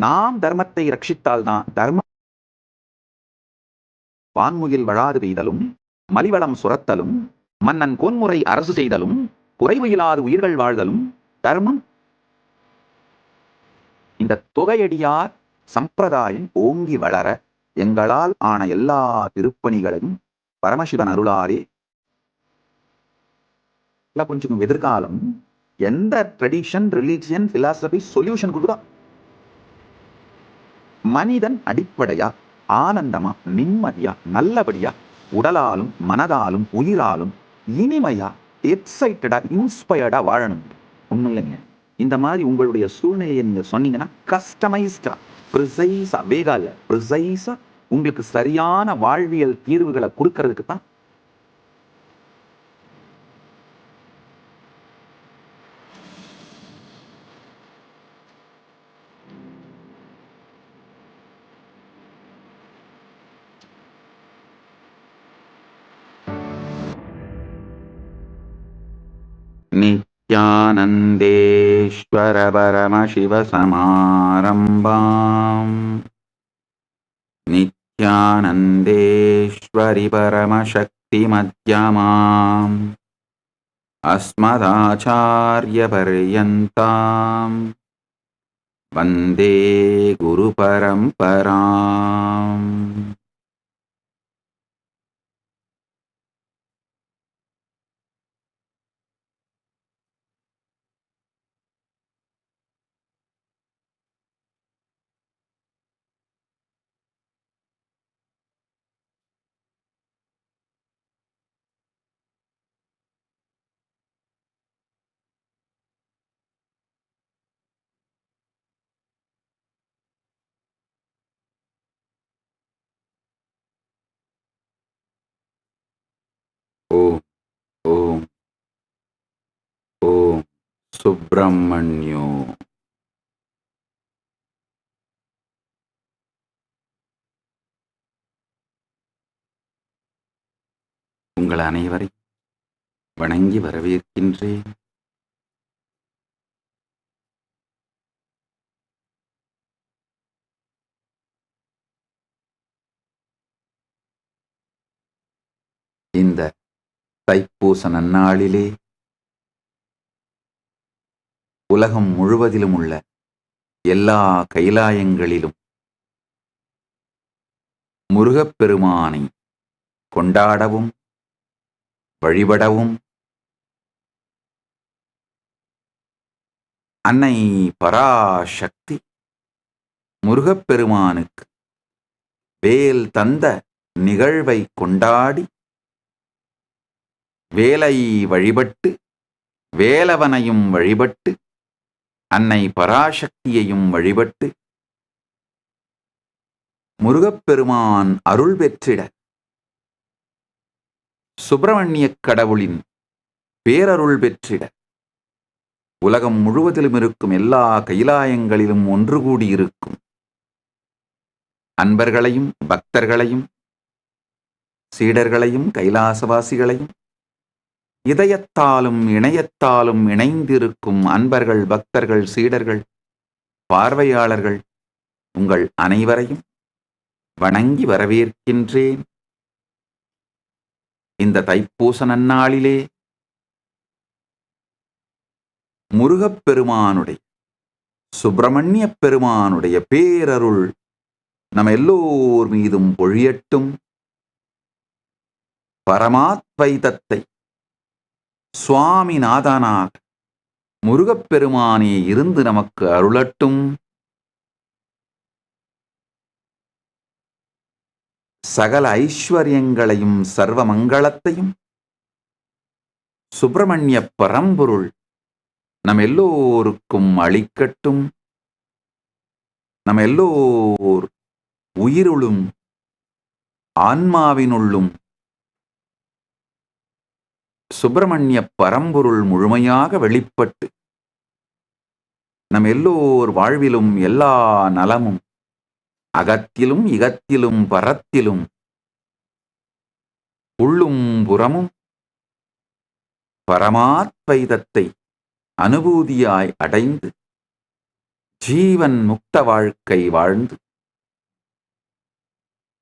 நாம் தர்மத்தை ரட்சித்தால்தான் தர்ம வான்முகில் வழாது பெய்தலும் மலிவளம் சுரத்தலும் மன்னன் கோன்முறை அரசு செய்தலும் குறைவு இல்லாது உயிர்கள் வாழ்தலும் தர்மம். இந்த தொகையடியார் சம்பிரதாயம் ஓங்கி வளர எங்களால் ஆன எல்லா திருப்பணிகளையும் பரமசிவன் அருளாரே. கொஞ்சம் எதிர்காலம் எந்த ட்ரெடிஷன், ரிலிஜியன், பிலாசபி சொல்யூஷன் கொடுத்தா மனிதன் அடிப்படையா ஆனந்தமா நிம்மதியா நல்லபடியா உடலாலும் மனதாலும் உயிராலும் இனிமையா எக்ஸைட்டடா இன்ஸ்பயர்டா வாழணும். ஒண்ணும் இல்லைங்க, இந்த மாதிரி உங்களுடைய சூழ்நிலையை நீங்க சொன்னீங்கன்னா கஸ்டமைஸ்டா ப்ரிசைஸா வேகால ப்ரிசைஸா உங்களுக்கு சரியான வாழ்வியல் தீர்வுகளை கொடுக்கறதுக்கு தான் நித்யானந்தேஸ்வர பரமசிவ சமாரம்பாம் நித்யானந்தேஸ்வரி பரமசக்தி மத்யமாம் அஸ்மதாச்சார்ய பர்யந்தாம் வந்தே குரு பரம்பராம். ஓம் ஓம் ஓம் சுப்பிரமணியோ. உங்கள் அனைவரை வணங்கி வரவேற்கின்றேன். இந்த தைப்பூச நன்னாளிலே உலகம் முழுவதிலும் உள்ள எல்லா கைலாயங்களிலும் முருகப்பெருமானை கொண்டாடவும் வழிபடவும் அன்னை பராசக்தி முருகப்பெருமானுக்கு வேல் தந்த நிகழ்வை கொண்டாடி வேலை வழிபட்டு வேலவனையும் வழிபட்டு அன்னை பராசக்தியையும் வழிபட்டு முருகப்பெருமான் அருள் பெற்றிட சுப்பிரமணியக் கடவுளின் பேரருள் பெற்றிட உலகம் முழுவதிலும் இருக்கும் எல்லா கைலாயங்களிலும் ஒன்று கூடியிருக்கும் அன்பர்களையும் பக்தர்களையும் சீடர்களையும் கைலாசவாசிகளையும் இதயத்தாலும் இணையத்தாலும் இணைந்திருக்கும் அன்பர்கள், பக்தர்கள், சீடர்கள், பார்வையாளர்கள் உங்கள் அனைவரையும் வணங்கி வரவேற்கின்றேன். இந்த தைப்பூச நன்னாளிலே முருகப்பெருமானுடைய சுப்பிரமணிய பெருமானுடைய பேரருள் நம் எல்லோர் மீதும் பொழியட்டும். பரமாத்வைதத்தை சுவாமிநாதனாக முருகப்பெருமானே இருந்து நமக்கு அருளட்டும். சகல ஐஸ்வர்யங்களையும் சர்வ மங்களத்தையும் சுப்பிரமணிய பரம்பொருள் நம் எல்லோருக்கும் அளிக்கட்டும். நம் எல்லோர் உயிருளும் ஆன்மாவினுள்ளும் சுப்பிரமணிய பரம்பொருள் முழுமையாக வெளிப்பட்டு நம் எல்லோர் வாழ்விலும் எல்லா நலமும் அகத்திலும் இகத்திலும் பரத்திலும் உள்ளும் புறமும் பரமாத்வைதத்தை அனுபூதியாய் அடைந்து ஜீவன் முக்த வாழ்க்கை வாழ்ந்து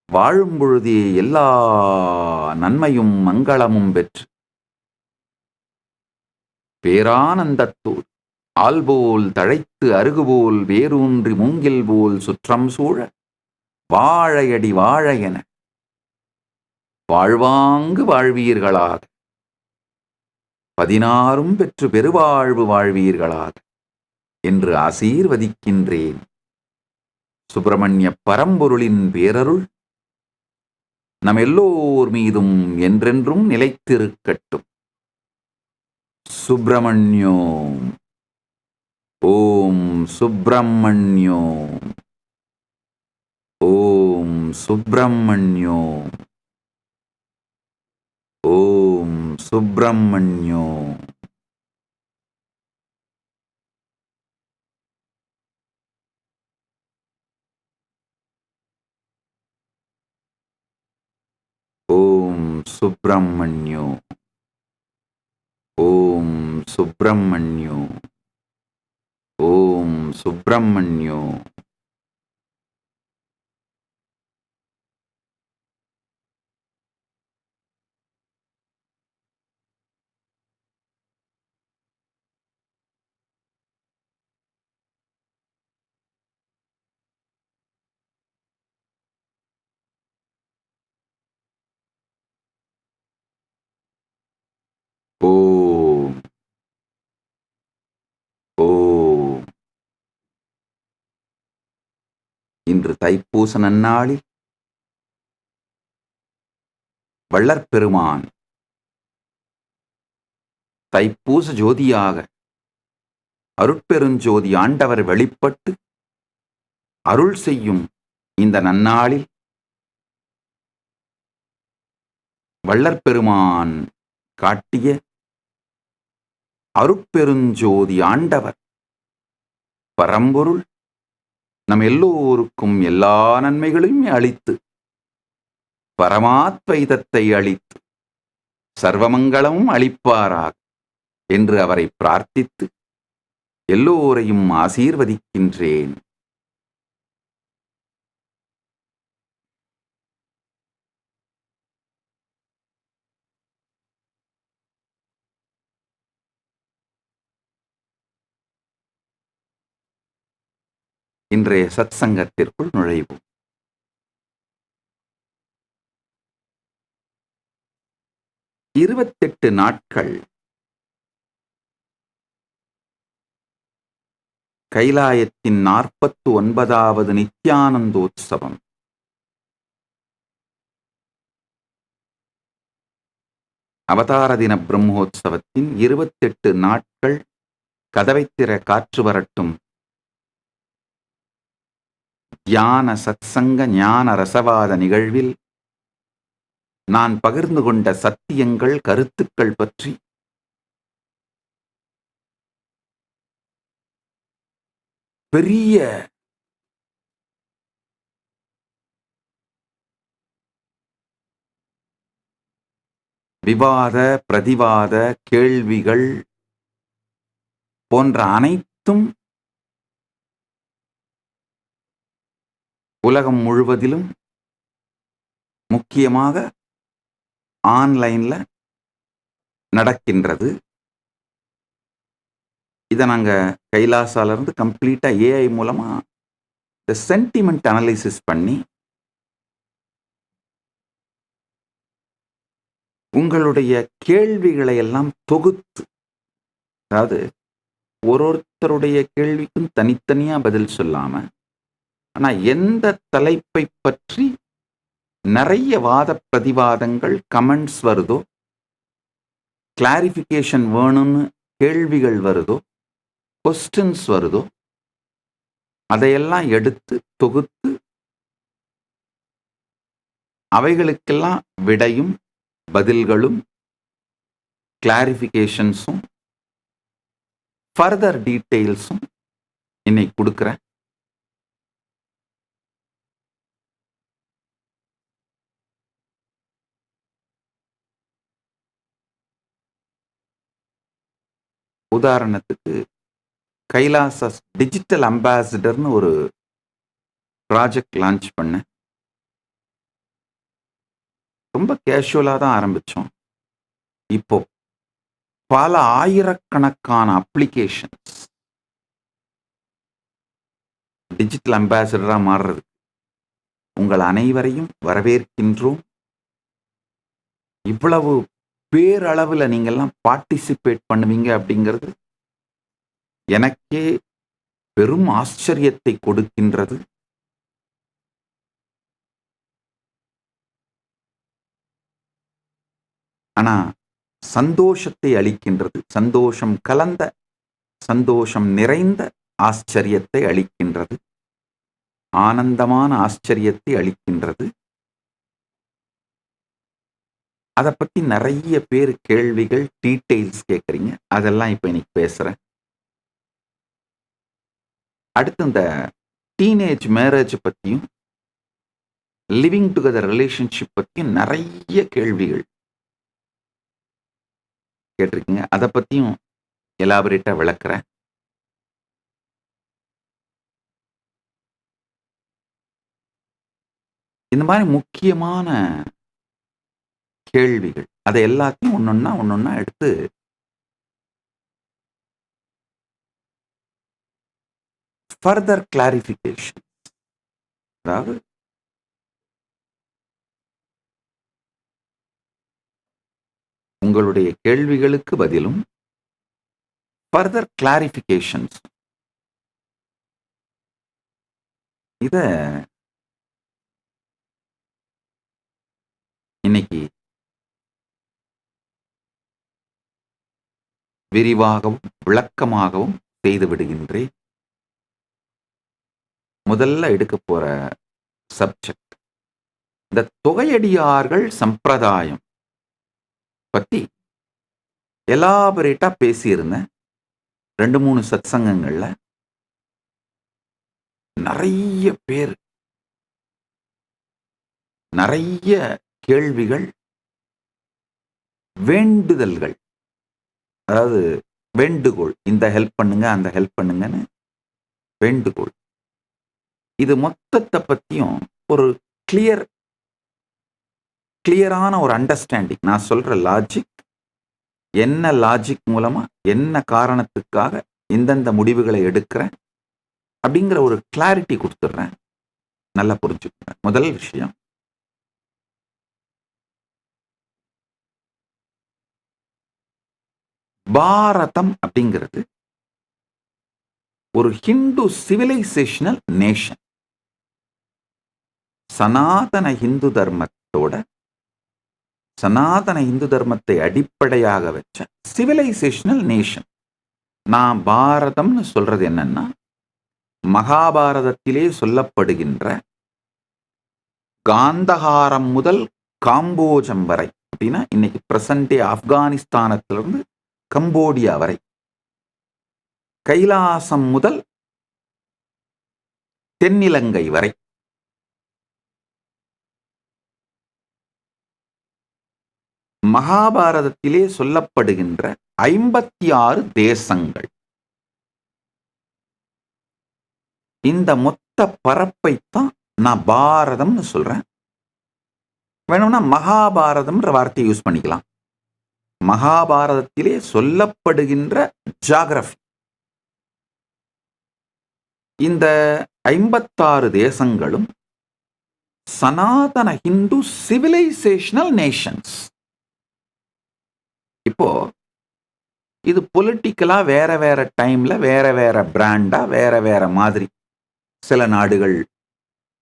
வாழும் பொழுதே எல்லா நன்மையும் மங்களமும் பெற்று பேரானந்தத்தோடு ஆல்போல் தழைத்து அருகுபோல் வேரூன்றி மூங்கில் போல் சுற்றம் சூழ வாழையடி வாழ என வாழ்வாங்கு வாழ்வீர்களாக 16 பெற்று பெருவாழ்வு வாழ்வீர்களாக என்று ஆசீர்வதிக்கின்றேன். சுப்பிரமணிய பரம்பொருளின் பேரருள் நம் எல்லோர் மீதும் என்றென்றும் நிலைத்திருக்கட்டும். சுப்பிரமணியோம். ஓம் சுப்பிரமணியோம். ஓம் சுப்பிரமணியோம். ஓம் சுப்பிரமணியோம். ஓம் சுப்பிரமணியோம். ஓம் சுப்பிரமணியோம். ஓம் சுப்பிரமணியோம். ஓம். ஓம். இன்று தைப்பூச நன்னாளில் வள்ளற்பெருமான் தைப்பூச ஜோதியாக அருட்பெருஞ்சோதி ஆண்டவர் வெளிப்பட்டு அருள் செய்யும் இந்த நன்னாளில் வள்ளற்பெருமான் காட்டிய அருட்பெருஞ்சோதி ஆண்டவர் பரம்பொருள் நம் எல்லோருக்கும் எல்லா நன்மைகளையும் அளித்து பரமாத்வைதத்தை அளித்து சர்வமங்களமும் அளிப்பாராக என்று அவரை பிரார்த்தித்து எல்லோரையும் ஆசீர்வதிக்கின்றேன். இன்றைய சத்சங்கத்திற்குள் நுழைவோம். இருபத்தெட்டு நாட்கள் கைலாயத்தின் 49வது நித்யானந்தோத்சவம். அவதார தின பிரம்மோத்சவத்தின் 28 நாட்கள் கதவைத்திற காற்று வரட்டும் தியான சத்சங்க ஞான ரசவாத நிகழ்வில் நான் பகிர்ந்து கொண்ட சத்தியங்கள் கருத்துக்கள் பற்றி பெரிய விவாத பிரதிவாத கேள்விகள் போன்ற அனைத்தும் உலகம் முழுவதிலும் முக்கியமாக ஆன்லைன்ல நடக்கின்றது. இதை நாங்கள் கைலாசால இருந்து கம்ப்ளீட்டா ஏஐ மூலமா இந்த சென்டிமெண்ட் அனலைசிஸ் பண்ணி உங்களுடைய கேள்விகளை எல்லாம் தொகுத்து, அதாவது ஒருத்தருடைய கேள்விக்கும் தனித்தனியா பதில் சொல்லாம, ஆனா எந்த தலைப்பை பற்றி நிறைய வாத பிரதிவாதங்கள் கமெண்ட்ஸ் வருதோ, கிளாரிஃபிகேஷன் வேணும்னு கேள்விகள் வருதோ, கொஸ்டின்ஸ் வருதோ, அதையெல்லாம் எடுத்து தொகுத்து அவைகளுக்கெல்லாம் விடையும் பதில்களும் கிளாரிஃபிகேஷன்ஸும் ஃபர்தர் டீட்டெயில்ஸும் இன்னைக்கு கொடுக்குறேன். உதாரணத்துக்கு கைலாசஸ் டிஜிட்டல் அம்பாசிடர்னு ஒரு ப்ராஜெக்ட் லான்ச் பண்ணேன். ரொம்ப கேஷுவலாக தான் ஆரம்பித்தோம். இப்போ பல ஆயிரக்கணக்கான அப்ளிகேஷன்ஸ் டிஜிட்டல் அம்பாசிடராக மாறுறது. உங்கள் அனைவரையும் வரவேற்கின்றோம். இவ்வளவு பேரளவில் நீங்கள்லாம் பார்ட்டிசிபேட் பண்ணுவீங்க அப்படிங்கிறது எனக்கே பெரும் ஆச்சரியத்தை கொடுக்கின்றது. ஆனா சந்தோஷத்தை அளிக்கின்றது. சந்தோஷம் கலந்த, சந்தோஷம் நிறைந்த ஆச்சரியத்தை அளிக்கின்றது. ஆனந்தமான ஆச்சரியத்தை அளிக்கின்றது. அதை பத்தி நிறைய பேர் கேள்விகள், டீட்டெயில்ஸ் கேட்குறீங்க. அதெல்லாம் இப்போ இன்னைக்கு பேசுறேன். அடுத்து இந்த டீனேஜ் மேரேஜ் பற்றியும் லிவிங் டுகெதர் ரிலேஷன்ஷிப் பற்றியும் நிறைய கேள்விகள் கேட்டிருக்கீங்க. அதை பற்றியும் எலாபரேட்டாக விளக்குறேன். இந்த மாதிரி முக்கியமான கேள்விகள் அதை எல்லாத்தையும் ஒன்னொன்னா எடுத்து ஃபர்தர் கிளாரிஃபிகேஷன், அதாவது உங்களுடைய கேள்விகளுக்கு பதிலும் ஃபர்தர் கிளாரிஃபிகேஷன்ஸ் இத இன்னைக்கு விரிவாகவும் விளக்கமாகவும் செய்து விடுகின்றேன். முதல்ல எடுக்க போற சப்ஜெக்ட் இந்த தொகையடியார்கள் சம்பிரதாயம் பத்தி எலாபரேட்டா பேசியிருந்தேன். 2-3 சத்சங்கங்கள்ல நிறைய பேர் நிறைய கேள்விகள், வேண்டுதல்கள், அதாவது வேண்டுகோள், இந்த ஹெல்ப் பண்ணுங்க அந்த ஹெல்ப் பண்ணுங்கன்னு வேண்டுகோள். இது மொத்தத்தை பத்தியும் ஒரு கிளியரான ஒரு அண்டர்ஸ்டாண்டிங், நான் சொல்ற லாஜிக் என்ன, லாஜிக் மூலமா என்ன காரணத்துக்காக இந்தந்த முடிவுகளை எடுக்கிறேன் அப்படிங்கிற ஒரு கிளாரிட்டி கொடுத்துட்றேன். நல்லா புரிஞ்சுக்கோங்க. முதல் விஷயம், பாரதம் அப்படிங்கிறது ஒரு ஹிந்து சிவிலைசேஷனல் நேஷன். சனாதன இந்து தர்மத்தோட, சனாதன இந்து தர்மத்தை அடிப்படையாக வச்ச சிவிலைசேஷனல் நேஷன். நான் பாரதம்னு சொல்றது என்னன்னா, மகாபாரதத்திலே சொல்லப்படுகின்ற காந்தகாரம் முதல் காம்போஜம் வரை, அப்படின்னா இன்னைக்கு பிரசன்டே ஆப்கானிஸ்தானத்திலிருந்து கம்போடியா வரை, கைலாசம் முதல் தென்னிலங்கை வரை, மகாபாரதத்திலே சொல்லப்படுகின்ற 56 தேசங்கள். இந்த மொத்த பரப்பைத்தான் நான் பாரதம்னு சொல்றேன். வேணும்னா மகாபாரதம்ன்ற வார்த்தையை யூஸ் பண்ணிக்கலாம். மகாபாரதத்திலே சொல்லப்படுகின்ற ஜியாகிரபி. இந்த 56 தேசங்களும் சனாதன ஹிந்து சிவிலைசேஷனல் நேஷன்ஸ். இப்போ இது பொலிட்டிக்கலா வேற வேற டைம்ல வேற வேற பிராண்டா வேற வேற மாதிரி, சில நாடுகள்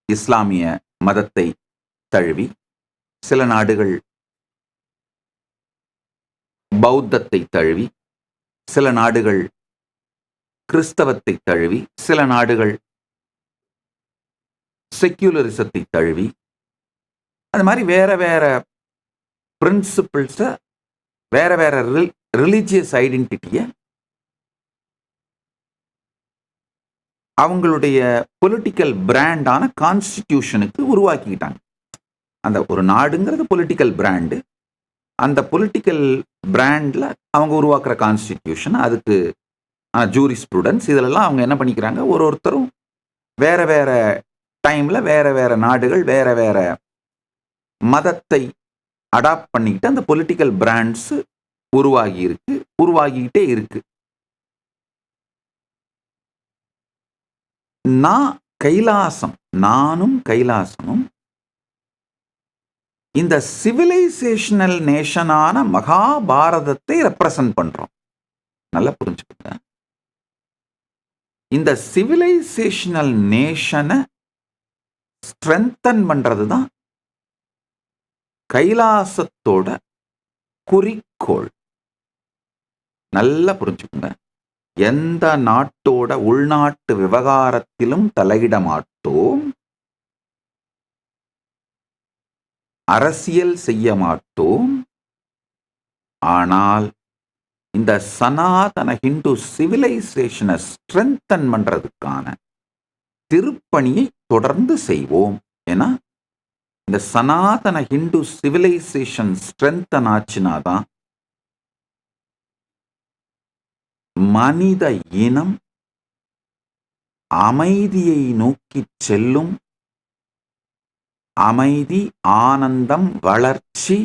இஸ்லாமிய மதத்தை தழுவி, சில நாடுகள் பௌத்தத்தை தழுவி, சில நாடுகள் கிறிஸ்தவத்தை தழுவி, சில நாடுகள் செக்யூலரிசத்தை தழுவி, அது மாதிரி வேற வேற பிரின்சிபிள்ஸ, வேற வேற ரிலிஜியஸ் ஐடென்டிட்டியை அவங்களுடைய பொலிட்டிக்கல் பிராண்டான கான்ஸ்டிடியூஷனுக்கு உருவாக்கிக்கிட்டாங்க. அந்த ஒரு நாடுங்கிறது பொலிட்டிக்கல் பிராண்டு. அந்த பொலிட்டிக்கல் பிராண்ட்ல அவங்க உருவாக்குற கான்ஸ்டிடியூஷன், அதுக்கு ஜூரி ஸ்டூடெண்ட்ஸ் இதிலெல்லாம் அவங்க என்ன பண்ணிக்கிறாங்க, ஒருத்தரும் வேற வேற டைம்ல வேற வேற நாடுகள் வேற வேற மதத்தை அடாப்ட் பண்ணிக்கிட்டு அந்த பொலிட்டிக்கல் பிராண்ட்ஸ் உருவாகிக்கிட்டே இருக்கு. நானும் கைலாசமும் இந்த சிவிலைசேஷனல் நேஷனான மகாபாரதத்தை ரெப்ரசன்ட் பண்றோம். நல்லா புரிஞ்சுக்கோங்க. இந்த சிவிலைசேஷனல் நேஷனை ஸ்ட்ரென்தன் பண்றது தான் கைலாசத்தோட குறிக்கோள். நல்லா புரிஞ்சுக்கோங்க. எந்த நாட்டோட உள்நாட்டு விவகாரத்திலும் தலையிட மாட்டோம், அரசியல் செய்ய மாட்டோம். ஆனால் இந்த சனாதன ஹிந்து சிவிலைசேஷனை ஸ்ட்ரென்தன் பண்றதுக்கான திருப்பணியை தொடர்ந்து செய்வோம். ஏன்னா இந்த சனாதன ஹிந்து சிவிலைசேஷன் ஸ்ட்ரென்தன் ஆச்சுனாதான் மனித இனம் அமைதியை நோக்கி செல்லும். அமைதி, ஆனந்தம், வளர்ச்சி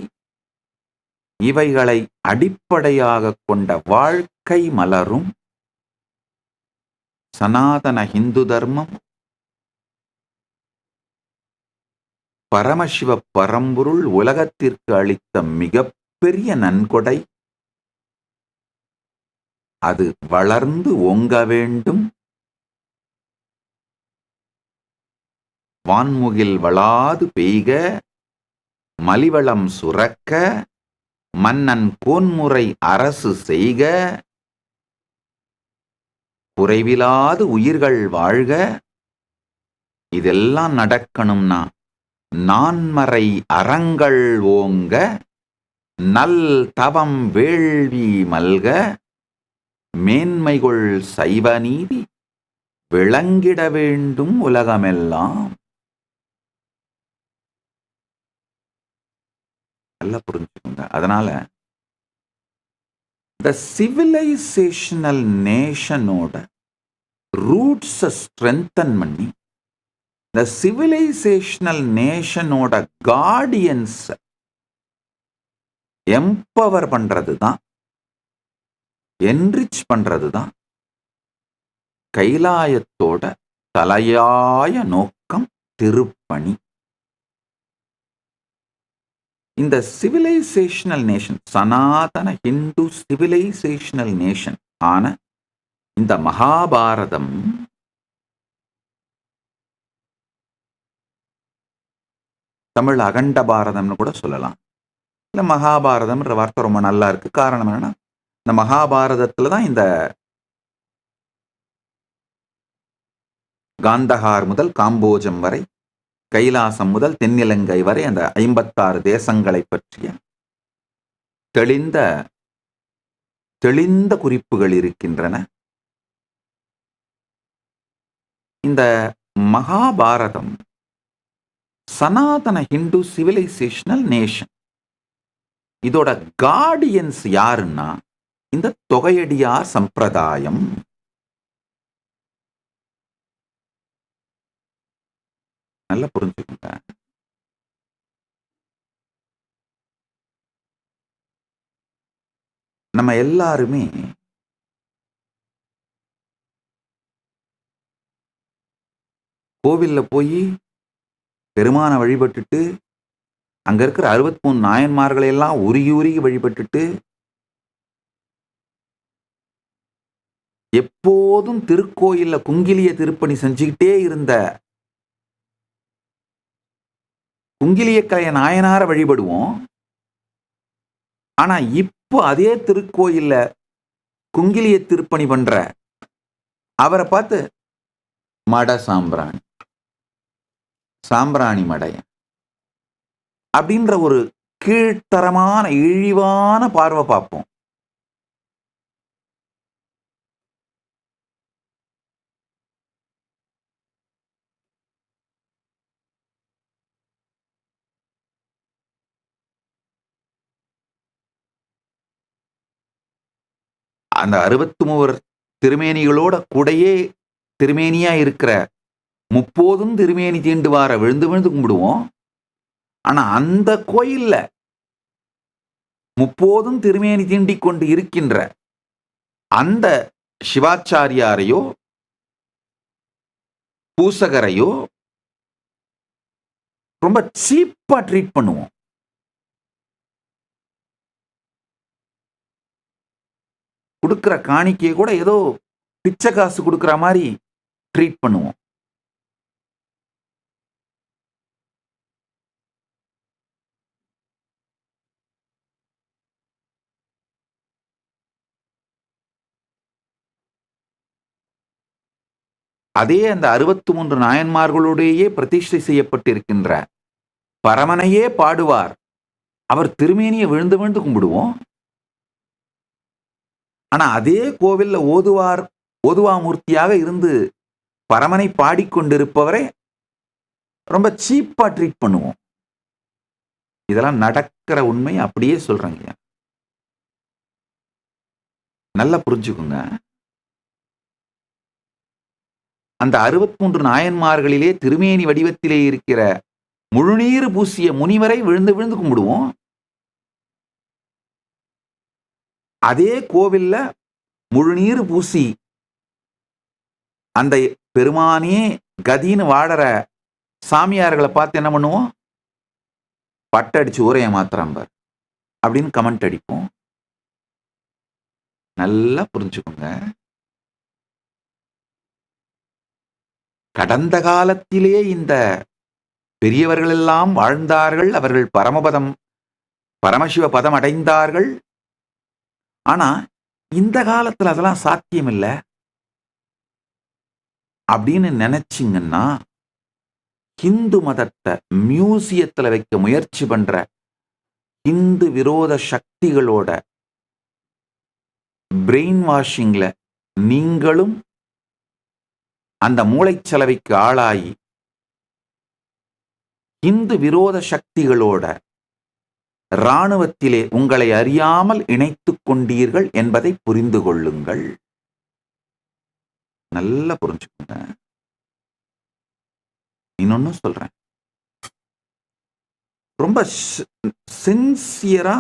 இவைகளை அடிப்படையாக கொண்ட வாழ்க்கை மலரும். சனாதன ஹிந்து தர்மம் பரமசிவ பரம்பொருள் உலகத்திற்கு அளித்த மிகப்பெரிய நன்கொடை. அது வளர்ந்து ஓங்க வேண்டும். வான்முகில் வளாது பெய்க, மலிவளம் சுரக்க, மன்னன் கோன்முறை அரசு செய்க, குறைவிலாது உயிர்கள் வாழ்க. இதெல்லாம் நடக்கணும்னா நான்மறை அறங்கள் ஓங்க, நல் தவம் வேள்வி மல்க, மேன்மைகொள் சைவ நீதி விளங்கிட வேண்டும் உலகமெல்லாம். நல்லா புரிஞ்சுக்கோங்க. அதனால இந்த சிவிலைசேஷனல் நேஷனோட ரூட்ஸை ஸ்ட்ரென்தன் பண்ணி இந்த சிவிலைசேஷனல் நேஷனோட கார்டியன்ஸ் எம்பவர் பண்றது தான், என்ரிச் பண்றது தான் கைலாயத்தோட தலையாய நோக்கம், திருப்பணி. இந்த சிவிலைசேஷனல் நேஷன், சனாதன ஹிந்து சிவிலைசேஷனல் நேஷன் ஆன இந்த மகாபாரதம் தமிழ் அகண்ட பாரதம்னு கூட சொல்லலாம். இல்ல மகாபாரதம்ன்ற வார்த்தை ரொம்ப நல்லா இருக்கு. காரணம் என்னன்னா, இந்த மகாபாரதத்துல தான் இந்த காந்தஹார் முதல் காம்போஜம் வரை, கைலாசம் முதல் தென்னிலங்கை வரை அந்த 56 தேசங்களை பற்றிய தெளிந்த குறிப்புகள் இருக்கின்றன. இந்த மகாபாரதம் சனாதன ஹிந்து சிவிலைசேஷனல் நேஷன். இதோட கார்டியன்ஸ் யாருன்னா இந்த தொகையடியார் சம்பிரதாயம். நல்லா புரிஞ்சுக்கோங்க. நம்ம எல்லாருமே கோவில்ல போய் பெருமானை வழிபட்டுட்டு அங்க இருக்கிற 63 நாயன்மார்களை எல்லாம் உருகி உருகி வழிபட்டுட்டு எப்போதும் திருக்கோயில்ல குங்கிலிய திருப்பணி செஞ்சுக்கிட்டே இருந்த குங்கிலியக்கலைய நாயனார வழிபடுவோம். ஆனா இப்போ அதே திருக்கோயில்ல குங்கிலிய திருப்பணி பண்ற அவரை பார்த்து மட சாம்பிராணி மடையன் அப்படின்ற ஒரு கீழ்த்தரமான இழிவான பார்வை பார்ப்போம். அந்த 63 திருமேனிகளோட கூடையே திருமேனியா இருக்கிற முப்போதும் திருமேனி தீண்டுவார விழுந்து விழுந்து கும்பிடுவோம். ஆனா அந்த கோயில்ல முப்போதும் திருமேனி தீண்டிக் கொண்டு இருக்கின்ற அந்த சிவாச்சாரியாரையோ பூசகரையோ ரொம்ப சீப்பா ட்ரீட் பண்ணுவோம். கொடுக்கிற காணிக்கையை கூட ஏதோ பிச்சை காசு கொடுக்கிற மாதிரி ட்ரீட் பண்ணுவோம். அதே அந்த 63 நாயன்மார்களுடையே பிரதிஷ்டை செய்யப்பட்டிருக்கின்ற பரமனையே பாடுவார். அவர் திருமேனியை விழுந்து விழுந்து கும்பிடுவோம். ஆனா அதே கோவில்ல ஓதுவாமூர்த்தியாக இருந்து பரமனை பாடிக்கொண்டிருப்பவரை ரொம்ப சீப்பா ட்ரீட் பண்ணுவோம். இதெல்லாம் நடக்கிற உண்மை, அப்படியே சொல்றேங்க. நல்லா புரிஞ்சுக்குங்க. அந்த 63 நாயன்மார்களிலே திருமேனி வடிவத்திலே இருக்கிற முழுநீர் பூசிய முனிவரை விழுந்து விழுந்து கும்பிடுவோம். அதே கோவில்ல முழுநீர் பூசி அந்த பெருமானே கதின்னு வாழற சாமியார்களை பார்த்து என்ன பண்ணுவோம்? பட்டடிச்சு ஊரைய மாத்திரம்பார் அப்படின்னு கமெண்ட் அடிப்போம். நல்லா புரிஞ்சுக்கோங்க. கடந்த காலத்திலே இந்த பெரியவர்கள் எல்லாம் வாழ்ந்தார்கள். அவர்கள் பரமசிவ பதம் அடைந்தார்கள். ஆனா இந்த காலத்துல அதெல்லாம் சாத்தியம் இல்லை அப்படின்னு நினைச்சிங்கன்னா, ஹிந்து மதத்தை மியூசியத்துல வைக்க முயற்சி பண்ற இந்து விரோத சக்திகளோட பிரெயின் வாஷிங்ல நீங்களும் அந்த மூளைச்சலவைக்கு ஆளாகி இந்து விரோத சக்திகளோட இராணுவத்திலே உங்களை அறியாமல் இணைத்துக் கொண்டீர்கள் என்பதை புரிந்து கொள்ளுங்கள். நல்லா புரிஞ்சுக்கோங்க. இன்னொன்னு சொல்றேன். ரொம்ப சின்சியரா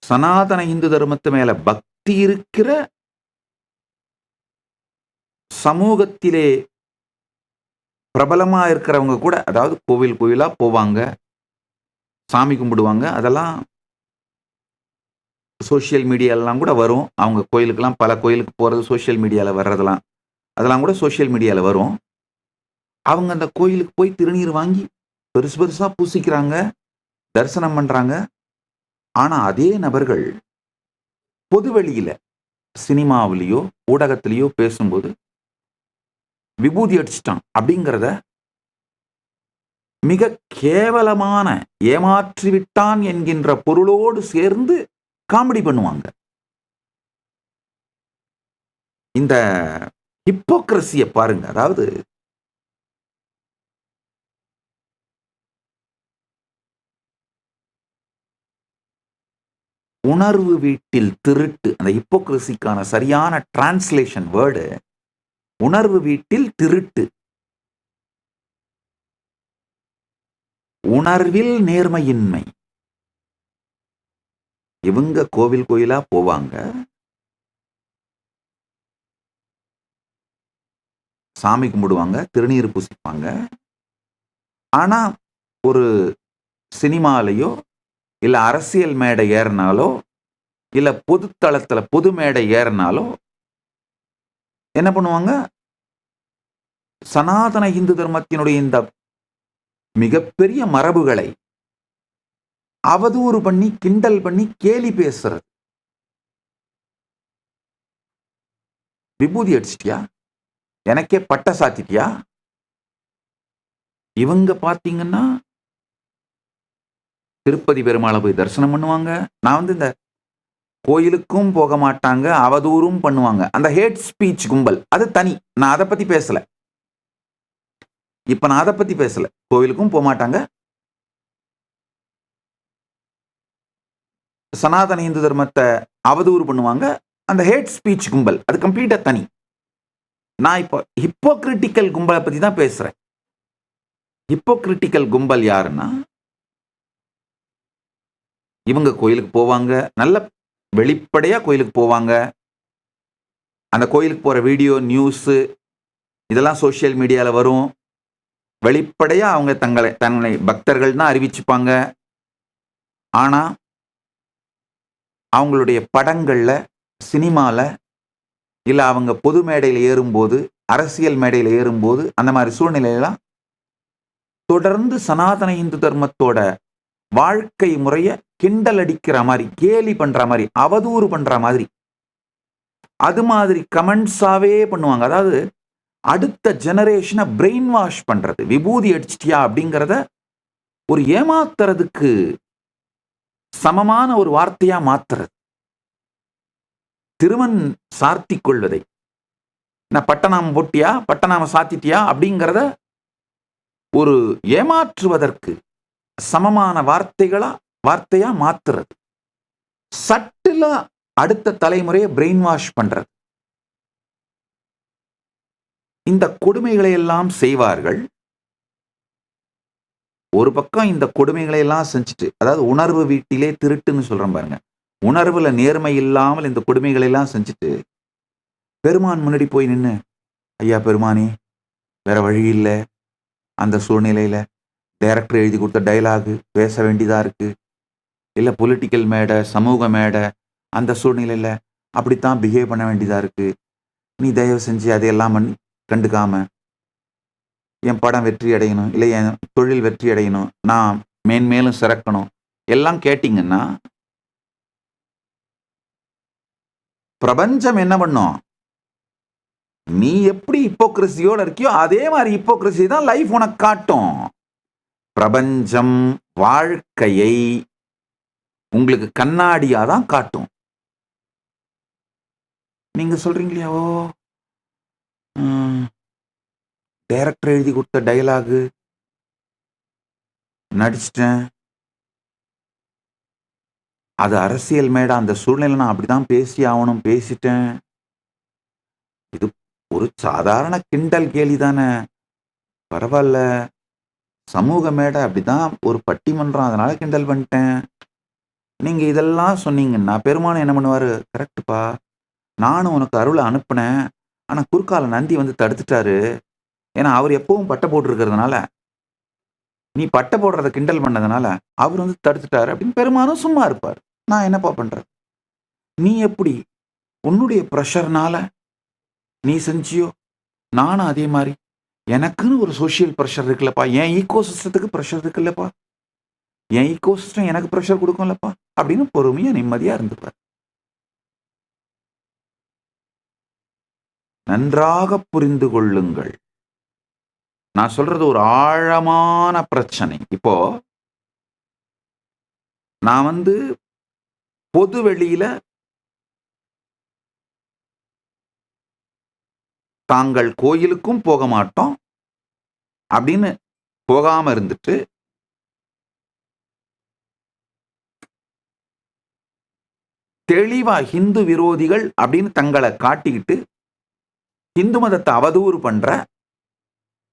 சனாதன இந்து தர்மத்து மேல பக்தி இருக்கிற சமூகத்திலே பிரபலமா இருக்கிறவங்க கூட, அதாவது கோவிலா போவாங்க, சாமி கும்பிடுவாங்க. அதெல்லாம் சோசியல் மீடியாலாம் கூட வரும். அவங்க கோயிலுக்கெல்லாம், பல கோயிலுக்கு போறது சோசியல் மீடியால வர்றதெல்லாம், அதெல்லாம் கூட சோசியல் மீடியால வரும். அவங்க அந்த கோயிலுக்கு போய் திருநீர் வாங்கி பெருசு பெருசா பூசிக்கிறாங்க, தரிசனம் பண்றாங்க. ஆனா அதே நபர்கள் பொதுவெளியில சினிமாவிலேயோ ஊடகத்திலேயோ பேசும்போது விபூதி அடிச்சிட்டான் அப்படிங்கிறத மிக கேவலமான ஏமாற்றிவிட்டான் என்கின்ற பொருளோடு சேர்ந்து காமெடி பண்ணுவாங்க. இந்த ஹிப்போக்ரசியை பாருங்க. அதாவது உணர்வு வீட்டில் திருட்டு, அந்த ஹிப்போக்ரசிக்கான சரியான டிரான்ஸ்லேஷன் வேர்டு உணர்வு வீட்டில் திருட்டு. உணர்வில் நேர்மையின்மை. இவங்க கோவிலா போவாங்க, சாமி கும்பிடுவாங்க, திருநீர் பூசிப்பாங்க. ஆனா ஒரு சினிமாலையோ இல்ல அரசியல் மேடை ஏறினாலோ இல்ல பொதுத்தளத்துல பொது மேடை ஏறினாலோ என்ன பண்ணுவாங்க? சனாதன இந்து தர்மத்தினுடைய இந்த மிகப்பெரிய மரபுகளை அவதூறு பண்ணி, கிண்டல் பண்ணி, கேலி பேசுறது. விபூதி அடிச்சிட்டியா, எனக்கே பட்ட சாத்திட்டியா. இவங்க பாத்தீங்கன்னா திருப்பதி பெருமாளை போய் தரிசனம் பண்ணுவாங்க. நான் இந்த கோயிலுக்கும் போக மாட்டாங்க, அவதூறும் பண்ணுவாங்க. அந்த ஹேட் ஸ்பீச் கும்பல் அது தனி, நான் அதை பத்தி பேசல. இப்ப நான் அதை பத்தி பேசல. கோவிலுக்கும் போக மாட்டாங்க, சனாதன இந்து தர்மத்தை அவதூறு பண்ணுவாங்க, அந்த ஹேட் ஸ்பீச் கும்பல் அது கம்ப்ளீட்டா தனி. நான் இப்போ ஹிப்போகிரிட்டிக்கல் கும்பலை பத்தி தான் பேசுறேன். ஹிப்போகிரிட்டிக்கல் கும்பல் யாருன்னா, இவங்க கோயிலுக்கு போவாங்க, நல்ல வெளிப்படையா கோயிலுக்கு போவாங்க. அந்த கோயிலுக்கு போற வீடியோ, நியூஸ் இதெல்லாம் சோசியல் மீடியால வரும். வெளிப்படையா அவங்க தங்களை பக்தர்கள் தான் அறிவிச்சுப்பாங்க. ஆனா, அவங்களுடைய படங்கள்ல, சினிமால, இல்ல அவங்க பொது மேடையில ஏறும்போது, அரசியல் மேடையில ஏறும்போது, அந்த மாரி சூழ்நிலையெல்லாம் தொடர்ந்து சனாதன இந்து தர்மத்தோட வாழ்க்கை முறைய கிண்டல் அடிக்கிற மாரி, கேலி பண்ற மாரி, அவதூறு பண்ற மாதிரி, அது மாதிரி கமெண்ட்ஸாவே பண்ணுவாங்க. அதாவது அடுத்த ஜெனரேஷனை பிரெயின் வாஷ் பண்றது. விபூதி அடிச்சிட்டியா அப்படிங்கிறத ஒரு ஏமாத்துறதுக்கு சமமான ஒரு வார்த்தையா மாத்துறது. திருமண் சார்த்திக் கொள்வதை, நான் பட்டநாமம் போட்டியா, பட்டநாமம் சாத்திட்டியா அப்படிங்கிறத ஒரு ஏமாற்றுவதற்கு சமமான வார்த்தையா மாத்துறது. சட்டிலா அடுத்த தலைமுறையை பிரெயின் வாஷ் பண்றது. இந்த கொடுமைகளை எல்லாம் செய்வார்கள். ஒரு பக்கம் இந்த கொடுமைகளை எல்லாம் செஞ்சுட்டு, அதாவது உணர்வு வீட்டிலே திருட்டுன்னு சொல்றேன் பாருங்க. உணர்வுல நேர்மை இல்லாமல் இந்த கொடுமைகளை எல்லாம் செஞ்சுட்டு, பெருமான் முன்னாடி போய் நின்னு, ஐயா பெருமானே, வேற வழி இல்ல. அந்த சூழ்நிலையில டைரக்டர் எழுதி கொடுத்த டயலாக் பேச வேண்டியதா இருக்கு. இல்ல பொலிட்டிக்கல் மேடை, சமூக மேடை, அந்த சூழ்நிலையில அப்படித்தான் பிஹேவ் பண்ண வேண்டியதா இருக்கு. நீ தயவு செஞ்சு அதையெல்லாம் கண்டுக்காம என் படம் வெற்றி அடையணும், இல்லை என் தொழில் வெற்றி அடையணும், நான் மேன்மேலும் சிறக்கணும் எல்லாம் கேட்டீங்கன்னா, பிரபஞ்சம் என்ன பண்ணும்? நீ எப்படி ஹிப்போக்ரஸியோட இருக்கியோ அதே மாதிரி ஹிப்போக்ரஸி தான் லைஃப் உனக்கு காட்டும். பிரபஞ்சம் வாழ்க்கையை உங்களுக்கு கண்ணாடியா தான் காட்டும். நீங்க சொல்றீங்களா, ஓ டைரக்டர் எழுதி கொடுத்த டயலாக் நடிச்சிட்டேன், அது அரசியல் மேடை, அந்த சூழ்நிலை நான் அப்படிதான் பேசி ஆகணும், பேசிட்டேன். இது ஒரு சாதாரண கிண்டல் கேலி தானே, பரவாயில்ல. சமூக மேடை அப்படிதான், ஒரு பட்டிமன்றம், அதனால கிண்டல் பண்ணிட்டேன். நீங்க இதெல்லாம் சொன்னீங்கன்னா பெருமான் என்ன பண்ணுவாரு? கரெக்டுப்பா, நானும் உனக்கு அருளை அனுப்புனேன், ஆனா குறுக்கால நந்தி வந்து தடுத்துட்டாரு. ஏன்னா அவர் எப்பவும் பட்டை போட்டிருக்கிறதுனால, நீ பட்டை போடுறத கிண்டல் பண்ணதுனால அவர் வந்து தடுத்துட்டாரு அப்படின்னு பெருமானும் சும்மா இருப்பார். நான் என்னப்பா பண்றது? நீ எப்படி உன்னுடைய ப்ரெஷர்னால நீ செஞ்சியோ, நானும் அதே மாதிரி எனக்குன்னு ஒரு சோசியல் ப்ரெஷர் இருக்குல்லப்பா, என் ஈகோ சிஸ்டத்துக்கு ப்ரெஷர் இருக்குல்லப்பா, என் ஈகோ சிஸ்டம் எனக்கு ப்ரெஷர் கொடுக்கும்லப்பா அப்படின்னு பொறுமையா நிம்மதியா இருந்துப்பார். நன்றாக புரிந்து கொள்ளுங்கள். நான் சொல்றது ஒரு ஆழமான பிரச்சனை. இப்போ நான் வந்து பொது வெளியில தாங்கள் கோயிலுக்கும் போக மாட்டோம் அப்படின்னு போகாம இருந்துட்டு, தெளிவா ஹிந்து விரோதிகள் அப்படின்னு தங்களை காட்டிக்கிட்டு இந்து மதத்தை அவதூறு பண்ற,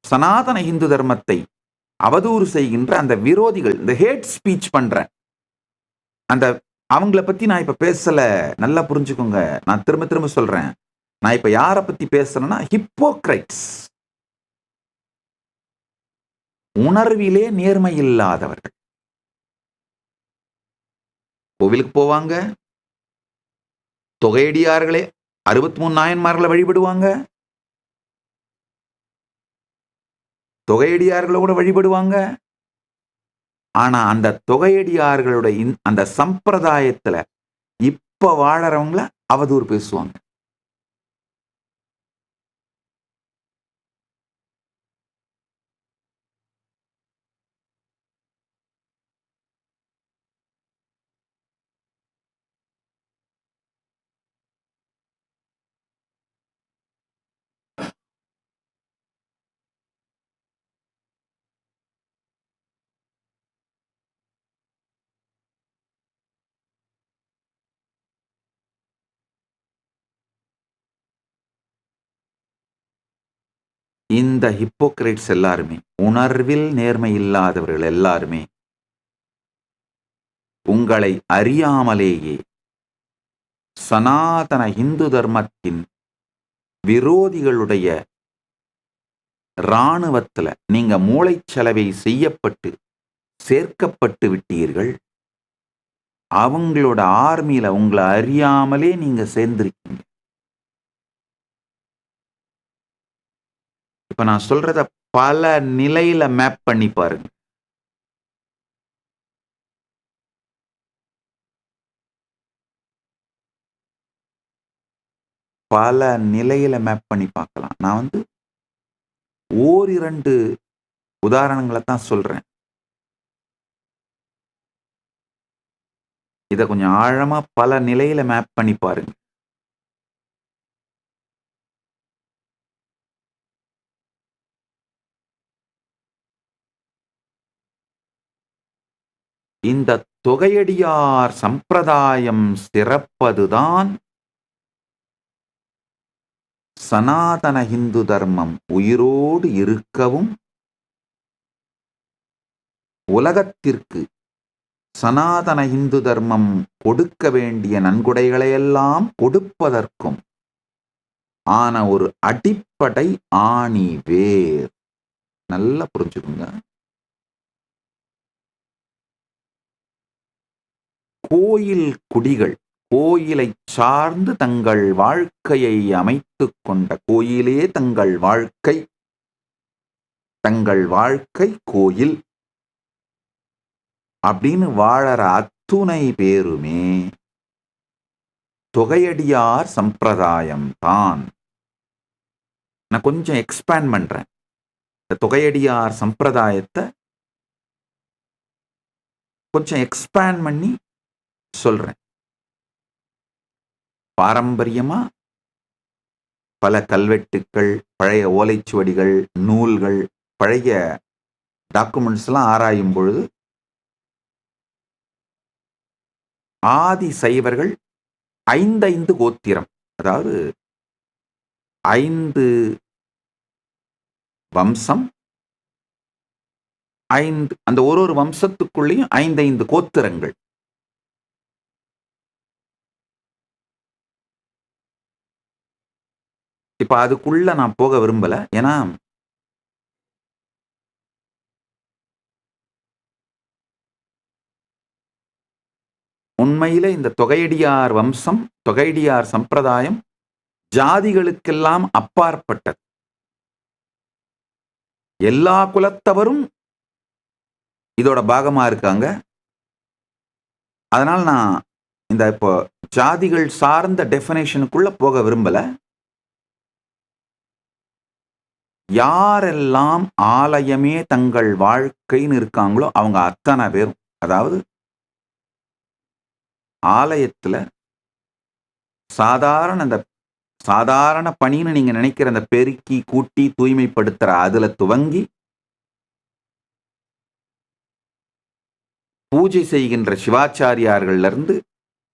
சனாதன இந்து தர்மத்தை அவதூறு செய்கின்ற அந்த விரோதிகள், இந்த ஹேட் ஸ்பீச் பண்ற அந்த அவங்கள பத்தி நான் இப்ப பேசல. நல்லா புரிஞ்சுக்கோங்க. நான் திரும்ப திரும்ப சொல்றேன். நான் இப்ப யாரை பத்தி பேசுறேன்னா, ஹிப்போக்ரைட்ஸ், உணர்விலே நேர்மை இல்லாதவர்கள். கோவிலுக்கு போவாங்க, தொகையடியார்களே 63 நாயன்மார்களை வழிபடுவாங்க, தொகையடியார்களை கூட வழிபடுவாங்க. ஆனா அந்த தொகையடியார்களோட அந்த சம்பிரதாயத்துல இப்ப வாழறவங்கள அவதூறு பேசுவாங்க. இந்த ஹிப்போக்ரேட்ஸ் எல்லாருமே, உணர்வில் நேர்மை இல்லாதவர்கள் எல்லாருமே உங்களை அறியாமலேயே சனாதன இந்து தர்மத்தின் விரோதிகளுடைய இராணுவத்துல நீங்க மூளைச்சலவை செய்யப்பட்டு சேர்க்கப்பட்டு விட்டீர்கள். அவங்களோட ஆர்மியில உங்களை அறியாமலே நீங்க சேர்ந்திருக்கீங்க. இப்ப நான் சொல்றத பல நிலையில மேப் பண்ணி பாருங்க. பல நிலையில மேப் பண்ணி பார்க்கலாம். நான் ஓரிரண்டு உதாரணங்களை தான் சொல்றேன். இதை கொஞ்சம் ஆழமா பல நிலையில மேப் பண்ணி பாருங்க. இந்த தொகையடியார் சம்பிரதாயம் சிறப்பதுதான் சனாதன இந்து தர்மம் உயிரோடு இருக்கவும், உலகத்திற்கு சனாதன இந்து தர்மம் கொடுக்க வேண்டிய நன்கொடைகளையெல்லாம் கொடுப்பதற்கும் ஆன ஒரு அடிப்படை ஆணி வேர். நல்லா புரிஞ்சுக்குங்க. கோயில் குடிகள் கோயிலை சார்ந்து தங்கள் வாழ்க்கையை அமைத்துக் கொண்ட, கோயிலே தங்கள் வாழ்க்கை கோயில் அப்படின்னு வாழற அத்துணை பேருமே தொகையடியார் சம்பிரதாயம் தான். நான் கொஞ்சம் எக்ஸ்பேண்ட் பண்றேன். இந்த தொகையடியார் சம்பிரதாயத்தை கொஞ்சம் எக்ஸ்பேண்ட் பண்ணி சொல்றேன். பாரம்பரியமா பல கல்வெட்டுக்கள், பழைய ஓலைச்சுவடிகள், நூல்கள், பழைய டாக்குமெண்ட்ஸ் எல்லாம் ஆராயும் பொழுது ஆதி சைவர்கள் 5 கோத்திரம், அதாவது 5 வம்சம், 5 அந்த ஒரு வம்சத்துக்குள்ளேயும் 5 கோத்திரங்கள். இப்ப அதுக்குள்ள நான் போக விரும்பல. ஏன்னா உண்மையிலே இந்த தொகையடியார் வம்சம், தொகையடியார் சம்பிரதாயம் ஜாதிகளுக்கெல்லாம் அப்பாற்பட்டது. எல்லா குலத்தவரும் இதோட பாகமா இருக்காங்க. அதனால் நான் இந்த இப்போ ஜாதிகள் சார்ந்த டெஃபினேஷனுக்குள்ள போக விரும்பல. யாரெல்லாம் ஆலயமே தங்கள் வாழ்க்கைன்னு இருக்காங்களோ அவங்க அத்தனை பேரும், அதாவது ஆலயத்துல சாதாரண பணின்னு நீங்க நினைக்கிற அந்த பெருக்கி கூட்டி தூய்மைப்படுத்துற அதுல துவங்கி பூஜை செய்கின்ற சிவாச்சாரியார்கள்ல இருந்து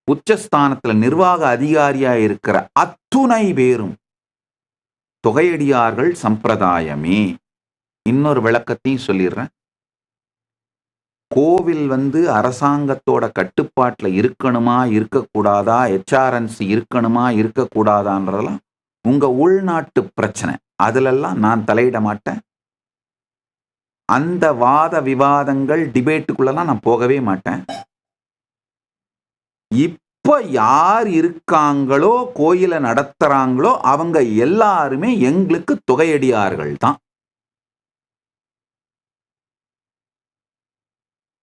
உச்சஸ்தானத்துல நிர்வாக அதிகாரியா இருக்கிற அத்துணை பேரும் தொகையடியார்கள் சம்பிரதாயமே. இன்னொரு விளக்கத்தையும் சொல்லிடுறேன். கோவில் அரசாங்கத்தோட கட்டுப்பாட்டுல இருக்கணுமா இருக்கக்கூடாதா, HRNC இருக்கணுமா இருக்கக்கூடாதான்றதெல்லாம் உங்க உள்நாட்டு பிரச்சனை. அதுலெல்லாம் நான் தலையிட மாட்டேன். அந்த வாத விவாதங்கள் டிபேட்டுக்குள்ளலாம் நான் போகவே மாட்டேன். இப்ப யார் இருக்காங்களோ கோயிலை நடத்துறாங்களோ அவங்க எல்லாருமே எங்களுக்கு தொகையடியார்கள் தான்.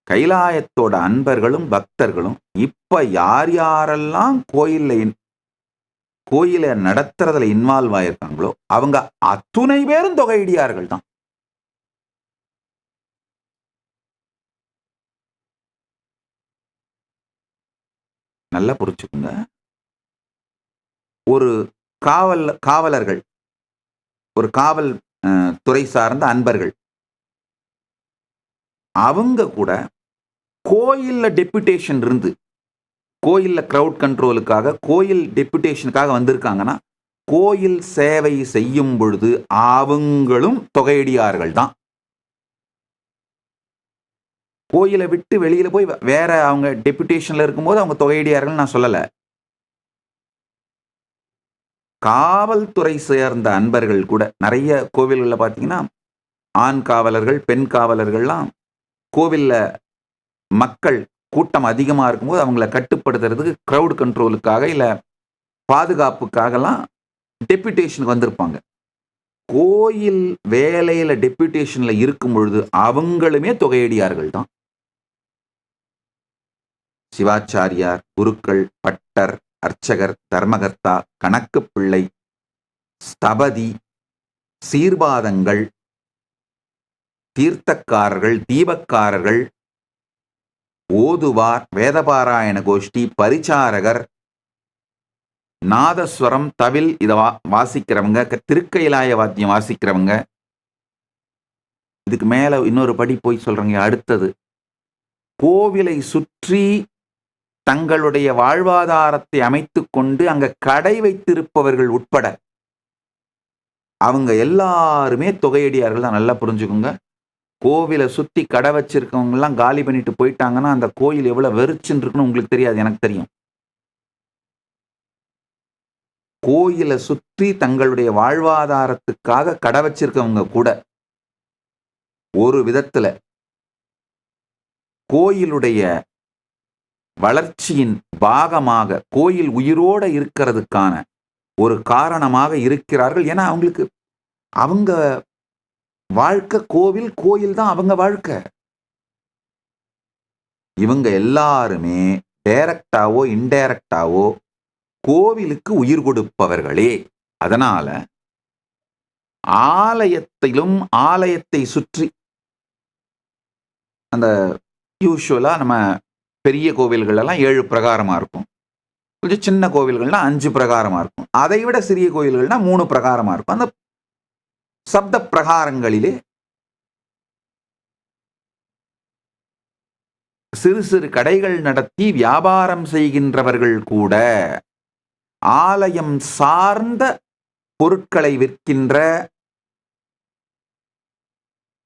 கைலாயத்தோட அன்பர்களும் பக்தர்களும் இப்ப யாரெல்லாம் கோயிலை நடத்துறதுல இன்வால்வ் ஆயிருக்காங்களோ அவங்க அத்துணை பேரும் தொகையடியார்கள் தான். நல்லா புரிச்சுக்குங்க. ஒரு காவலர்கள், ஒரு காவல் துறை சார்ந்த அன்பர்கள், அவங்க கூட கோயில்ல டெபுடேஷன் இருந்து, கோயில்ல கிரவுட் கண்ட்ரோலுக்காக, கோயில் டெபுடேஷனுக்காக வந்திருக்காங்கன்னா கோயில் சேவை செய்யும் பொழுது அவங்களும் தொகையடியார்கள் தான். கோயிலை விட்டு வெளியில போய் வேற அவங்க டெபுடேஷன்ல இருக்கும்போது அவங்க தொகையடியார்கள் நான் சொல்லல. காவல்துறை சேர்ந்த அன்பர்கள் கூட நிறைய கோவில்கள்ல பார்த்தீங்கன்னா, ஆண் காவலர்கள், பெண் காவலர்கள்லாம் கோவில்ல மக்கள் கூட்டம் அதிகமா இருக்கும்போது அவங்கள கட்டுப்படுத்துறதுக்கு கிரவுட் கண்ட்ரோலுக்காக இல்ல பாதுகாப்புக்காகலாம் டெபுடேஷனுக்கு வந்திருப்பாங்க. கோயில் வேலையில டெபுடேஷன்ல இருக்கும் பொழுது அவங்களுமே தொகையடியார்கள் தான். சிவாச்சாரியார், குருக்கள், பட்டர், அர்ச்சகர், தர்மகர்த்தா, கணக்கு பிள்ளை, ஸ்தபதி, சீர்பாதங்கள், தீர்த்தக்காரர்கள், தீபக்காரர்கள், ஓதுவார், வேதபாராயண கோஷ்டி, பரிச்சாரகர், நாதஸ்வரம், தவில் இதை வாசிக்கிறவங்க, திருக்கைலாய வாத்தியம் வாசிக்கிறவங்க. இதுக்கு மேல இன்னொரு படி போய் சொல்றேங்க. அடுத்தது கோவிலை சுற்றி தங்களுடைய வாழ்வாதாரத்தை அமைத்துக் கொண்டு அங்க கடை வைத்திருப்பவர்கள் உட்பட அவங்க எல்லாருமே தொகையடியார்கள் தான். நல்லா புரிஞ்சுக்கோங்க. கோவிலை சுத்தி கடை வச்சிருக்கவங்க எல்லாம் காலி பண்ணிட்டு போயிட்டாங்கன்னா அந்த கோயில் எவ்வளவு வெறிச்சுன்னு இருக்குன்னு உங்களுக்கு தெரியாது, எனக்கு தெரியும். கோயிலை சுற்றி தங்களுடைய வாழ்வாதாரத்துக்காக கடை வச்சிருக்கவங்க கூட ஒரு விதத்துல கோயிலுடைய வளர்ச்சியின் பாகமாக கோயில் உயிரோட இருக்கிறதுக்கான ஒரு காரணமாக இருக்கிறார்கள். ஏன்னா அவங்களுக்கு அவங்க வாழ்க்கை கோவில், கோயில் தான் அவங்க வாழ்க்கை. இவங்க எல்லாருமே டைரக்டாவோ இன்டைரக்டாவோ கோவிலுக்கு உயிர் கொடுப்பவர்களே. அதனால ஆலயத்திலும் ஆலயத்தை சுற்றி அந்த யூசுவலா நம்ம பெரிய கோவில்கள் எல்லாம் 7 பிரகாரமா இருக்கும். கொஞ்சம் சின்ன கோவில்கள்னா 5 பிரகாரமா இருக்கும். அதை விட சிறிய கோவில்கள்னா 3 பிரகாரமா இருக்கும். அந்த சப்த பிரகாரங்களிலே சிறு சிறு கடைகள் நடத்தி வியாபாரம் செய்கின்றவர்கள் கூட ஆலயம் சார்ந்த பொருட்களை விற்கின்ற,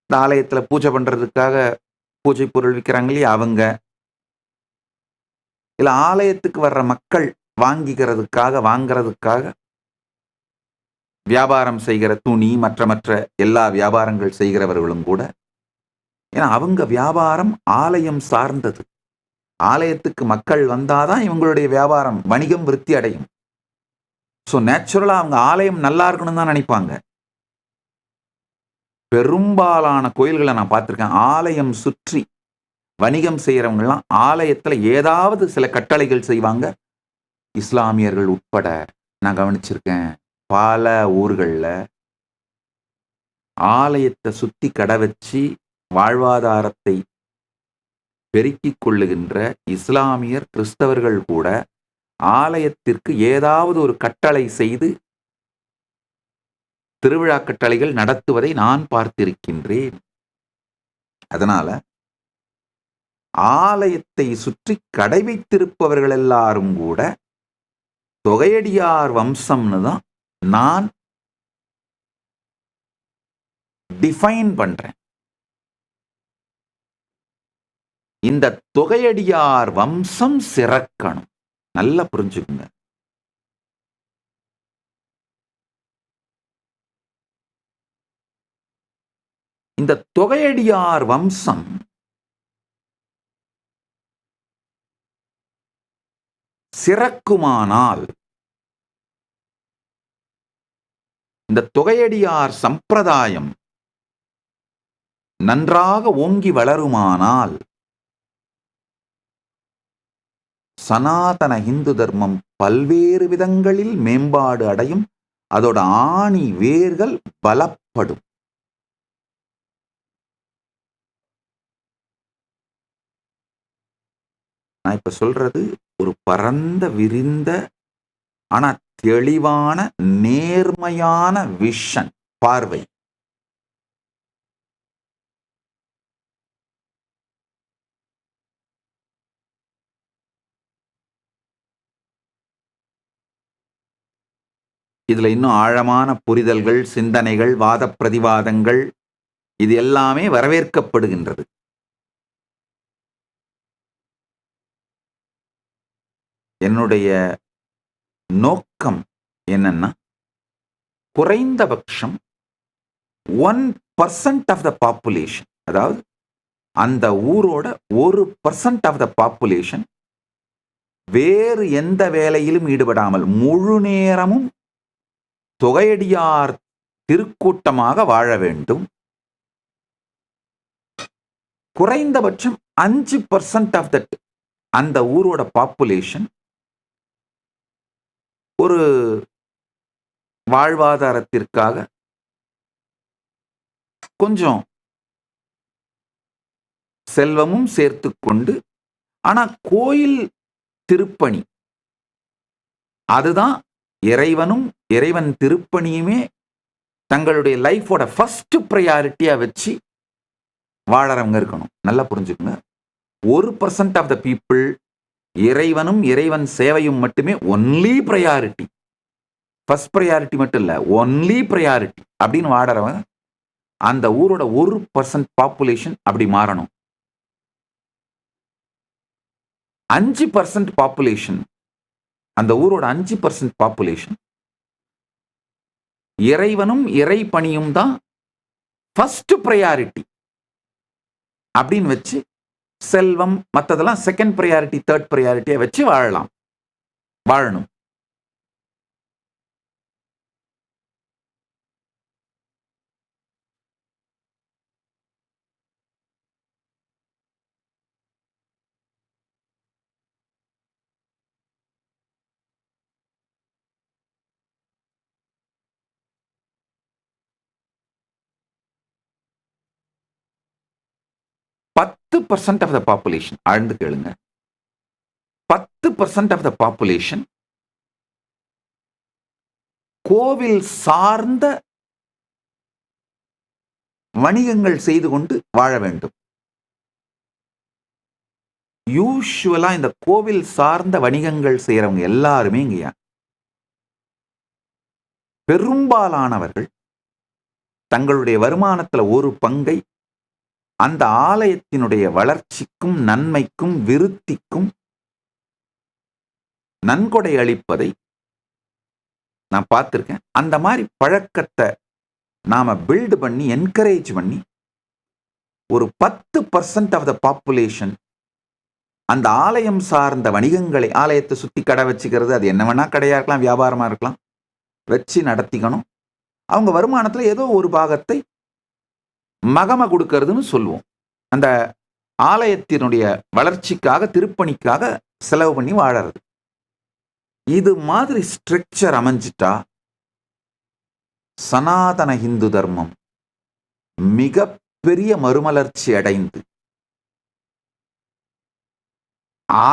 ஆலயத்துல பூஜை பண்றதுக்காக பூஜை பொருள் விற்கிறாங்க இல்லையா அவங்க, இல்ல ஆலயத்துக்கு வர்ற மக்கள் வாங்குறதுக்காக வியாபாரம் செய்கிற துணி மற்ற எல்லா வியாபாரங்கள் செய்கிறவர்களும் கூட. ஏன்னா அவங்க வியாபாரம் ஆலயம் சார்ந்தது. ஆலயத்துக்கு மக்கள் வந்தாதான் இவங்களுடைய வியாபாரம் வணிகம் விருத்தி அடையும். ஸோ நேச்சுரலா அவங்க ஆலயம் நல்லா இருக்கணும்னு தான் நினைப்பாங்க. பெரும்பாலான கோயில்களை நான் பார்த்திருக்கேன். ஆலயம் சுற்றி வணிகம் செய்யறவங்கலாம் ஆலயத்துல ஏதாவது சில கட்டளைகள் செய்வாங்க. இஸ்லாமியர்கள் உட்பட நான் கவனிச்சிருக்கேன். பல ஊர்கள்ல ஆலயத்தை சுத்தி கடை வச்சு வாழ்வாதாரத்தை பெருக்கிக் கொள்ளுகின்ற இஸ்லாமியர், கிறிஸ்தவர்கள் கூட ஆலயத்திற்கு ஏதாவது ஒரு கட்டளை செய்து திருவிழா கட்டளைகள் நடத்துவதை நான் பார்த்திருக்கின்றேன். அதனால ஆலயத்தை சுற்றி கடை வைத்திருப்பவர்கள் எல்லாரும் கூட தொகையடியார் வம்சம்னு தான் நான் டிஃபைன் பண்றேன். இந்த தொகையடியார் வம்சம் சிறக்கணும். நல்லா புரிஞ்சுக்குங்க. இந்த தொகையடியார் வம்சம் சிறக்குமானால், இந்த தொகையடியார் சம்பிரதாயம் நன்றாக ஓங்கி வளருமானால், சனாதன இந்து தர்மம் பல்வேறு விதங்களில் மேம்பாடு அடையும். அதோட ஆணி வேர்கள் பலப்படும். நான் இப்ப சொல்றது ஒரு பரந்த விரிந்த ஆனா தெளிவான நேர்மையான விஷன், பார்வை. இதுல இன்னும் ஆழமான புரிதல்கள், சிந்தனைகள், வாத பிரதிவாதங்கள் இது எல்லாமே வரவேற்கப்படுகின்றது. என்னுடைய நோக்கம் என்னன்னா, குறைந்தபட்சம் 1% ஆஃப் த பாப்புலேஷன், அதாவது அந்த ஊரோட 1% ஆஃப் த பாப்புலேஷன் வேறு எந்த வேலையிலும் ஈடுபடாமல் முழு நேரமும் தொகையடியார் திருக்கூட்டமாக வாழ வேண்டும். குறைந்தபட்சம் 5% ஆஃப் தட் அந்த ஊரோட பாப்புலேஷன் ஒரு வாழ்வாதாரத்திற்காக கொஞ்சம் செல்வமும் சேர்த்து கொண்டு, ஆனா கோயில் திருப்பணி அதுதான் இறைவனும் இறைவன் திருப்பணியுமே தங்களுடைய லைஃபோட ஃபர்ஸ்ட் ப்ரையாரிட்டியா வச்சு வாழறவங்க இருக்கணும். நல்லா புரிஞ்சுக்கோங்க. 1% ஆஃப் த பீப்புள் இறைவனும் இறைவன் சேவையும் மட்டுமே ஒன்லி ப்ரையாரிட்டி, ஃபர்ஸ்ட் ப்ரையாரிட்டி மட்டும் இல்ல, ஒன்லி ப்ரையாரிட்டி அப்படின்னு வாழறவங்க அந்த ஊரோட 1% பாப்புலேஷன் அப்படி மாறணும். 5% பாப்புலேஷன், அந்த ஊரோட 5% பாப்புலேஷன் இறைவனும் இறை பணியும் தான் ஃபர்ஸ்ட் ப்ரையாரிட்டி அப்படின்னு வச்சு, செல்வம் மற்றதெல்லாம் செகண்ட் ப்ரையாரிட்டி தேர்ட் ப்ரையாரிட்டியை வச்சு வாழணும். பத்து பர்சன்ட் ஆஃப் த பாப்புலேஷன், ஆழ்ந்து கேளுங்க, 10% ஆஃப் த பாப்புலேஷன் கோவில் சார்ந்த வணிகங்கள் செய்து கொண்டு வாழ வேண்டும். யூசுவலா இந்த கோவில் சார்ந்த வணிகங்கள் செய்யறவங்க எல்லாருமே இங்கயா பெரும்பாலானவர்கள் தங்களுடைய வருமானத்துல ஒரு பங்கை அந்த ஆலயத்தினுடைய வளர்ச்சிக்கும் நன்மைக்கும் விருத்திக்கும் நன்கொடை அளிப்பதை நான் பார்த்திருக்கேன். அந்த மாதிரி பழக்கத்தை நாம பில்ட் பண்ணி என்கரேஜ் பண்ணி ஒரு 10% ஆஃப் த பாப்புலேஷன் அந்த ஆலயம் சார்ந்த வணிகங்களை, ஆலயத்தை சுத்தி கடை வச்சுக்கிறது, அது என்ன வேணா கடையா இருக்கலாம், வியாபாரமா இருக்கலாம், வச்சு நடத்திக்கணும். அவங்க வருமானத்துல ஏதோ ஒரு பாகத்தை மகம கொடுக்கறதுன்னு சொல்லுவோம். அந்த ஆலயத்தினுடைய வளர்ச்சிக்காக, திருப்பணிக்காக செலவு பண்ணி வாழறது. இது மாதிரி ஸ்ட்ரக்சர் அமைஞ்சிட்டா சனாதன இந்து தர்மம் மிகப்பெரிய மறுமலர்ச்சி அடைந்து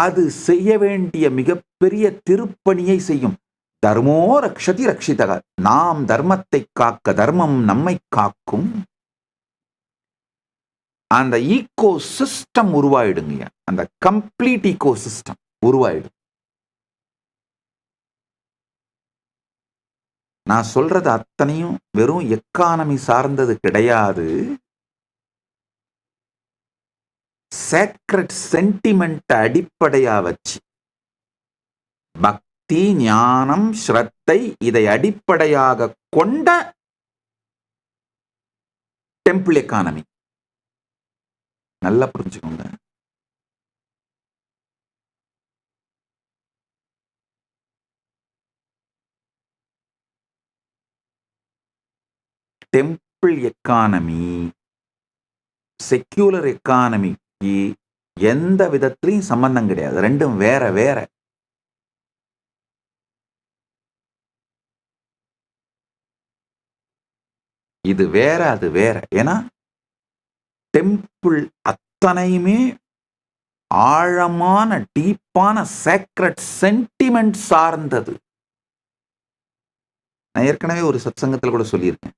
அது செய்ய வேண்டிய மிகப்பெரிய திருப்பணியை செய்யும். தர்மோ ரக்ஷதி ரக்ஷிதக, நாம் தர்மத்தை காக்க தர்மம் நம்மை காக்கும். அந்த ஈகோ சிஸ்டம் உருவாயிடுங்க. அந்த கம்ப்ளீட் ஈகோ சிஸ்டம் உருவாயிடும். நான் சொல்றது அத்தனையும் வெறும் எக்கானமி சார்ந்தது கிடையாது. சேக்ரெட் சென்டிமெண்ட் அடிப்படையா வச்சு, பக்தி, ஞானம், ஸ்ரத்தை இதை அடிப்படையாக கொண்ட டெம்பிள் எக்கானமி. நல்லா புரிஞ்சுக்கோங்க. டெம்பிள் எக்கானமி செக்யூலர் எக்கானமிக்கு எந்த விதத்திலையும் சம்பந்தம் கிடையாது. ரெண்டும் வேற வேற. இது வேற, அது வேற. ஏன்னா டெம்பிள் அத்தனையுமே ஆழமான டீப்பான சேக்ரெட் சென்டிமெண்ட் சார்ந்தது. நான் ஏற்கனவே ஒரு சத்சங்கத்தில் கூட சொல்லியிருக்கேன்.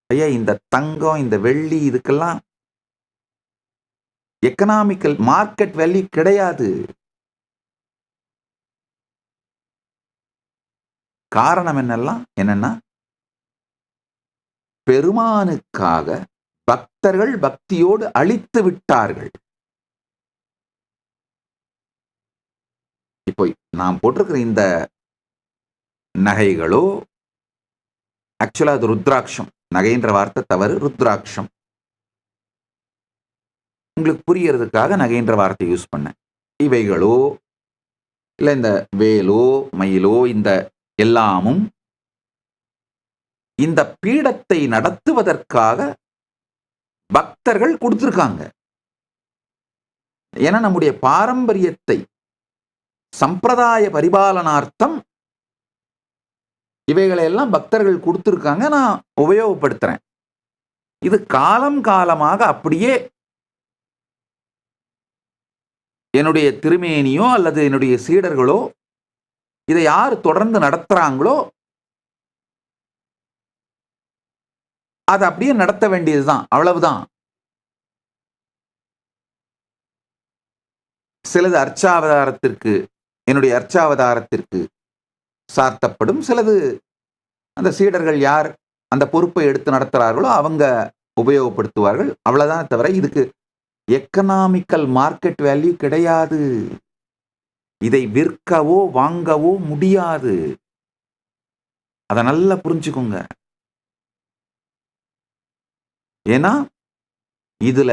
ஐயா, இந்த தங்கம், இந்த வெள்ளி இதுக்கெல்லாம் எக்கனாமிக்கல் மார்க்கெட் வேல்யூ கிடையாது. காரணம் என்னன்னா பெருமானுக்காக பக்தர்கள் பக்தியோடு அழித்து விட்டார்கள். இப்போ நாம் போட்டிருக்கிற இந்த நகைகளோ, ஆக்சுவலா அது ருத்ராட்சம். நகைன்ற வார்த்தை தவறு, ருத்ராட்சம். உங்களுக்கு புரியறதுக்காக நகைன்ற வார்த்தை யூஸ் பண்ண. இவைகளோ இல்ல இந்த வேலோ மயிலோ இந்த எல்லாமும் இந்த பீடத்தை நடத்துவதற்காக பக்தர்கள் கொடுத்திருக்காங்க. ஏன்னா நம்முடைய பாரம்பரியத்தை சம்பிரதாய பரிபாலனார்த்தம் இவைகளை எல்லாம் பக்தர்கள் கொடுத்திருக்காங்க. நான் உபயோகப்படுத்துறேன். இது காலம் காலமாக அப்படியே என்னுடைய திருமேனியோ அல்லது என்னுடைய சீடர்களோ இதை யார் தொடர்ந்து நடத்துறாங்களோ அது அப்படியே நடத்த வேண்டியதுதான், அவ்வளவுதான். சிலது அர்ச்சாவதாரத்திற்கு, என்னுடைய அர்ச்சாவதாரத்திற்கு சார்த்தப்படும், சிலது அந்த சீடர்கள் யார் அந்த பொறுப்பை எடுத்து நடத்துறார்களோ அவங்க உபயோகப்படுத்துவார்கள், அவ்வளவுதான். தவிர இதுக்கு எக்கனாமிக்கல் மார்க்கெட் வேல்யூ கிடையாது. இதை விற்கவோ வாங்கவோ முடியாது. அதை நல்லா புரிஞ்சுக்கோங்க. ஏன்னா இதுல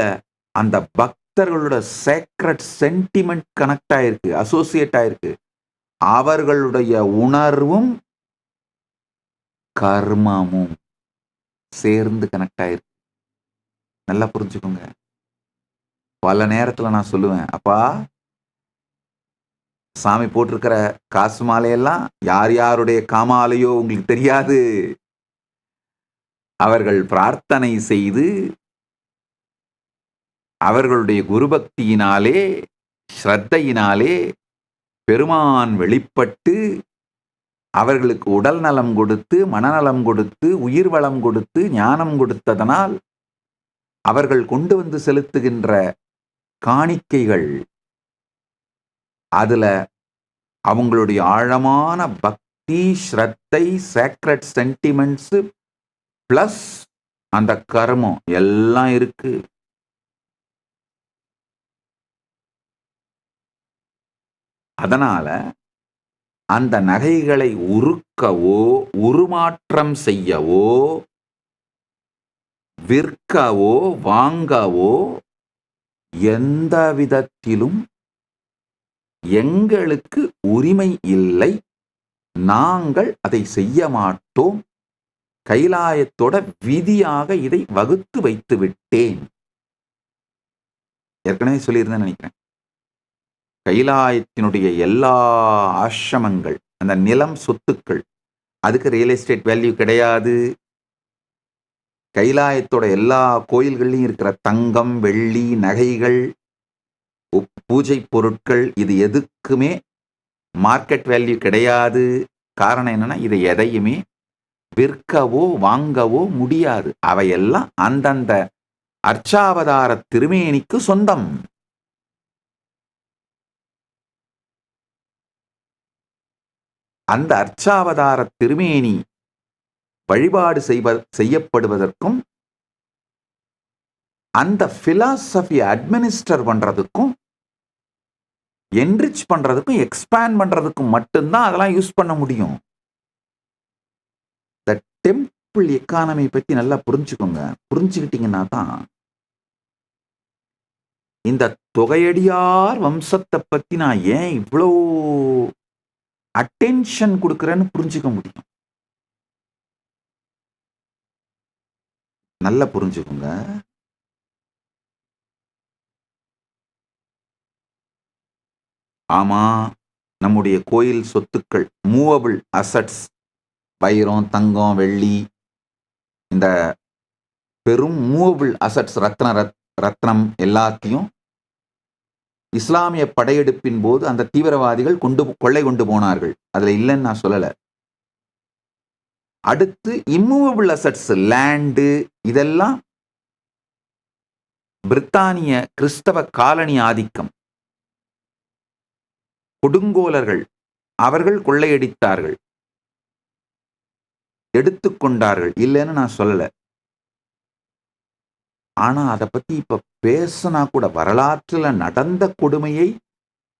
அந்த பக்தர்களோட சேக்ரட் சென்டிமெண்ட் கனெக்ட் ஆயிருக்கு, அசோசியேட் ஆயிருக்கு. அவர்களுடைய உணர்வும் கர்மமும் சேர்ந்து கனெக்ட் ஆயிருக்கு. நல்லா புரிஞ்சுக்கோங்க. பல நேரத்துல நான் சொல்லுவேன், அப்பா சாமி போட்டிருக்கிற காசு மாலையெல்லாம் யார் யாருடைய காமாலையோ உங்களுக்கு தெரியாது. அவர்கள் பிரார்த்தனை செய்து அவர்களுடைய குருபக்தியினாலே ஸ்ரத்தையினாலே பெருமான் வெளிப்பட்டு அவர்களுக்கு உடல் நலம் கொடுத்து மனநலம் கொடுத்து உயிர் வளம் கொடுத்து ஞானம் கொடுத்ததனால் அவர்கள் கொண்டு வந்து செலுத்துகின்ற காணிக்கைகள், அதுல அவங்களுடைய ஆழமான பக்தி ஸ்ரத்தை சேக்ரட் சென்டிமெண்ட்ஸ் பிளஸ் அந்த கர்மம் எல்லாம் இருக்கு. அதனால அந்த நகைகளை உருக்கவோ உருமாற்றம் செய்யவோ விற்கவோ வாங்கவோ எந்த விதத்திலும் எங்களுக்கு உரிமை இல்லை. நாங்கள் அதை செய்ய மாட்டோம். கைலாயத்தோட விதியாக இதை வகுத்து வைத்து விட்டேன். ஏற்கனவே சொல்லியிருந்தேன் நினைக்கிறேன். கைலாயத்தினுடைய எல்லா ஆசிரமங்கள், அந்த நிலம் சொத்துக்கள், அதுக்கு ரியல் எஸ்டேட் வேல்யூ கிடையாது. கைலாயத்தோட எல்லா கோயில்கள்லையும் இருக்கிற தங்கம் வெள்ளி நகைகள் பூஜை பொருட்கள் இது எதுக்குமே மார்க்கெட் வேல்யூ கிடையாது. காரணம் என்னன்னா இதை எதையுமே விற்கவோ வாங்கவோ முடியாது. அவையெல்லாம் அந்தந்த அர்ச்சாவதார திருமேனிக்கு சொந்தம். அந்த அர்ச்சாவதார திருமேனி வழிபாடு செய்யப்படுவதற்கும் அந்த பிலாசபி அட்மினிஸ்டர் பண்றதுக்கும் என்ரிச் பண்றதுக்கும் எக்ஸ்பேண்ட் பண்றதுக்கும் மட்டும்தான் அதெல்லாம் யூஸ் பண்ண முடியும். இந்த டெம்பிள் எக்கானமி பத்தி நல்லா புரிஞ்சுக்கோங்க. புரிஞ்சுக்கிட்டீங்கன்னா தான் இந்த தொகையடியார் வம்சத்தை பத்தி நான் ஏன் இவ்வளோ அட்டென்ஷன் கொடுக்குறேன்னு புரிஞ்சுக்க முடியும். நல்லா புரிஞ்சுக்கோங்க. ஆமா, நம்முடைய கோயில் சொத்துக்கள் மூவபிள் அசட்ஸ், வைரம் தங்கம் வெள்ளி, இந்த பெரும் மூவபிள் அசட்ஸ் ரத்னம் எல்லாத்தையும் இஸ்லாமிய படையெடுப்பின் போது அந்த தீவிரவாதிகள் கொள்ளை கொண்டு போனார்கள். அதுல இல்லைன்னு நான் சொல்லல. அடுத்து இம்மூவபிள் அசட்ஸ் லேண்டு இதெல்லாம் பிரித்தானிய கிறிஸ்தவ காலனி ஆதிக்கம், கொடுங்கோலர்கள் அவர்கள் கொள்ளையடித்தார்கள். எடுத்துக்கொண்டார்கள், இல்லைன்னு நான் சொல்லல. ஆனா அதை பத்தி இப்ப பேசினா கூட, வரலாற்றுல நடந்த கொடுமையை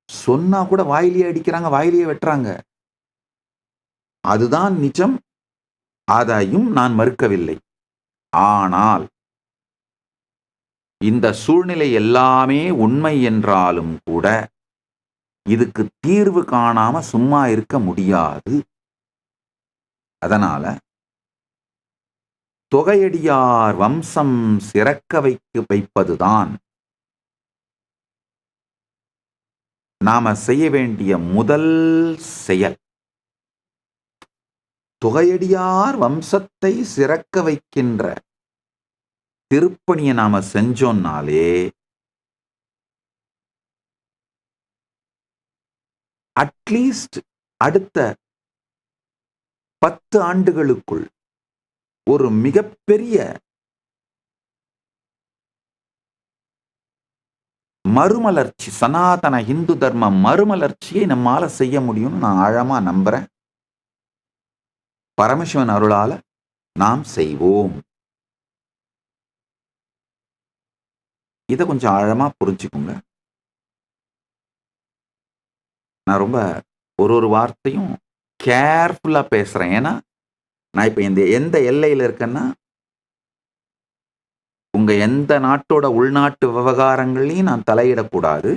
சொன்னா கூட வாயிலேயே அடிக்கிறாங்க, வாயிலேயே வெட்டுறாங்க. அதுதான் நிஜம், அதையும் நான் மறுக்கவில்லை. ஆனால் இந்த சூழ்நிலை எல்லாமே உண்மை என்றாலும் கூட இதுக்கு தீர்வு காணாம சும்மா இருக்க முடியாது. அதனால தொகையடியார் வம்சம் சிறக்க வைப்பதுதான் நாம செய்ய வேண்டிய முதல் செயல். தொகையடியார் வம்சத்தை சிறக்க வைக்கின்ற திருப்பணியை நாம செஞ்சோம்னாலே அட்லீஸ்ட் அடுத்த 10 ஆண்டுகளுக்குள் ஒரு மிகப்பெரிய மறுமலர்ச்சி, சனாதன இந்து தர்ம மறுமலர்ச்சியை நம்மால செய்ய முடியும்னு நான் ஆழமா நம்புறேன். பரமசிவன் அருளால நாம் செய்வோம். இதை கொஞ்சம் ஆழமா புரிஞ்சுக்குங்க. நான் ரொம்ப ஒரு வார்த்தையும் கேர்ஃபுல்லா பேசுறேன். ஏன்னா நான் இப்ப எந்த எல்லையில இருக்கேன்னா, உங்க எந்த நாட்டோட உள்நாட்டு விவகாரங்களையும் நான் தலையிடக்கூடாது.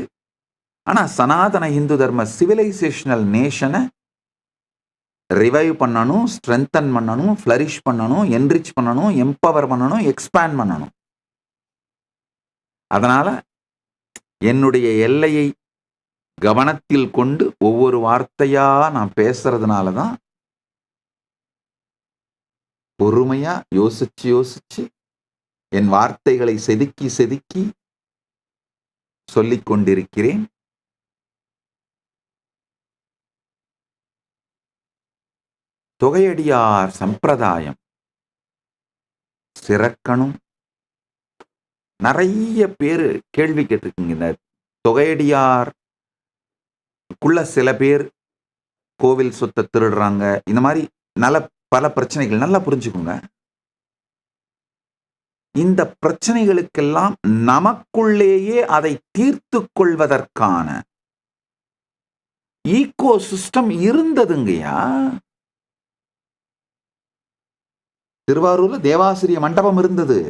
ஆனா சனாதன இந்து தர்ம சிவிலைசேஷனல் நேஷனை ரிவைவ் பண்ணணும், ஸ்ட்ரென்தன் பண்ணணும், ஃபிளரிஷ் பண்ணணும், என்ரிச் பண்ணணும், எம்பவர் பண்ணணும், எக்ஸ்பேண்ட் பண்ணணும். அதனால என்னுடைய எல்லையை கவனத்தில் கொண்டு ஒவ்வொரு வார்த்தையா நான் பேசுறதுனால தான் பொறுமையா யோசிச்சு என் வார்த்தைகளை செதுக்கி சொல்லிக் கொண்டிருக்கிறேன். தொகையடியார் சம்பிரதாயம் சிறக்கணும். நிறைய பேரு கேள்வி கேட்டிருக்கீங்க. இந்த தொகையடியார் சில பேர் கோவில் சொத்தை திருடுறாங்க, இந்த மாதிரி பல பிரச்சனைகள். நல்லா புரிஞ்சுக்கோங்க, இந்த பிரச்சனைகளுக்கெல்லாம் நமக்குள்ளேயே அதை தீர்த்து கொள்வதற்கான ஈகோ சிஸ்டம் இருந்ததுங்கய்யா. திருவாரூர்ல தேவாசிரிய மண்டபம் இருந்தது.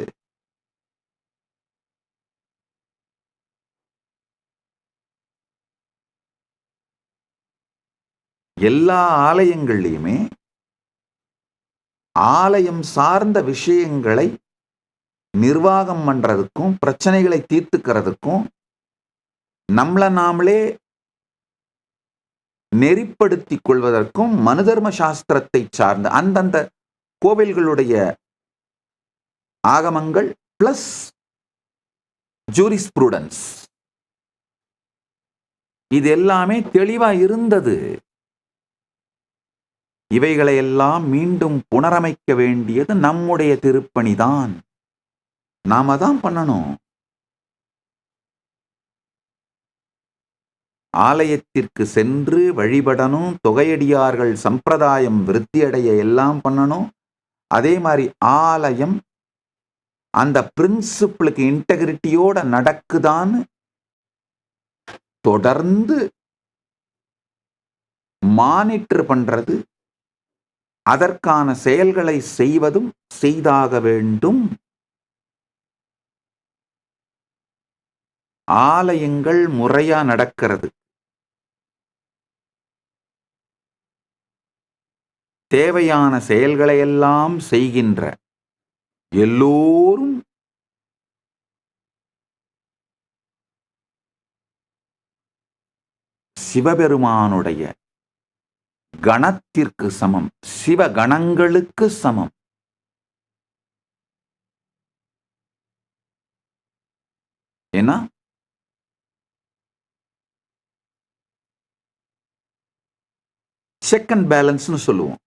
எல்லா ஆலயங்கள்லையுமே ஆலயம் சார்ந்த விஷயங்களை நிர்வாகம் பண்றதுக்கும் பிரச்சனைகளை தீர்த்துக்கிறதுக்கும் நம்மளை நாமளே நெறிப்படுத்திக் கொள்வதற்கும் மனுதர்ம சாஸ்திரத்தை சார்ந்த அந்தந்த கோவில்களுடைய ஆகமங்கள் பிளஸ் ஜூரிஸ்ப்ரூடன்ஸ் இது எல்லாமே தெளிவா இருந்தது. இவைகளையெல்லாம் மீண்டும் புனரமைக்க வேண்டியது நம்முடைய திருப்பணிதான். நாம தான் பண்ணணும். ஆலயத்திற்கு சென்று வழிபடணும், தொகையடியார்கள் சம்பிரதாயம் விருத்தியடைய எல்லாம் பண்ணணும். அதே மாதிரி ஆலயம் அந்த பிரின்சிபிளுக்கு இன்டெகிரிட்டியோட நடக்குதான்னு தொடர்ந்து மானிட்டர் பண்றது, அதற்கான செயல்களை செய்வதும் செய்தாக வேண்டும். ஆலயங்கள் முறையா நடக்கிறது, தேவையான செயல்களை எல்லாம் செய்கின்ற எல்லோரும் சிவபெருமானுடைய கணத்திற்கு சமம், சிவகணங்களுக்கு சமம். ஏன்னா செக் அண்ட் பேலன்ஸ்னு சொல்லுவோம்.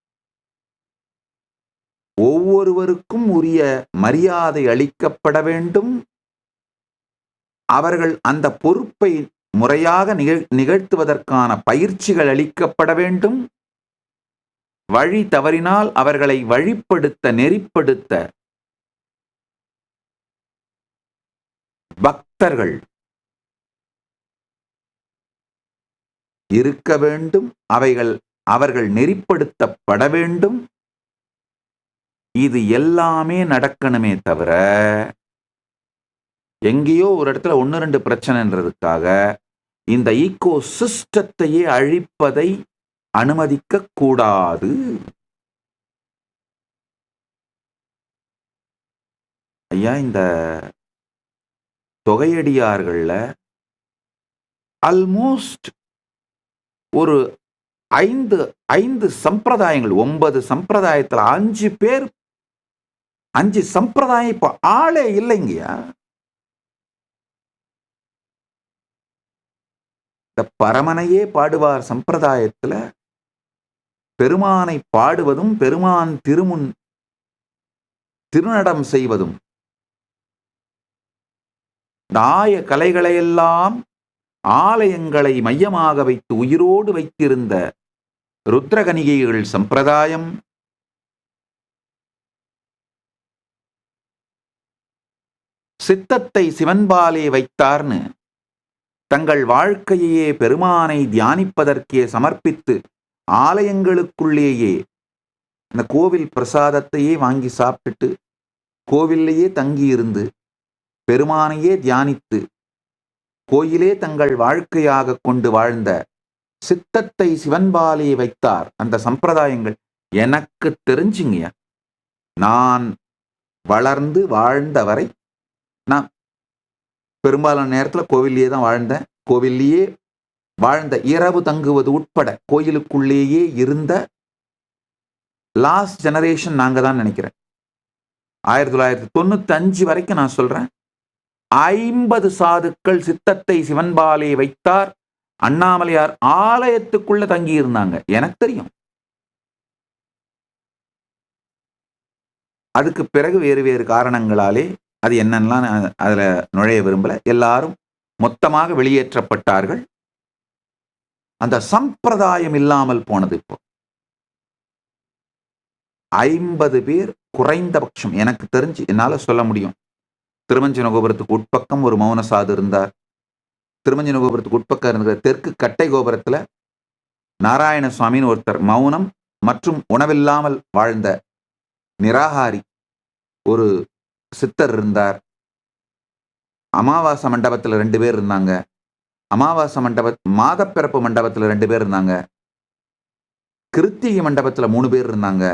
ஒவ்வொருவருக்கும் உரிய மரியாதை அளிக்கப்பட வேண்டும். அவர்கள் அந்த பொறுப்பை முறையாக நிகழ்த்துவதற்கான பயிற்சிகள் அளிக்கப்பட வேண்டும். வழி தவறினால் அவர்களை வழிப்படுத்த நெறிப்படுத்த பக்தர்கள் இருக்க வேண்டும். அவர்கள் நெறிப்படுத்தப்பட வேண்டும். இது எல்லாமே நடக்கணுமே தவிர எங்கேயோ ஒரு இடத்துல 1-2 பிரச்சனைன்றதுக்காக இந்த ஈகோ சிஸ்டத்தையே அழிப்பதை அனுமதிக்க கூடாது. ஐயா, இந்த தொகையடியார்கள்ல ஆல்மோஸ்ட் ஒரு 5 சம்பிரதாயங்கள், 9 சம்பிரதாயத்துல 5 பேர், 5 சம்பிரதாயம் இப்ப ஆளே இல்லைங்கய்யா. இந்த பரமனையே பாடுவார் சம்பிரதாயத்துல பெருமானை பாடுவதும் பெருமான் திருமுன் திருநடம் செய்வதும் ஆய கலைகளையெல்லாம் ஆலயங்களை மையமாக வைத்து உயிரோடு வைத்திருந்த ருத்ரகணிகைகள் சம்பிரதாயம், சித்தத்தை சிவன்பாலே வைத்தார்னு தங்கள் வாழ்க்கையே பெருமானை தியானிப்பதற்கே சமர்ப்பித்து ஆலயங்களுக்குள்ளேயே அந்த கோவில் பிரசாதத்தையே வாங்கி சாப்பிட்டுட்டு கோவில்லையே தங்கியிருந்து பெருமானையே தியானித்து கோயிலே தங்கள் வாழ்க்கையாக கொண்டு வாழ்ந்த சித்தத்தை சிவன்பாலே வைத்தார் அந்த சம்பிரதாயங்கள் எனக்கு தெரிஞ்சுங்க. நான் வளர்ந்து வாழ்ந்தவரை நான் பெரும்பாலான நேரத்தில் கோவில்லையே தான் வாழ்ந்தேன். கோவில்லையே வாழ்ந்த, இரவு தங்குவது உட்பட கோயிலுக்குள்ளேயே இருந்த லாஸ்ட் ஜெனரேஷன் நாங்க தான் நினைக்கிறேன். 1995 வரைக்கும் நான் சொல்றேன். 50 சாதுக்கள் சித்தத்தை சிவன்பாலே வைத்தார் அண்ணாமலையார் ஆலயத்துக்குள்ள தங்கி இருந்தாங்க. எனக்கு தெரியும். அதுக்கு பிறகு வேறு வேறு காரணங்களாலே அது என்னென்னலாம் அதுல நுழைய விரும்பல. எல்லாரும் மொத்தமாக வெளியேற்றப்பட்டார்கள். அந்த சம்பிரதாயம் இல்லாமல் போனது. இப்போ 50 பேர் குறைந்தபட்சம் எனக்கு தெரிஞ்சு என்னால சொல்ல முடியும். திருமஞ்சன கோபுரத்துக்கு உட்பக்கம் ஒரு மௌன சாது இருந்தார். திருமஞ்சன கோபுரத்துக்கு உட்பக்கம் இருக்கிற தெற்கு கட்டை கோபுரத்துல நாராயண சுவாமின்னு ஒருத்தர் மௌனம் மற்றும் உணவில்லாமல் வாழ்ந்த நிராகாரி ஒரு சித்தர் இருந்தார். அமாவாசை மண்டபத்துல 2 பேர் இருந்தாங்க. அமாவாசை மாதப்பிறப்பு மண்டபத்துல 2 பேர் இருந்தாங்க. கிருத்திகை மண்டபத்துல 3 பேர் இருந்தாங்க.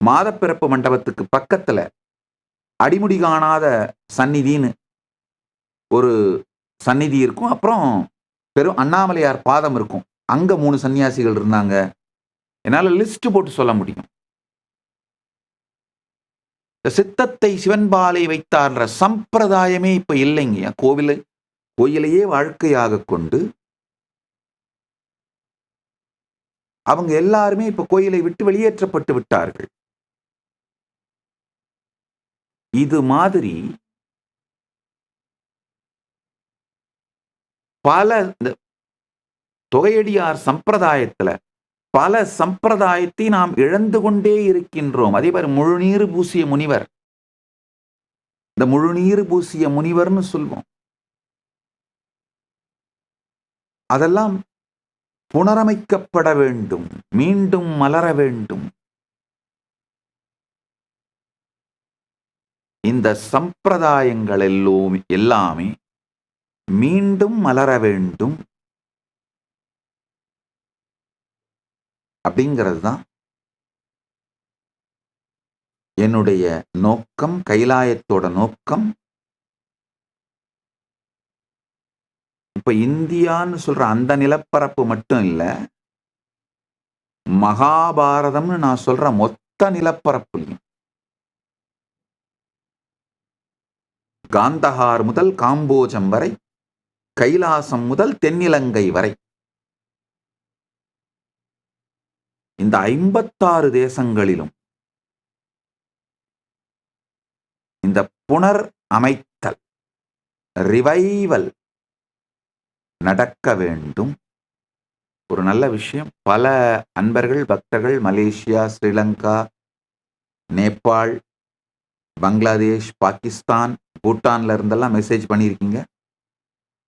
மாதப்பிறப்பு மண்டபத்துக்கு பக்கத்துல அடிமுடி காணாத சந்நிதின்னு ஒரு சந்நிதி இருக்கும். அப்புறம் பெரும் அண்ணாமலையார் பாதம் இருக்கும். அங்க 3 சன்னியாசிகள் இருந்தாங்க. என்னால லிஸ்ட் போட்டு சொல்ல முடியும். சித்தத்தை சிவன்பாலை வைத்தார்ன்ற சம்பிரதாயமே இப்ப இல்லைங்க. கோயிலையே வாழ்க்கையாக கொண்டு அவங்க எல்லாருமே இப்ப கோயிலை விட்டு வெளியேற்றப்பட்டு விட்டார்கள். இது மாதிரி பல தொகையடியார் சம்பிரதாயத்துல பல சம்பிரதாயத்தை நாம் இழந்து கொண்டே இருக்கின்றோம். அதே மாதிரி முழுநீர் பூசிய முனிவர், இந்த முழுநீர் பூசிய முனிவர்னு சொல்வோம். அதெல்லாம் புனரமைக்கப்பட வேண்டும், மீண்டும் மலர வேண்டும். இந்த சம்பிரதாயங்கள் எல்லாமே மீண்டும் மலர வேண்டும் அப்படிங்கிறது தான் என்னுடைய நோக்கம், கைலாயத்தோட நோக்கம். இப்ப இந்தியான்னு சொல்ற அந்த நிலப்பரப்பு மட்டும் இல்ல, மகாபாரதம்னு நான் சொல்ற மொத்த நிலப்பரப்புலையும் காந்தஹார் முதல் காம்போஜம் வரை, கைலாசம் முதல் தென்னிலங்கை வரை, இந்த 56 தேசங்களிலும் இந்த புனர் அமைத்தல், ரிவைவல் நடக்க வேண்டும். ஒரு நல்ல விஷயம். பல அன்பர்கள், பக்தர்கள் மலேசியா, ஸ்ரீலங்கா, நேபாள், பங்களாதேஷ், பாகிஸ்தான், பூட்டான்ல இருந்தெல்லாம் மெசேஜ் பண்ணியிருக்கீங்க.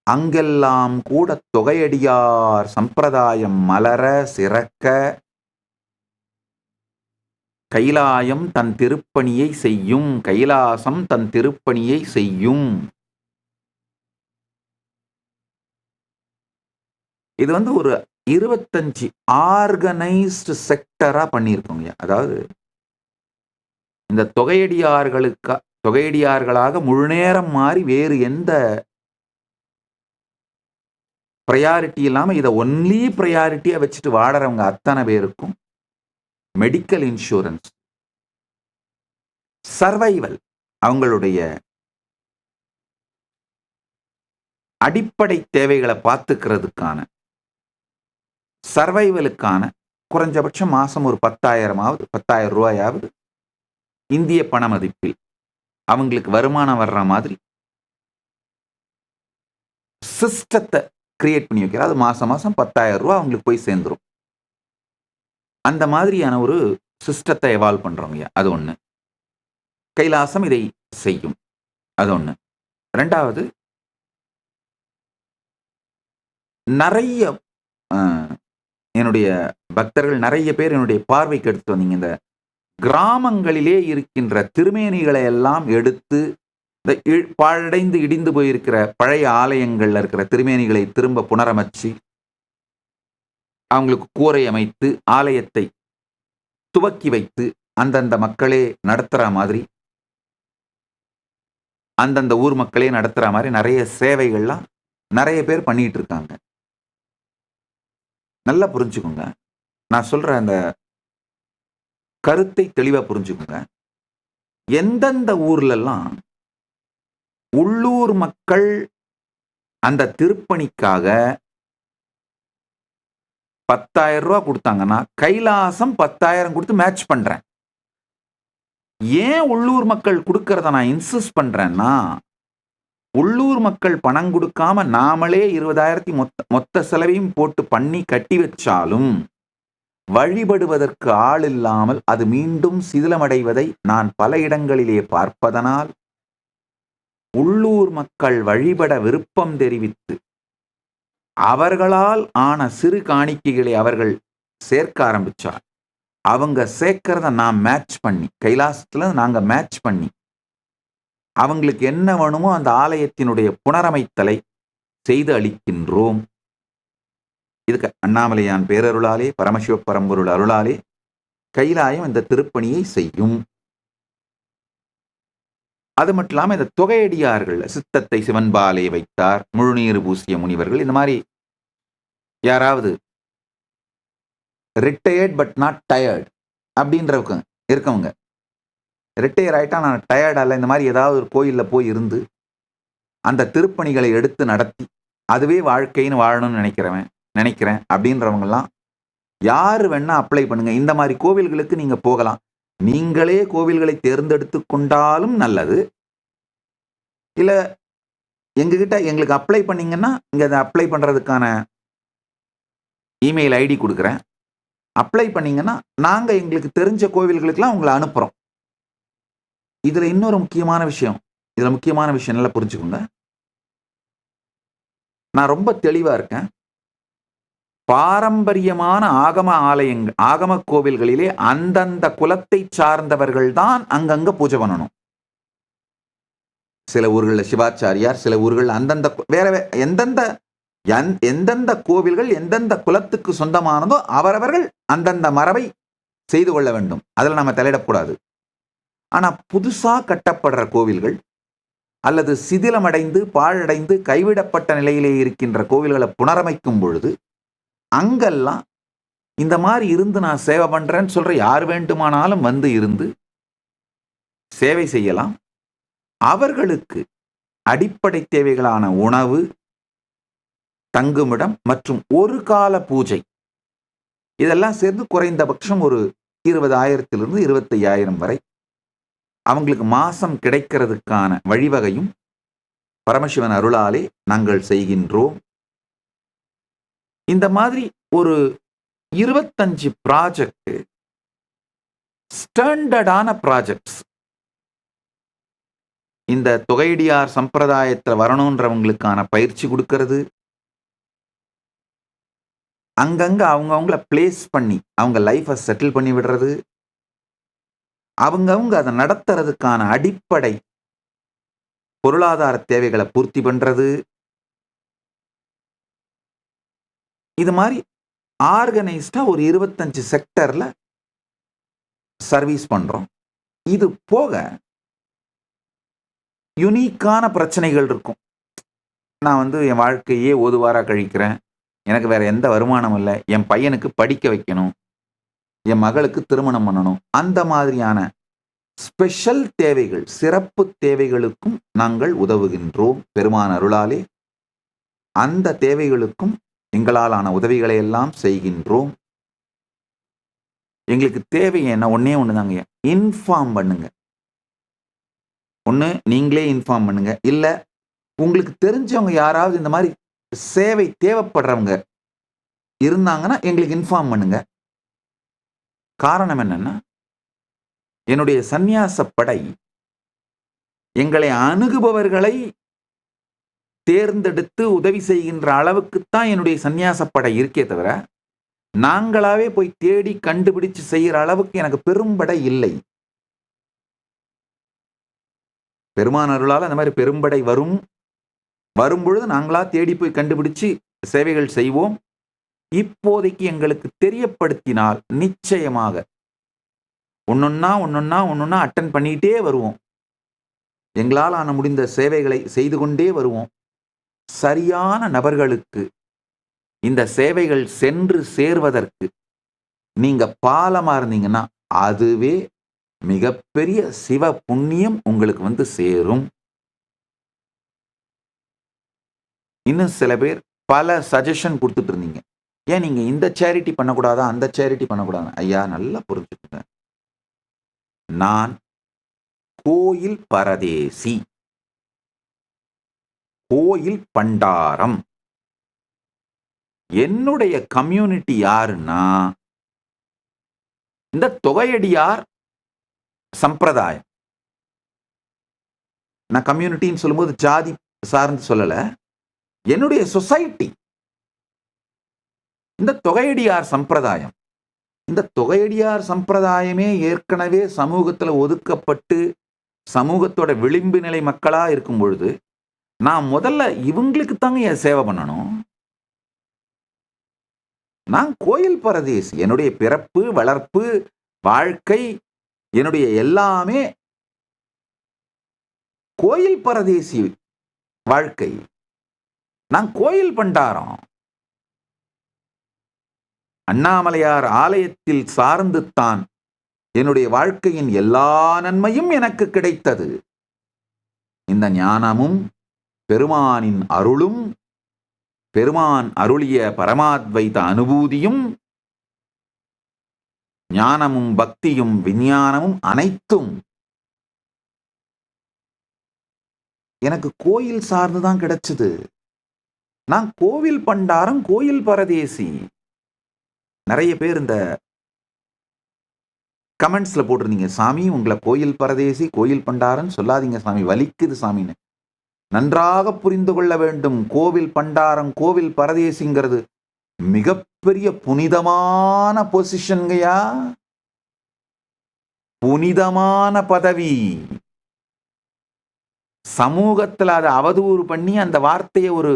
அங்கெல்லாம் கூட தொகையடியார் சம்பிரதாயம் மலர சிறக்க கைலாயம் தன் திருப்பணியை செய்யும். கைலாசம் தன் திருப்பணியை செய்யும். இது ஒரு 25 ஆர்கனைஸ்டு செக்டரா பண்ணியிருக்கோங்க. அதாவது இந்த தொகையடியார்களாக முழுநேரம் மாறி வேறு எந்த ப்ரையாரிட்டி இல்லாம இதை ஒன்லி ப்ரையாரிட்டியா வச்சுட்டு வாழறவங்க அத்தனை பேருக்கும் மெடிக்கல் இன்சூரன்ஸ், சர்வைவல், அவங்களுடைய அடிப்படை தேவைகளை பார்த்துக்கிறதுக்கான சர்வைவலுக்கான குறைஞ்சபட்சம் மாசம் ஒரு 10,000 ரூபாயாவது இந்திய பண மதிப்பில் அவங்களுக்கு வருமானம் வர்ற மாதிரி சிஸ்டத்தை கிரியேட் பண்ணி வைக்கிற. அது மாசம் 10,000 ரூபாய் அவங்களுக்கு போய் சேர்ந்துரும். அந்த மாதிரியான ஒரு சிஸ்டத்தை எவால்வ் பண்றோங்க. அது ஒண்ணு. கைலாசம் இதை செய்யும். அது ஒண்ணு. ரெண்டாவது, நிறைய என்னுடைய பக்தர்கள் நிறைய பேர் என்னுடைய பார்வைக்கு எடுத்து வந்தீங்க. இந்த கிராமங்களிலே இருக்கின்ற திருமேனிகளை எல்லாம் எடுத்து இந்த பாழடைந்து இடிந்து போயிருக்கிற பழைய ஆலயங்கள்ல இருக்கிற திருமேனிகளை திரும்ப புனரமைச்சு அவங்களுக்கு கூரை அமைத்து ஆலயத்தை துவக்கி வைத்து அந்தந்த மக்களே நடத்துற மாதிரி, அந்தந்த ஊர் மக்களே நடத்துற மாதிரி நிறைய சேவைகள்லாம் நிறைய பேர் பண்ணிட்டு இருக்காங்க. நல்லா புரிஞ்சுக்கோங்க. நான் சொல்ற அந்த கருத்தை தெளிவா புரிஞ்சுக்கோங்க. எந்தெந்த ஊர்லெல்லாம் உள்ளூர் மக்கள் அந்த திருப்பணிக்காக 10,000 ரூபாய் கொடுத்தாங்கன்னா கைலாசம் 10,000 கொடுத்து மேட்ச் பண்றேன். ஏன் உள்ளூர் மக்கள் கொடுக்கறத நான் இன்சிஸ்ட் பண்றேன்னா, உள்ளூர் மக்கள் பணம் கொடுக்காம நாமளே 20,000 மொத்த செலவையும் போட்டு பண்ணி கட்டி வச்சாலும் வழிபடுவதற்கு ஆள் இல்லாமல் அது மீண்டும் சிதிலமடைவதை நான் பல இடங்களிலே பார்ப்பதனால், உள்ளூர் மக்கள் வழிபட விருப்பம் தெரிவித்து அவர்களால் ஆன சிறு காணிக்கைகளை அவர்கள் சேர்க்க ஆரம்பிச்சார். அவங்க சேர்க்கிறத நான் மேட்ச் பண்ணி, கைலாசத்துல நாங்க மேட்ச் பண்ணி அவங்களுக்கு என்ன வேணுமோ அந்த ஆலயத்தினுடைய புனரமைத்தலை செய்து அளிக்கின்றோம். இதுக்கு அண்ணாமலையான் பேரருளாலே, பரமசிவ பரம்பொருள் அருளாலே கைலாயம் இந்த திருப்பணியை செய்யும். அது மட்டும் இல்லாம இந்த தொகையடியார்கள், சித்தத்தை சிவன்பாலே வைத்தார், முழுநீர் பூசிய முனிவர்கள், இந்த மாதிரி யாராவது ரிட்டையர்ட் பட் நாட் டயர்ட் அப்படின்றவங்க இருக்கவங்க, ரிட்டையர் ஆயிட்டா நான் டயர்ட் அல்ல, இந்த மாதிரி ஏதாவது ஒரு கோயிலில் போய் இருந்து அந்த திருப்பணிகளை எடுத்து நடத்தி அதுவே வாழ்க்கைன்னு வாழணும்னு நினைக்கிறேன் அப்படின்றவங்கலாம் யாரு வேணா அப்ளை பண்ணுங்க. இந்த மாதிரி கோவில்களுக்கு நீங்க போகலாம். நீங்களே கோவில்களை தேர்ந்தெடுத்து கொண்டாலும் நல்லது. இல்ல எங்ககிட்ட எங்களுக்கு அப்ளை பண்ணீங்கன்னா இங்க அதை அப்ளை பண்றதுக்கான இமெயில் ஐடி கொடுக்குறேன். அப்ளை பண்ணீங்கன்னா நாங்க எங்களுக்கு தெரிஞ்ச கோவில்களுக்கெல்லாம் உங்களை அனுப்புறோம். இதுல இன்னொரு முக்கியமான விஷயம் நல்லா புரிஞ்சுக்கோங்க. நான் ரொம்ப தெளிவா இருக்கேன். பாரம்பரியமான ஆகம கோவில்களிலே அந்தந்த குலத்தை சார்ந்தவர்கள் தான் அங்கங்க பூஜை பண்ணணும். சில ஊர்களில் சிவாச்சாரியார், சில ஊர்கள் அந்தந்த வேற எந்தெந்த கோவில்கள் எந்தெந்த குலத்துக்கு சொந்தமானதோ அவரவர்கள் அந்தந்த மரபை செய்து கொள்ள வேண்டும். அதில் நம்ம தலையிடக்கூடாது. ஆனா புதுசா கட்டப்படுற கோவில்கள் அல்லது சிதிலமடைந்து பாழடைந்து கைவிடப்பட்ட நிலையிலே இருக்கின்ற கோவில்களை புனரமைக்கும் பொழுது அங்கெல்லாம் இந்த மாதிரி இருந்து நான் சேவை பண்றேன்னு சொல்ற யார் வேண்டுமானாலும் வந்து இருந்து சேவை செய்யலாம். அவர்களுக்கு அடிப்படை தேவைகளான உணவு, தங்குமிடம் மற்றும் ஒரு கால பூஜை இதெல்லாம் சேர்ந்து குறைந்தபட்சம் ஒரு 20,000 25,000 வரை அவங்களுக்கு மாசம் கிடைக்கிறதுக்கான வழிவகையும் பரமசிவன் அருளாலே நாங்கள் செய்கின்றோம். இந்த மாதிரி ஒரு 25 ப்ராஜெக்ட் ஸ்டாண்டர்டான ப்ராஜெக்ட்ஸ் இந்த தொகையடியார் சம்பிரதாயத்தை வரணுன்றவங்களுக்கான பயிற்சி கொடுக்கறது, அங்கங்க அவங்கவுங்கள பிளேஸ் பண்ணி அவங்க லைஃபை செட்டில் பண்ணி விடுறது, அவங்கவுங்க அதை நடத்துறதுக்கான அடிப்படை பொருளாதார தேவைகளை பூர்த்தி பண்றது, இது மாதிரி ஆர்கனைஸ்டா ஒரு 25 செக்டர்ல சர்வீஸ் பண்றோம். இது போக யுனிக்கான பிரச்சனைகள் இருக்கும். நான் என் வாழ்க்கையே ஓதுவாரா கழிக்கிறேன், எனக்கு வேற எந்த வருமானம் இல்லை, என் பையனுக்கு படிக்க வைக்கணும், என் மகளுக்கு திருமணம் பண்ணணும், அந்த மாதிரியான ஸ்பெஷல் தேவைகள், சிறப்பு தேவைகளுக்கும் நாங்கள் உதவுகின்றோம். பெருமான் அருளாலே அந்த தேவைகளுக்கும் எங்களாலான உதவிகளை எல்லாம் செய்கின்றோம். எங்களுக்கு தேவை என்ன? ஒன்னே ஒண்ணுதாங்க, இன்ஃபார்ம் பண்ணுங்க. ஒண்ணு நீங்களே இன்ஃபார்ம் பண்ணுங்க, இல்ல உங்களுக்கு தெரிஞ்சவங்க யாராவது இந்த மாதிரி சேவை தேவைப்படுறவங்க இருந்தாங்கன்னா எங்களுக்கு இன்ஃபார்ம் பண்ணுங்க. காரணம் என்னன்னா, என்னுடைய சந்நியாச படை எங்களை அணுகுபவர்களை தேர்ந்தெடுத்து உதவி செய்கின்ற அளவுக்குத்தான் என்னுடைய சந்நியாச படை இருக்கே தவிர, நாங்களாவே போய் தேடி கண்டுபிடிச்சு செய்யற அளவுக்கு எனக்கு பெரும்படை இல்லை. பெருமான் அருளால் அந்த மாதிரி பெரும்படை வரும்பொழுது நாங்களா தேடி போய் கண்டுபிடிச்சு சேவைகள் செய்வோம். இப்போதைக்கு எங்களுக்கு தெரியப்படுத்தினால் நிச்சயமாக ஒன்னொன்னா அட்டன் பண்ணிட்டே வருவோம். எங்களால் ஆன முடிந்த சேவைகளை செய்து கொண்டே வருவோம். சரியான நபர்களுக்கு இந்த சேவைகள் சென்று சேர்வதற்கு நீங்க பாலமா இருந்தீங்கன்னா அதுவே மிகப்பெரிய சிவ புண்ணியம் உங்களுக்கு சேரும். இன்னும் சில பேர் பல சஜஷன் கொடுத்துட்டு இருந்தீங்க, ஏன் நீங்க இந்த சேரிட்டி பண்ணக்கூடாதா, அந்த சேரிட்டி பண்ணக்கூடாதா? ஐயா, நல்லா புரிஞ்சுக்கங்க, நான் கோயில் பரதேசி, கோயில் பண்டாரம். என்னுடைய கம்யூனிட்டி யாருன்னா இந்த தொகையடியார் சம்பிரதாயம். நான் கம்யூனிட்டின்னு சொல்லும்போது ஜாதி சார்ந்து சொல்லல, என்னுடைய சொசைட்டி இந்த தொகையடியார் சம்பிரதாயம். இந்த தொகையடியார் சம்பிரதாயமே ஏற்கனவே சமூகத்துல ஒதுக்கப்பட்டு சமூகத்தோட விளிம்பு நிலை மக்களா இருக்கும் பொழுது நான் முதல்ல இவங்களுக்கு தாங்க என் சேவை பண்ணணும். நான் கோயில் பரதேசி. என்னுடைய பிறப்பு, வளர்ப்பு, வாழ்க்கை, என்னுடைய எல்லாமே கோயில் பரதேசி வாழ்க்கை. நான் கோயில் பண்டாரம். அண்ணாமலையார் ஆலயத்தில் சார்ந்து தான் என்னுடைய வாழ்க்கையின் எல்லா நன்மையும் எனக்கு கிடைத்தது. இந்த ஞானமும் பெருமானின் அருளும் பெருமான் அருளிய பரமாத்வைத அனுபூதியும் ஞானமும் பக்தியும் விஞ்ஞானமும் அனைத்தும் எனக்கு கோயில் சார்ந்துதான் கிடைச்சது. நான் கோவில் பண்டாரம், கோயில் பரதேசி. நிறைய பேர் இந்த கமெண்ட்ஸ்ல போட்டிருந்தீங்க, சாமி உங்களை கோயில் பரதேசி கோயில் பண்டாரம் சொல்லாதீங்க சாமி, வலிக்குது சாமின்னு. நன்றாக புரிந்து கொள்ள வேண்டும், கோவில் பண்டாரம் கோவில் பரதேசிங்கிறது மிகப்பெரிய புனிதமான பொசிஷன்கையா, புனிதமான பதவி. சமூகத்துல அதை அவதூறு பண்ணி அந்த வார்த்தையை ஒரு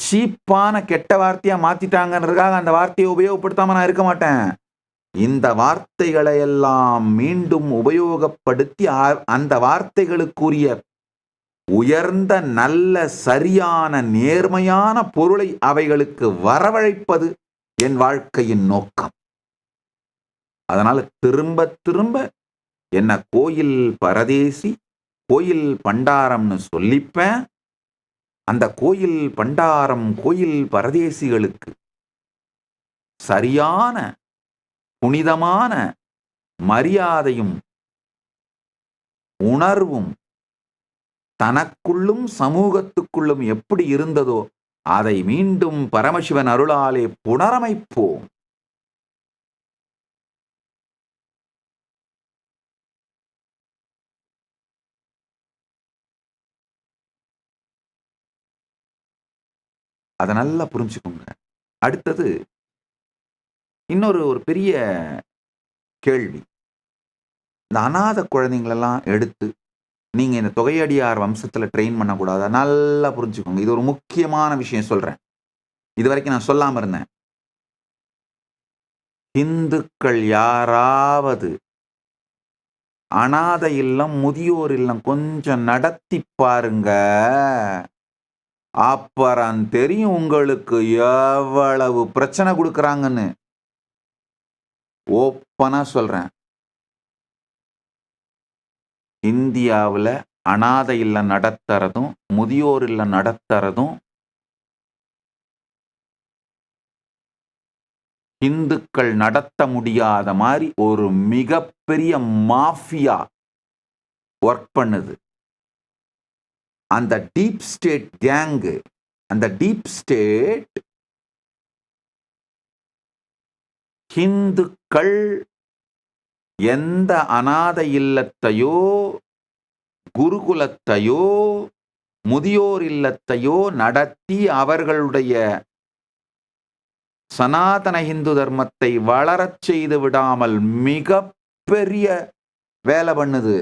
சீப்பான கெட்ட வார்த்தையா மாத்திட்டாங்கன்றதுக்காக அந்த வார்த்தையை உபயோகப்படுத்தாம நான் இருக்க மாட்டேன். இந்த வார்த்தைகளை எல்லாம் மீண்டும் உபயோகப்படுத்தி அந்த வார்த்தைகளுக்குரிய உயர்ந்த நல்ல சரியான நேர்மையான பொருளை அவைகளுக்கு வரவழைப்பது என் வாழ்க்கையின் நோக்கம். அதனால திரும்ப திரும்ப என்ன கோயில் பரதேசி கோயில் பண்டாரம்னு சொல்லிப்பேன். அந்த கோயில் பண்டாரம் கோயில் பரதேசிகளுக்கு சரியான புனிதமான மரியாதையும் உணர்வும் தனக்குள்ளும் சமூகத்துக்குள்ளும் எப்படி இருந்ததோ அதை மீண்டும் பரமசிவன் அருளாலே புனரமைப்போம். அதை நல்லா புரிஞ்சுக்கோங்க. அடுத்தது இன்னொரு ஒரு பெரிய கேள்வி. இந்த அநாத குழந்தைங்களெல்லாம் எடுத்து நீங்க இந்த தொகையடியார் வம்சத்துல ட்ரெயின் பண்ணக்கூடாதா? நல்லா புரிஞ்சுக்கோங்க. இது ஒரு முக்கியமான விஷயம் சொல்றேன். இதுவரைக்கும் நான் சொல்லாம இருந்தேன். இந்துக்கள் யாராவது அநாத இல்லம், முதியோர் இல்லம் கொஞ்சம் நடத்தி பாருங்க. அப்புறம் தெரியும் உங்களுக்கு எவ்வளவு பிரச்சனை கொடுக்கறாங்கன்னு. ஓப்பனா சொல்றேன். இந்தியாவுல அநாத இல்லம் நடத்துறதும், முதியோர் இல்லம் நடத்துறதும் இந்துக்கள் நடத்த முடியாத மாதிரி ஒரு மிகப்பெரிய மாஃபியா ஒர்க் பண்ணுது. அந்த டீப் ஸ்டேட் கேங்கு, அந்த டீப் ஸ்டேட் இந்துக்கள் எந்த அநாத இல்லத்தையோ, குருகுலத்தையோ, முதியோர் இல்லத்தையோ நடத்தி அவர்களுடைய சனாதன இந்து தர்மத்தை வளரச் செய்து விடாமல் மிகப்பெரிய வேலை பண்ணுது.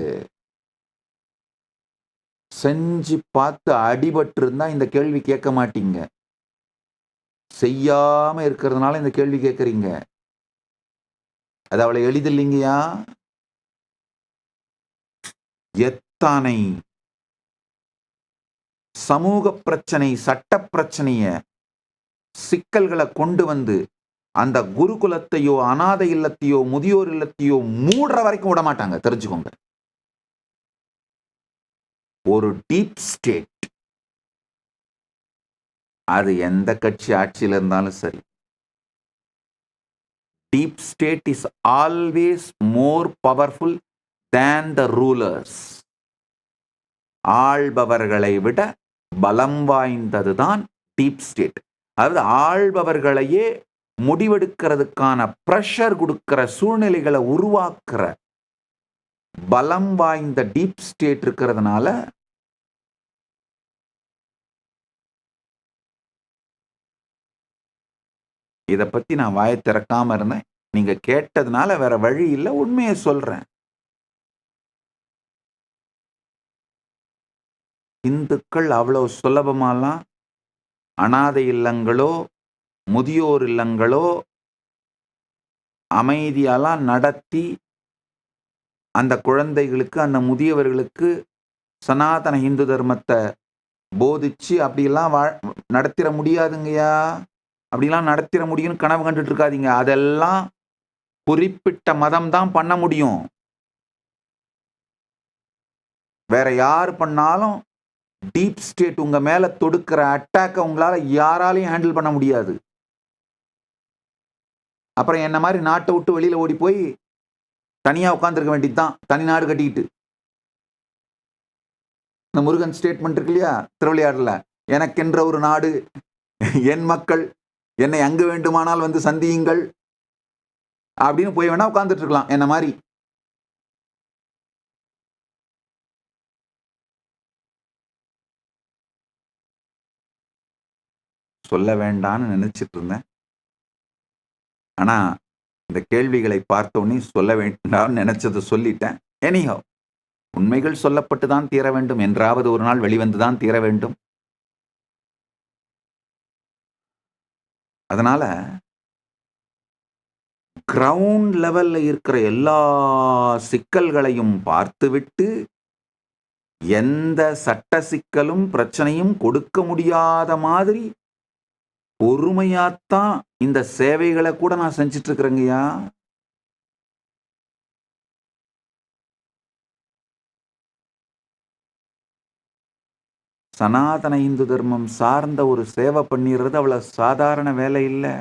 செஞ்சு பார்த்து அடிபட்டு இருந்தா இந்த கேள்வி கேட்க மாட்டீங்க. செய்யாம இருக்கிறதுனால இந்த கேள்வி கேட்கறீங்க. அது அவ்வளவு எளிதில்லைங்கயா. எத்தனை சமூக பிரச்சனை, சட்ட பிரச்சனைய, சிக்கல்களை கொண்டு வந்து அந்த குருகுலத்தையோ, அநாத இல்லத்தையோ, முதியோர் இல்லத்தையோ மூடுற வரைக்கும் விட மாட்டாங்க. தெரிஞ்சுக்கோங்க. ஒரு டீப் ஸ்டேட், அது எந்த கட்சி ஆட்சியில் இருந்தாலும் சரி, deep state is always more powerful than the rulers. ஆள்பவர்களை விட பலம் வாய்ந்ததுதான் டீப் ஸ்டேட். அதாவது ஆள்பவர்களையே முடிவெடுக்கிறதுக்கான பிரஷர் கொடுக்கிற சூழ்நிலைகளை உருவாக்குற பலம் வாய்ந்த டீப் ஸ்டேட் இருக்கிறதுனால இதை பத்தி நான் வாயை திறக்காம இருந்தேன். நீங்க கேட்டதுனால வேற வழி இல்லை, உண்மையை சொல்றேன். இந்துக்கள் அவ்வளவு சுலபமாலாம் அநாதை இல்லங்களோ, முதியோர் இல்லங்களோ அமைதியாலாம் நடத்தி அந்த குழந்தைகளுக்கு, அந்த முதியவர்களுக்கு சனாதன இந்து தர்மத்தை போதிச்சு அப்படியெல்லாம் நடத்திட முடியாதுங்கய்யா. அப்படிலாம் நடத்திட முடியும்னு கனவு கண்டுட்டு இருக்காதீங்க. அதெல்லாம் குறிப்பிட்ட மதம் தான் பண்ண முடியும். வேற யார் பண்ணாலும் டீப் ஸ்டேட் உங்க மேல தொடுக்கிற அட்டாக்க உங்களால யாராலையும் ஹேண்டில் பண்ண முடியாது. அப்புறம் என்ன மாதிரி நாட்டை விட்டு வெளியில ஓடி போய் தனியா உட்கார்ந்துருக்க வேண்டியதுதான், தனி நாடு கட்டிக்கிட்டு. இந்த முருகன் ஸ்டேட்மெண்ட் இருக்கு இல்லையா திருவிளையாடல, எனக்கென்ற ஒரு நாடு, என் மக்கள், என்னை அங்கு வேண்டுமானால் வந்து சந்தியுங்கள் அப்படின்னு போய் வேணா உட்கார்ந்துட்டு இருக்கலாம் என்ன மாதிரி. சொல்ல வேண்டாம்னு நினைச்சிட்டு இருந்தேன். ஆனா இந்த கேள்விகளை பார்த்தோன்னே சொல்ல வேண்டாம்னு நினைச்சதை சொல்லிட்டேன். எனிஹவ், உண்மைகள் சொல்லப்பட்டு தான் தீர வேண்டும். என்றாவது ஒரு நாள் வெளிவந்து தான் தீர வேண்டும். அதனால கிரவுண்ட் லெவல்ல இருக்கிற எல்லா சிக்கல்களையும் பார்த்துவிட்டு எந்த சட்ட சிக்கலும் பிரச்சனையும் கொடுக்க முடியாத மாதிரி பொறுமையாத்தான் இந்த சேவைகளை கூட நான் செஞ்சிட்டு இருக்கிறேங்கய்யா. சனாதன இந்து தர்மம் சார்ந்த ஒரு சேவை பண்ணிடுறது அவ்வளவு சாதாரண வேலை இல்லை.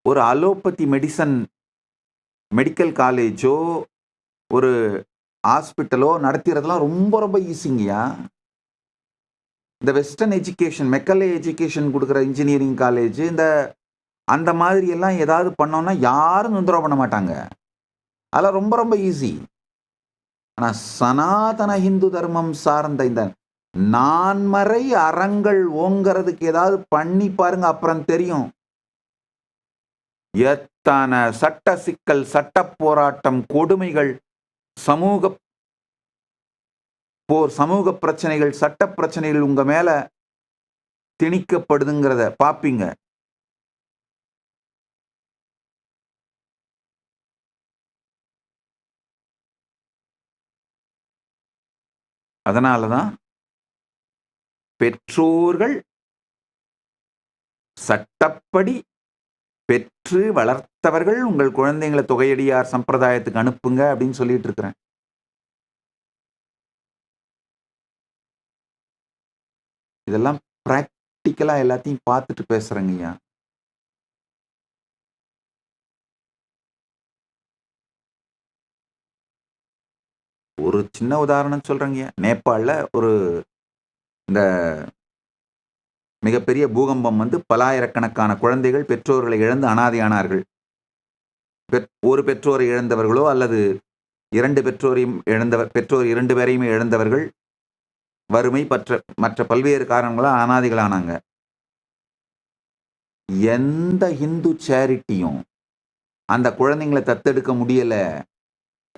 ஒரு அலோபதி மெடிக்கல் காலேஜோ, ஒரு ஹாஸ்பிட்டலோ நடத்துறதெல்லாம் ரொம்ப ரொம்ப ஈஸிங்கய்யா. இந்த வெஸ்டர்ன் எஜுகேஷன், மெக்கலே எஜுகேஷன் குடுக்குற இன்ஜினியரிங் காலேஜ், அந்த மாதிரி எல்லாம் ஏதாவது பண்ணோம்னா யாரும் தொந்தரவு பண்ண மாட்டாங்க. அதெல்லாம் ரொம்ப ரொம்ப ஈஸி. ஆனா சனாதன இந்து தர்மம் சார்ந்த இந்த நான்மறை அறங்கள் ஓங்கறதுக்கு ஏதாவது பண்ணி பாருங்க, அப்புறம் தெரியும். எத்தனை சட்ட சிக்கல், சட்ட போராட்டம், கொடுமைகள், சமூக போர், சமூக பிரச்சனைகள், சட்ட பிரச்சனைகள் உங்க மேல திணிக்கப்படுதுங்கிறத பாப்பீங்க. அதனாலதான் பெற்றோர்கள் சட்டப்படி பெற்று வளர்த்தவர்கள் உங்கள் குழந்தைங்களை தொகையடியார் சம்பிரதாயத்துக்கு அனுப்புங்க அப்படின்னு சொல்லிட்டு இருக்கிறேன். இதெல்லாம் பிராக்டிக்கலா எல்லாத்தையும் பார்த்துட்டு பேசுறேங்கய்யா. ஒரு சின்ன உதாரணம் சொல்றேங்கய்யா. நேபாளில் இந்த மிகப்பெரிய பூகம்பம் வந்து பலாயிரக்கணக்கான குழந்தைகள் பெற்றோர்களை இழந்து அனாதையானார்கள். ஒரு பெற்றோரை இழந்தவர்களோ அல்லது பெற்றோர் 2 பேரையுமே இழந்தவர்கள் வறுமை மற்ற பல்வேறு காரணங்களால் அனாதைகளானாங்க. எந்த இந்து சேரிட்டியும் அந்த குழந்தைங்களை தத்தெடுக்க முடியல.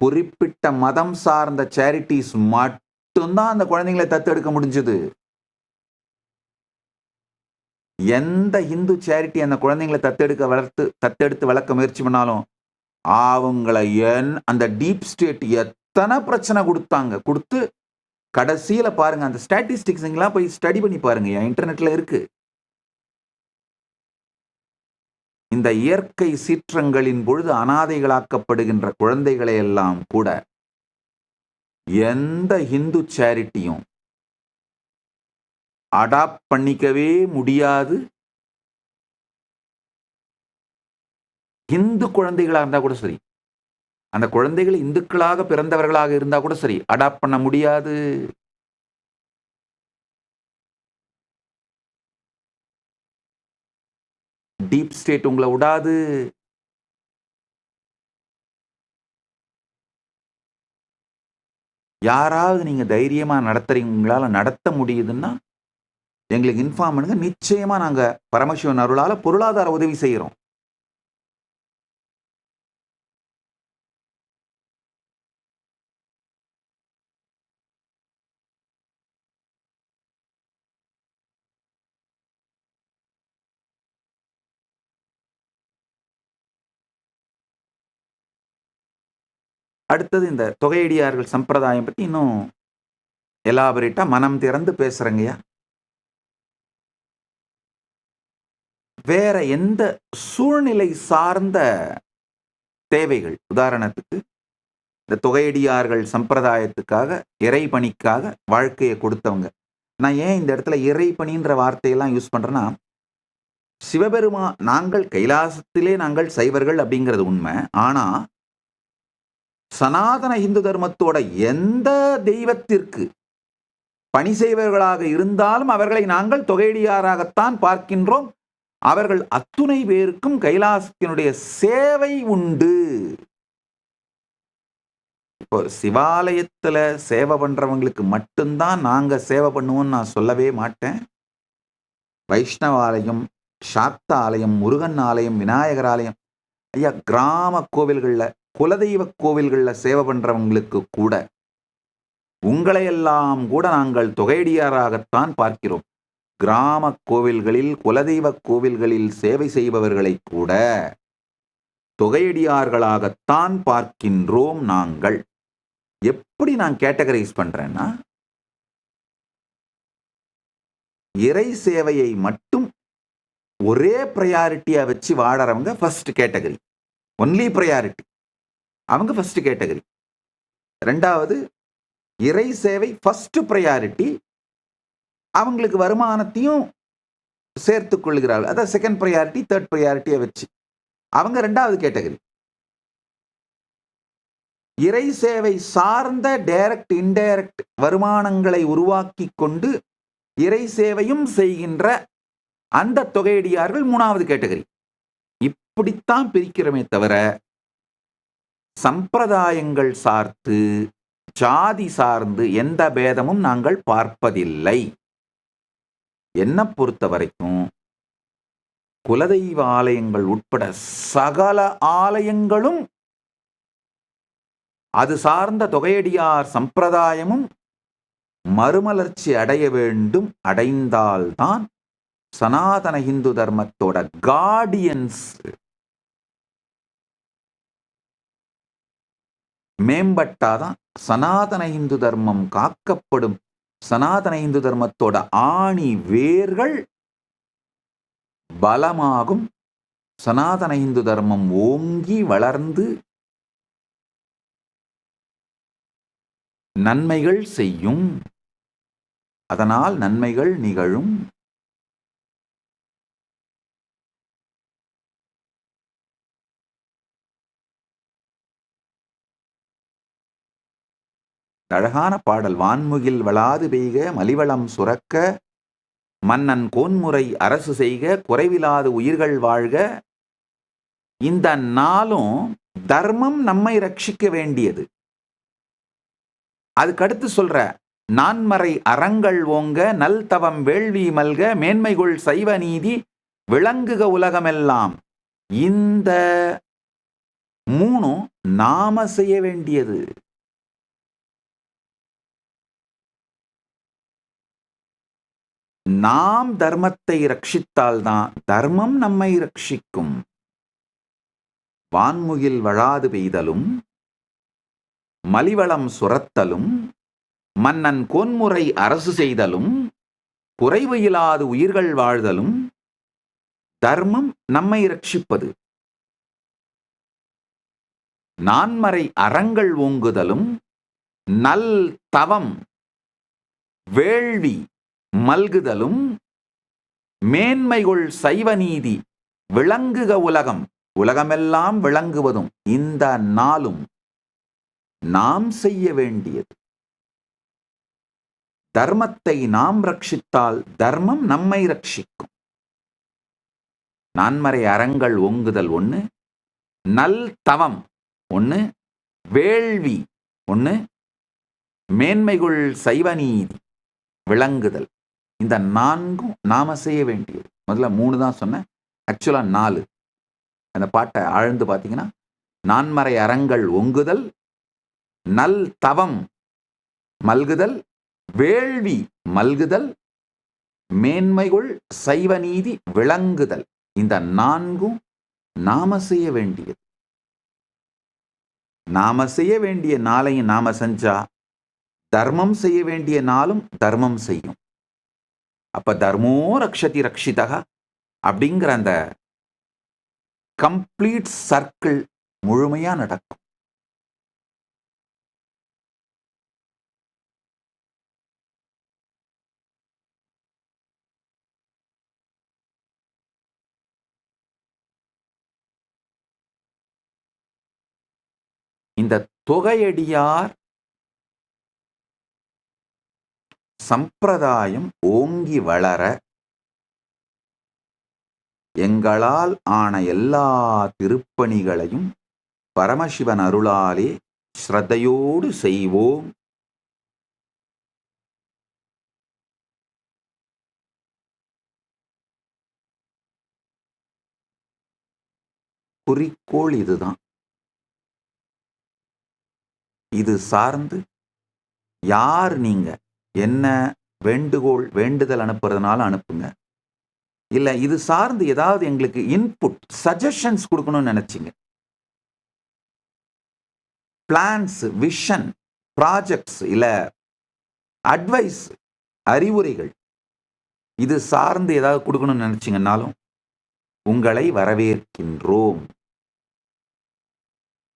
குறிப்பிட்ட மதம் சார்ந்த சேரிட்டிஸ் மட்டும்தான் அந்த குழந்தைங்களை தத்தெடுக்க முடிஞ்சது. எந்த இந்து சேரிட்டி அந்த குழந்தைங்களை தத்தெடுத்து வளர்க்க முயற்சி பண்ணாலும் அவங்களை அந்த டீப் ஸ்டேட் எத்தனை பிரச்சனை கொடுத்து கடைசியில பாருங்க, அந்த ஸ்டாட்டிஸ்டிக்ஸ்லாம் போய் ஸ்டடி பண்ணி பாருங்க, இன்டர்நெட்ல இருக்கு. இந்த இயற்கை சீற்றங்களின் பொழுது அனாதைகளாக்கப்படுகின்ற குழந்தைகளை எல்லாம் கூட எந்த இந்து சேரிட்டியும் அடாப்ட் பண்ணிக்கவே முடியாது. இந்து குழந்தைகளா இருந்தா கூட சரி, அந்த குழந்தைகள் இந்துக்களாக பிறந்தவர்களாக இருந்தா கூட சரி, அடாப்ட் பண்ண முடியாது. டீப் ஸ்டேட் உங்களை விடாது. யாராவது நீங்க தைரியமா நடத்துறீங்க, உங்களால நடத்த முடியுதுன்னா எங்களுக்கு இன்ஃபார்ம் பண்ணுங்க. நிச்சயமா நாங்க பரமசிவன் அருளால பொருளாதார உதவி செய்யறோம். அடுத்தது இந்த தொகையடியார்கள் சம்பிரதாயம் பத்தி இன்னும் எலாபரேட்டா மனம் திறந்து பேசுறேங்கய்யா. வேற எந்த சூழ்நிலை சார்ந்த தேவைகள், உதாரணத்துக்கு இந்த தொகையடியார்கள் சம்பிரதாயத்துக்காக இறைபணிக்காக வாழ்க்கையை கொடுத்தவங்க. நான் ஏன் இந்த இடத்துல இறைபணின்ற வார்த்தையெல்லாம் யூஸ் பண்றேன்னா, நாங்கள் கைலாசத்திலே நாங்கள் சைவர்கள் அப்படிங்கிறது உண்மை. ஆனா சனாதன இந்து தர்மத்தோட எந்த தெய்வத்திற்கு பணி செய்வர்களாக இருந்தாலும் அவர்களை நாங்கள் தொகையடியாராகத்தான் பார்க்கின்றோம். அவர்கள் அத்துணை பேருக்கும் கைலாசத்தினுடைய சேவை உண்டு. இப்போ சிவாலயத்துல சேவை பண்றவங்களுக்கு மட்டும்தான் நாங்க சேவை பண்ணுவோம்னு நான் சொல்லவே மாட்டேன். வைஷ்ணவ ஆலயம், சாக்த ஆலயம், முருகன் ஆலயம், விநாயகர் ஆலயம், ஐயா கிராம கோவில்கள்ல, குலதெய்வ கோவில்கள்ல சேவை பண்றவங்களுக்கு கூட உங்களையெல்லாம் கூட நாங்கள் தொகையடியாராகத்தான் பார்க்கிறோம். கிராம கோவில்களில், குலதெய்வ கோவில்களில் சேவை செய்பவர்களை கூட தொகையடியார்களாகத்தான் பார்க்கின்றோம் நாங்கள். எப்படி நான் கேட்டகரைஸ் பண்றேன்னா, இறை சேவையை மட்டும் ஒரே ப்ரையாரிட்டியா வச்சு வாழறவங்க ஃபர்ஸ்ட் கேட்டகரி, ஒன்லி ப்ரையாரிட்டி, அவங்க ஃபர்ஸ்ட் கேட்டகரி. ரெண்டாவது, இறை சேவை ஃபர்ஸ்ட் ப்ரையாரிட்டி, அவங்களுக்கு வருமானத்தையும் சேர்த்துக் கொள்கிறார்கள், அதாவது செகண்ட் ப்ரையாரிட்டி, தேர்ட் ப்ரையாரிட்டியை வச்சு அவங்க ரெண்டாவது கேட்டகரி. இறை சேவை சார்ந்த டைரக்ட் இன்டைரக்ட் வருமானங்களை உருவாக்கி கொண்டு இறை சேவையும் செய்கின்ற அந்த தொகையடியார்கள் 3வது கேட்டகரி. இப்படித்தான் பிரிக்கிறோமே தவிர சம்பிரதாயங்கள் சார்ந்து ஜாதி சார்ந்து எந்த பேதமும் நாங்கள் பார்ப்பதில்லை. என்னை பொறுத்த வரைக்கும் குலதெய்வ ஆலயங்கள் உட்பட சகல ஆலயங்களும் அது சார்ந்த தொகையடியார் சம்பிரதாயமும் மறுமலர்ச்சி அடைய வேண்டும். அடைந்தால்தான் சனாதன இந்து தர்மத்தோட கார்டியன்ஸ் மேம்பட்டாதான் சனாதன இந்து தர்மம் காக்கப்படும். சனாதன இந்து தர்மத்தோட ஆணி வேர்கள் பலமாகும். சனாதன இந்து தர்மம் ஓங்கி வளர்ந்து நன்மைகள் செய்யும். அதனால் நன்மைகள் நிகழும். அழகான பாடல். வான்முகில் வளாது பெய்க மலிவளம் சுரக்க மன்னன் கோன்முறை அரசு செய்க குறைவிலாது உயிர்கள் வாழ்க. இந்த நாளும் தர்மம் நம்மை ரட்சிக்க வேண்டியது. அதுக்கடுத்து சொல்ற நான்மறை அறங்கள் ஓங்க நல் தவம் வேள்வி மல்க மேன்மைகுள் சைவ நீதி விளங்குக உலகமெல்லாம். இந்த 3 நாம செய்ய வேண்டியது. நாம் தர்மத்தை ரட்சித்தால்தான் தர்மம் நம்மை ரட்சிக்கும். வான்முகில் வழாது பெய்தலும் மலிவளம் சுரத்தலும் மன்னன் கோன்முறை அரசு செய்தலும் குறைவு இல்லாது உயிர்கள் வாழ்தலும் தர்மம் நம்மை ரட்சிப்பது. நான்மறை அறங்கள் ஓங்குதலும் நல் தவம் வேள்வி மல்குதலும் மேன்மைகுள் சைவ நீதி விளங்குக உலகம். உலகமெல்லாம் விளங்குவதும் இந்த நாளும் நாம் செய்ய வேண்டியது. தர்மத்தை நாம் ரட்சித்தால் தர்மம் நம்மை ரட்சிக்கும். நான்மறை அறங்கள் ஓங்குதல் 1, நல் தவம் 1, வேள்வி 1, மேன்மைகுள் சைவ நீதி விளங்குதல். இந்த 4ம் நாம செய்ய வேண்டியது. முதல்ல 3 தான் சொன்னேன், ஆக்சுவலா 4. அந்த பாட்டை ஆழ்ந்து பார்த்தீங்கன்னா நான்மறை அறங்கள் ஓங்குதல், நல் தவம் மல்குதல், வேள்வி மல்குதல், மேன்மைகுள் சைவ நீதி விளங்குதல். இந்த 4ம் நாம செய்ய வேண்டியது. நாம செய்ய வேண்டிய நாளையும் நாம செஞ்சா தர்மம் செய்ய வேண்டிய நாளும் தர்மம் செய்யும். அப்ப தர்மோ ரக்ஷதி ரக்ஷிதா அப்படிங்கிற அந்த கம்ப்ளீட் சர்க்கிள் முழுமையா நடக்கும். இந்த தொகையடியார் சம்பிரதாயம் ஓங்கி வளர எங்களால் ஆன எல்லா திருப்பணிகளையும் பரமசிவன் அருளாலே ஸ்ரத்தையோடு செய்வோம். குறிக்கோள் இதுதான். இது சார்ந்து யார் நீங்க என்ன வேண்டுகோள் வேண்டுதல் அனுப்புறதுனால அனுப்புங்க. இல்ல இது சார்ந்து ஏதாவது எங்களுக்கு இன்புட் சஜஷன்ஸ் கொடுக்கணும்னு நினைச்சீங்க, பிளான்ஸ், விஷன், ப்ராஜெக்ட்ஸ், இல்ல அட்வைஸ், அறிவுரைகள் இது சார்ந்து ஏதாவது கொடுக்கணும்னு நினைச்சீங்கன்னாலும் உங்களை வரவேற்கின்றோம்.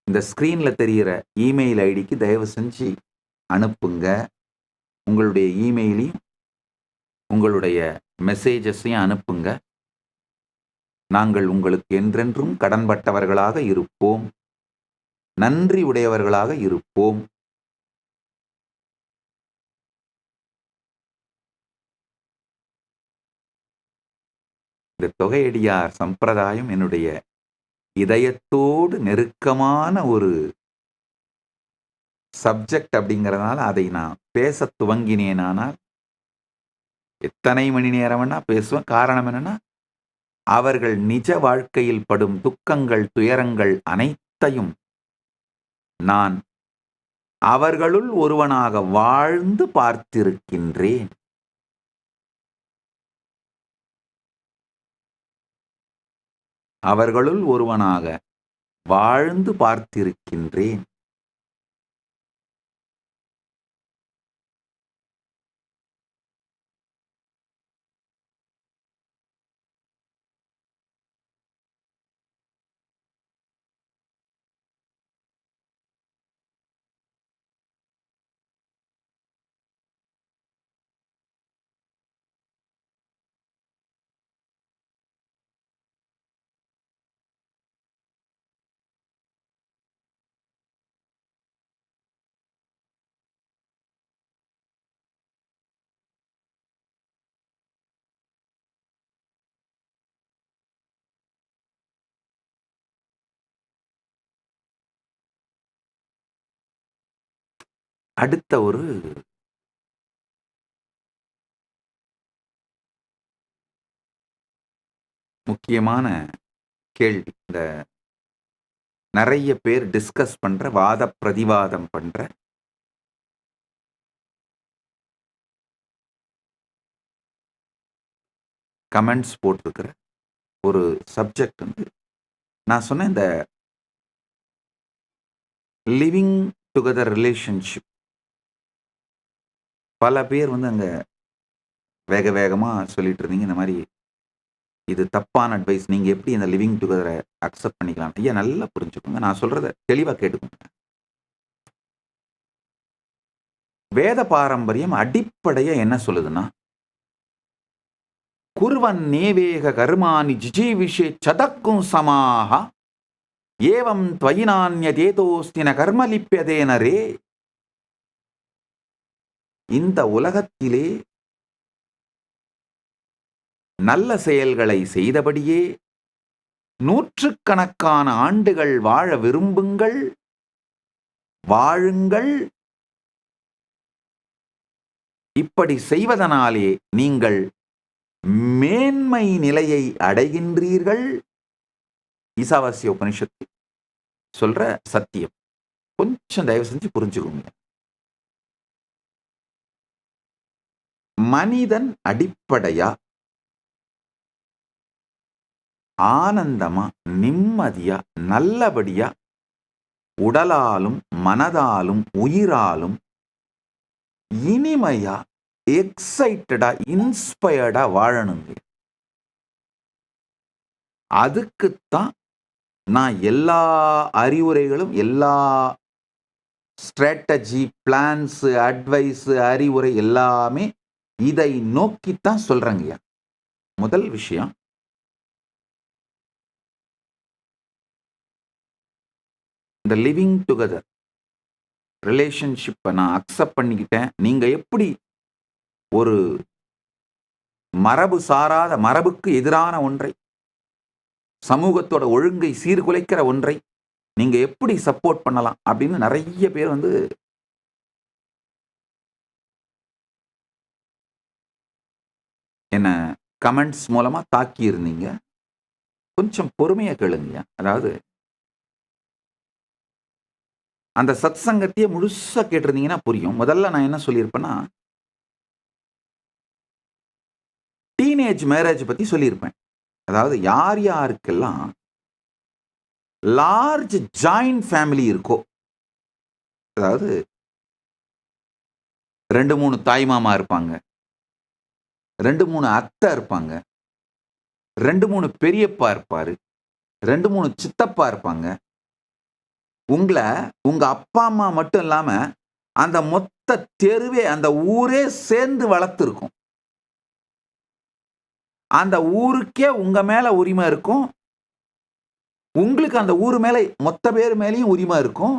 இந்த ஸ்கிரீன்ல தெரிகிற இமெயில் ஐடிக்கு தயவு செஞ்சு அனுப்புங்க. உங்களுடைய இமெயிலையும் உங்களுடைய மெசேஜஸையும் அனுப்புங்க. நாங்கள் உங்களுக்கு என்றென்றும் கடன்பட்டவர்களாக இருப்போம். நன்றி உடையவர்களாக இருப்போம். இந்த தொகையடியார் சம்பிரதாயம் என்னுடைய இதயத்தோடு நெருக்கமான ஒரு சப்ஜெக்ட் அப்படிங்கிறதுனால அதை நான் பேச துவங்கினேனானால் எத்தனை மணி நேரம் வேணா பேசுவேன். காரணம் என்னன்னா, அவர்கள் நிஜ வாழ்க்கையில் படும் துக்கங்கள், துயரங்கள் அனைத்தையும் நான் அவர்களுள் ஒருவனாக வாழ்ந்து பார்த்திருக்கின்றேன். அவர்களுள் ஒருவனாக வாழ்ந்து பார்த்திருக்கின்றேன். அடுத்த ஒரு முக்கியமான கேள்வி. இந்த நிறைய பேர் டிஸ்கஸ் பண்ற, வாத பிரதிவாதம் பண்ற கமெண்ட்ஸ் போட்டிருக்கிற ஒரு சப்ஜெக்ட் வந்து நான் சொன்னேன், இந்த லிவிங் டுகெதர் ரிலேஷன்ஷிப். பல பேர் வந்து அங்க வேக வேகமா சொல்லிட்டு இருந்தீங்க, இந்த மாதிரி இது தப்பான அட்வைஸ், நீங்க எப்படி இந்த லிவிங் டுகெதரை அக்செப்ட் பண்ணிக்கலாம்? ஐயா, நல்லா புரிஞ்சுக்கோங்க, நான் சொல்றத தெளிவா கேட்டுக்கோங்க. வேத பாரம்பரியம் அடிப்படைய என்ன சொல்லுதுன்னா, குர்வன் நேவேக கர்மாணி ஜிஜீவிஷே சதக்கும் சமாக ஏவம் துவயினான்யதேதோஸ்தின கர்ம லிப்யதேனரே. இந்த உலகத்திலே நல்ல செயல்களை செய்தபடியே நூற்றுக்கணக்கான ஆண்டுகள் வாழ விரும்புங்கள், வாழுங்கள். இப்படி செய்வதனாலே நீங்கள் மேன்மை நிலையை அடைகின்றீர்கள். ஈசாவாசிய உபனிஷத்து சொல்ற சத்தியம். கொஞ்சம் தயவு செஞ்சு புரிஞ்சுக்கோங்க. மனிதன் அடிப்படையா ஆனந்தமா, நிம்மதியா, நல்லபடியா உடலாலும் மனதாலும் உயிராலும் இனிமையா, எக்ஸைட்டடா, இன்ஸ்பயர்டா வாழணுங்க. அதுக்குத்தான் நான் எல்லா அறிவுரைகளும், எல்லா ஸ்ட்ராட்டஜி, பிளான்ஸ், அட்வைஸ், அறிவுரை எல்லாமே இதை நோக்கித்தான் சொல்றேங்கய்யா. முதல் விஷயம், இந்த லிவிங் டுகெதர் ரிலேஷன்ஷிப்பை நான் அக்செப்ட் பண்ணிக்கிட்டேன். நீங்க எப்படி ஒரு மரபு சாராத, மரபுக்கு எதிரான ஒன்றை, சமூகத்தோட ஒழுங்கை சீர்குலைக்கிற ஒன்றை நீங்க எப்படி சப்போர்ட் பண்ணலாம் அப்படின்னு நிறைய பேர் வந்து என்ன கமெண்ட்ஸ் மூலமா தாக்கி இருந்தீங்க. கொஞ்சம் பொறுமையா கேளுங்க. அதாவது அந்த சத் சங்கத்தையே முழுசா கேட்டிருந்தீங்கன்னா புரியும். முதல்ல நான் என்ன சொல்லியிருப்பேன்னா, டீனேஜ் மேரேஜ் பத்தி சொல்லியிருப்பேன். அதாவது யார் யாருக்கெல்லாம் லார்ஜ் ஜாயிண்ட் ஃபேமிலி இருக்கோ, அதாவது 2-3 தாய் மாமா இருப்பாங்க, 2-3 அத்தை இருப்பாங்க, 2-3 பெரியப்பா இருப்பாரு, 2-3 சித்தப்பா இருப்பாங்க. உங்களை உங்க அப்பா அம்மா மட்டும் இல்லாம அந்த மொத்த தெருவே, அந்த ஊரே சேர்ந்து வளர்த்துருக்கும். அந்த ஊருக்கே உங்க மேல உரிமை இருக்கும். உங்களுக்கு அந்த ஊர் மேல மொத்த பேர் மேலேயும் உரிமை இருக்கும்.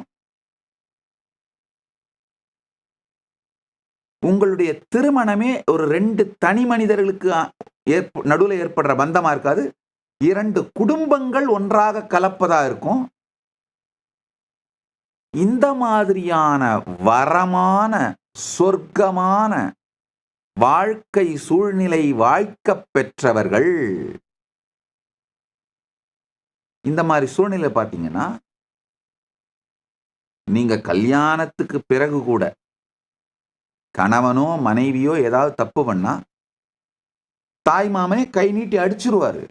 உங்களுடைய திருமணமே ஒரு 2 தனி மனிதர்களுக்கு நடுவுல ஏற்படுற பந்தமா இருக்காது. 2 குடும்பங்கள் ஒன்றாக கலப்பதா இருக்கும். இந்த மாதிரியான வரமான, சொர்க்கமான வாழ்க்கை சூழ்நிலை வாய்க்கப் பெற்றவர்கள். இந்த மாரி சூழ்நிலை பார்த்தீங்கன்னா, நீங்க கல்யாணத்துக்கு பிறகு கூட கணவனோ, மனைவியோ ஏதாவது தப்பு பண்ணா, தாய் மாமனே கை நீட்டி அடிச்சுருவாரு.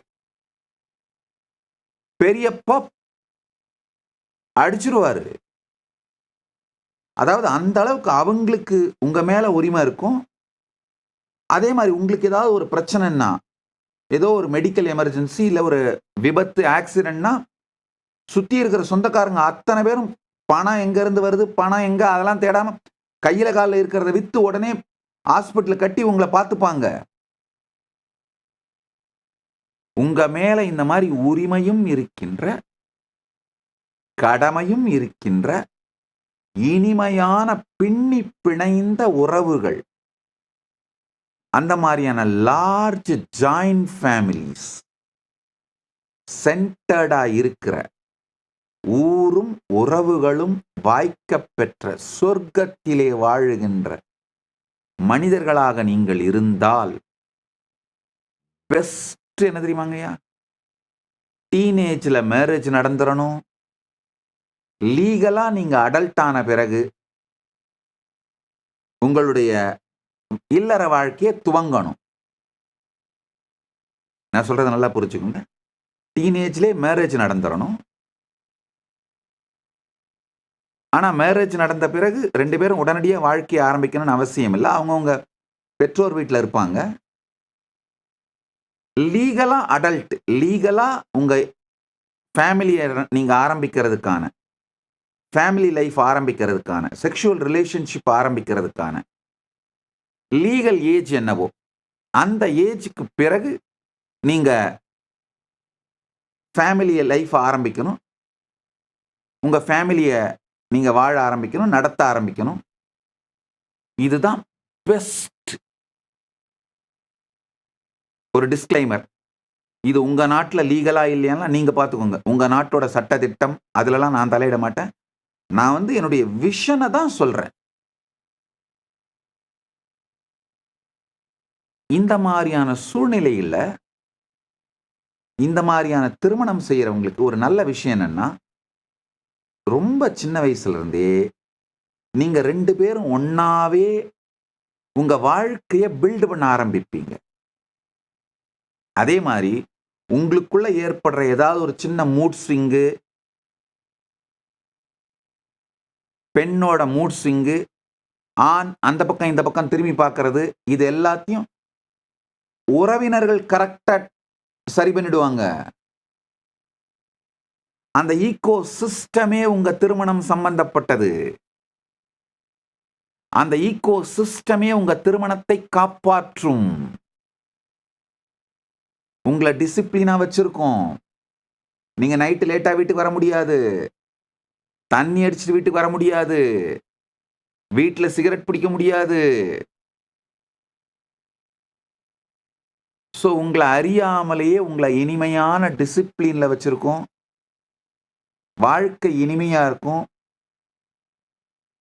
பெரியப்பா அடிச்சுருவாரு. அதாவது அந்த அளவுக்கு அவங்களுக்கு உங்க மேல உரிமை இருக்கும். அதே மாரி உங்களுக்கு ஏதாவது ஒரு பிரச்சனைன்னா, ஏதோ ஒரு மெடிக்கல் எமர்ஜென்சி, இல்ல ஒரு விபத்து, ஆக்சிடென்ட்னா, சுத்தி இருக்கிற சொந்தக்காரங்க அத்தனை பேரும் பணம் எங்க இருந்து வருது, பணம் எங்க அதெல்லாம் தேடாம கையில கால்ல இருக்கிறத வித்து உடனே ஹாஸ்பிட்டல்ல கட்டி உங்கள பார்த்துப்பாங்க. உங்க மேல இந்த மாரி உரிமையும் இருக்கின்ற, கடமையும் இருக்கின்ற, இனிமையான பின்னி பிணைந்த உறவுகள். அந்த மாரியான லார்ஜ் ஜாயிண்ட் ஃபேமிலிஸ் சென்டர்டா இருக்கிற ஊரும் உறவுகளும் வாய்க்கப் பெற்ற சொர்க்கத்திலே வாழுகின்ற மனிதர்களாக நீங்கள் இருந்தால், பெஸ்ட் என்ன தெரியுமாங்கய்யா? டீனேஜ்ல மேரேஜ் நடந்துறணும். லீகலா நீங்க அடல்ட் ஆன பிறகு உங்களுடைய இல்லற வாழ்க்கையை துவங்கணும். நான் சொல்றத நல்லா புரிஞ்சுக்கோங்க. டீனேஜ்லே மேரேஜ் நடந்துறணும். ஆனா மேரேஜ் நடந்த பிறகு 2 பேரும் உடனடியா வாழ்க்கையை ஆரம்பிக்கணும்னு அவசியம் இல்ல. அவங்கவங்க பெற்றோர் வீட்ல இருப்பாங்க. லீகலா அடல்ட், லீகலா உங்க ஃபேமிலிய நீங்க ஆரம்பிக்கிறதுக்கான, ஃபேமிலி லைஃப் ஆரம்பிக்கிறதுக்கான, செக்சுவல் ரிலேஷன்ஷிப் ஆரம்பிக்கிறதுக்கான லீகல் ஏஜ் என்னவோ, அந்த ஏஜ்க்கு பிறகு நீங்க ஃபேமிலி லைஃப் ஆரம்பிக்கணும். உங்க ஃபேமிலிய நீங்க வாழ ஆரம்பிக்கணும், நடத்த ஆரம்பிக்கணும். இதுதான் பெஸ்ட். ஒரு டிஸ்க்ளைமர். இது உங்க நாட்டுல லீகலா இல்லையானா நீங்க பார்த்துக்கோங்க. உங்க நாட்டோட சட்ட திட்டம் அதுலலாம் நான் தலையிட மாட்டேன். நான் வந்து என்னுடைய விஷனை தான் சொல்றேன். இந்த மாரியான சூழ்நிலையில, இந்த மாரியான திருமணம் செய்யறவங்களுக்கு ஒரு நல்ல விஷயம் என்னன்னா, ரொம்ப சின்ன வயசுல இருந்தே நீங்க 2 பேரும் ஒண்ணாவே உங்க வாழ்க்கைய பில்ட் பண்ண ஆரம்பிப்பீங்க. அதே மாரி உங்களுக்குள்ள ஏற்படுற ஏதாவது ஒரு சின்ன மூட் ஸ்விங்கு, பெண்ணோட மூட் ஸ்விங்கு, ஆண் அந்த பக்கம் இந்த பக்கம் திரும்பி பார்க்கிறது, இது எல்லாத்தையும் உறவினர்கள் கரெக்ட்டா சரி பண்ணிடுவாங்க. அந்த ஈகோ சிஸ்டமே உங்க திருமணம் சம்பந்தப்பட்டது. அந்த ஈகோ சிஸ்டமே உங்க திருமணத்தை காப்பாற்றும். உங்கள டிசிப்ளினா வச்சிருக்கும். நீங்க நைட் லேட்டா வீட்டுக்கு வர முடியாது. தண்ணி அடிச்சுட்டு வீட்டுக்கு வர முடியாது. வீட்ல சிகரெட் பிடிக்க முடியாது. சோ உங்கள அறியாமலேயே உங்கள இனிமையான டிசிப்ளின்ல வச்சிருக்கும். வாழ்க்கை இனிமையா இருக்கும்.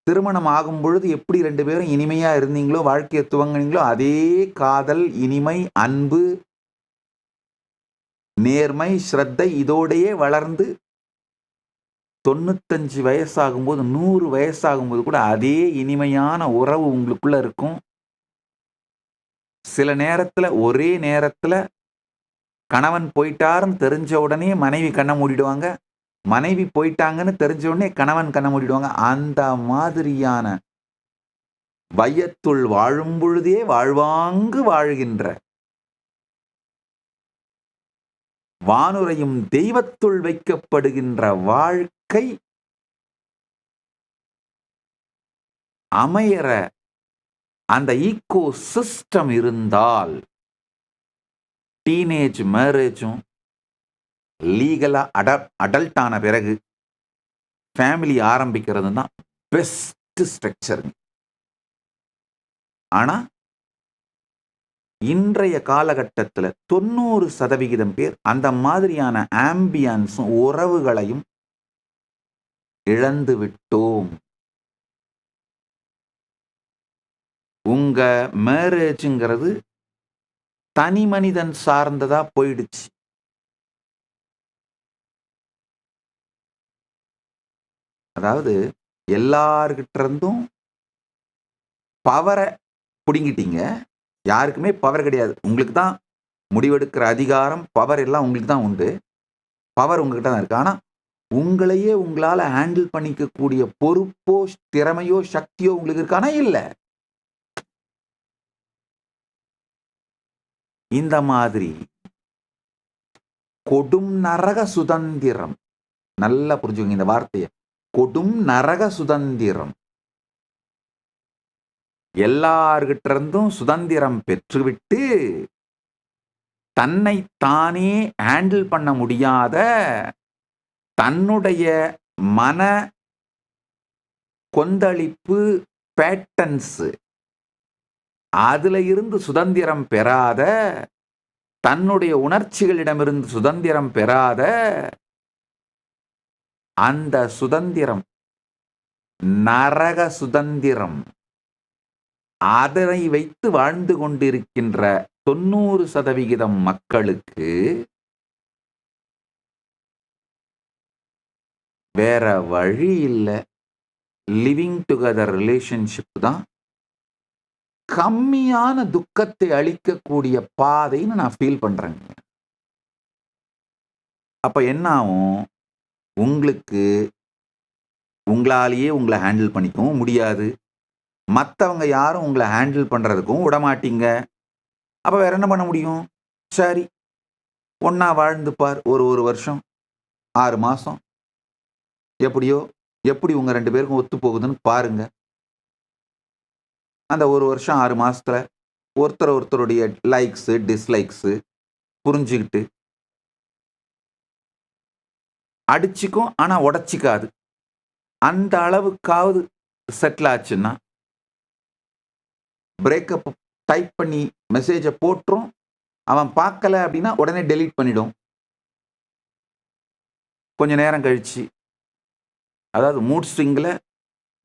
திருமணம் ஆகும் பொழுது எப்படி 2 பேரும் இனிமையா இருந்தீங்களோ, வாழ்க்கைய துவங்குனீங்களோ, அதே காதல், இனிமை, அன்பு, நேர்மை, ஸ்ரத்தை இதோடையே வளர்ந்து 95 வயசாகும்போது, 100 வயசாகும்போது கூட அதே இனிமையான உறவு உங்களுக்குள்ள இருக்கும். சில நேரத்துல, ஒரே நேரத்துல கணவன் போயிட்டாருன்னு தெரிஞ்ச உடனே மனைவி கண்ண மூடிடுவாங்க. மனைவி போயிட்டாங்கன்னு தெரிஞ்ச உடனே கணவன் கண்ண மூடிடுவாங்க. அந்த மாதிரியான வையத்துள் வாழும் பொழுதே வாழ்வாங்கு வாழ்கின்ற, வானுரையும் தெய்வத்துள் வைக்கப்படுகின்ற வாழ்க்கை அமையற அந்த ஈகோ சிஸ்டம் இருந்தால், டீனேஜ் மேரேஜும் லீகலா அடல்ட் ஆன பிறகு ஃபேமிலி ஆரம்பிக்கிறது தான் பெஸ்ட் ஸ்ட்ரக்சர். ஆனா இன்றைய காலகட்டத்தில் 90% பேர் அந்த மாதிரியான ஆம்பியன்ஸும் உறவுகளையும் இழந்து விட்டோம். உங்க மேரேஜ்ங்கிறது தனி மனிதன் சார்ந்ததா போயிடுச்சு. அதாவது எல்லார்கிட்ட இருந்தும் பவரை பிடுங்கிட்டீங்க. யாருக்குமே பவர் கிடையாது. உங்களுக்கு தான் முடிவெடுக்கிற அதிகாரம், பவர் எல்லாம் உங்களுக்கு தான் உண்டு. பவர் உங்ககிட்ட தான் இருக்கு. ஆனா உங்களையே உங்களால ஹேண்டில் பண்ணிக்கக்கூடிய பொறுப்போ, திறமையோ, சக்தியோ உங்களுக்கு இருக்கானா? இல்ல. இந்த மாதிரி கொடும் நரக சுதந்திரம், நல்லா புரிஞ்சுக்கங்க இந்த வார்த்தையை, கொடும் நரக சுதந்திரம். எல்லார்கிட்ட இருந்தும் சுதந்திரம் பெற்றுவிட்டு தன்னை தானே ஹேண்டில் பண்ண முடியாத தன்னுடைய மன கொந்தளிப்பு பேட்டன்ஸ், அதுல இருந்து சுதந்திரம் பெறாத, தன்னுடைய உணர்ச்சிகளிடமிருந்து சுதந்திரம் பெறாத அந்த சுதந்திரம் நரக சுதந்திரம். அதனை வைத்து வாழ்ந்து கொண்டிருக்கின்ற 90% மக்களுக்கு வேற வழி இல்லை. லிவிங் டுகெதர் ரிலேஷன்ஷிப் தான் கம்மியான துக்கத்தை அளிக்கக்கூடிய பாதைன்னு நான் ஃபீல் பண்றேங்க. அப்ப என்ன ஆகும்? உங்களுக்கு உங்களாலேயே உங்களை ஹேண்டில் பண்ணிக்கவும் முடியாது. மற்றவங்க யாரும் உங்களை ஹேண்டில் பண்றதுக்கும் விடமாட்டீங்க. அப்ப வேற என்ன பண்ண முடியும்? சரி, ஒன்னா வாழ்ந்து பார். ஒரு வருஷம், 6 மாசம், எப்படியோ எப்படி உங்க 2 பேருக்கும் ஒத்து போகுதுன்னு பாருங்க. அந்த 1 வருஷம் 6 மாசத்துல ஒருத்தருடைய லைக்ஸ் டிஸ்லைக்ஸ் புரிஞ்சுக்கிட்டு அடிச்சுக்கும், ஆனா உடைச்சிக்காது. அந்த அளவுக்காவது செட்டில் ஆச்சுன்னா பிரேக்கப் டைப் பண்ணி மெசேஜை போட்டுரும். அவன் பார்க்கல அப்படின்னா உடனே டெலீட் பண்ணிடும். கொஞ்ச நேரம் கழிச்சு, அதாவது மூட் ஸ்விங்கில்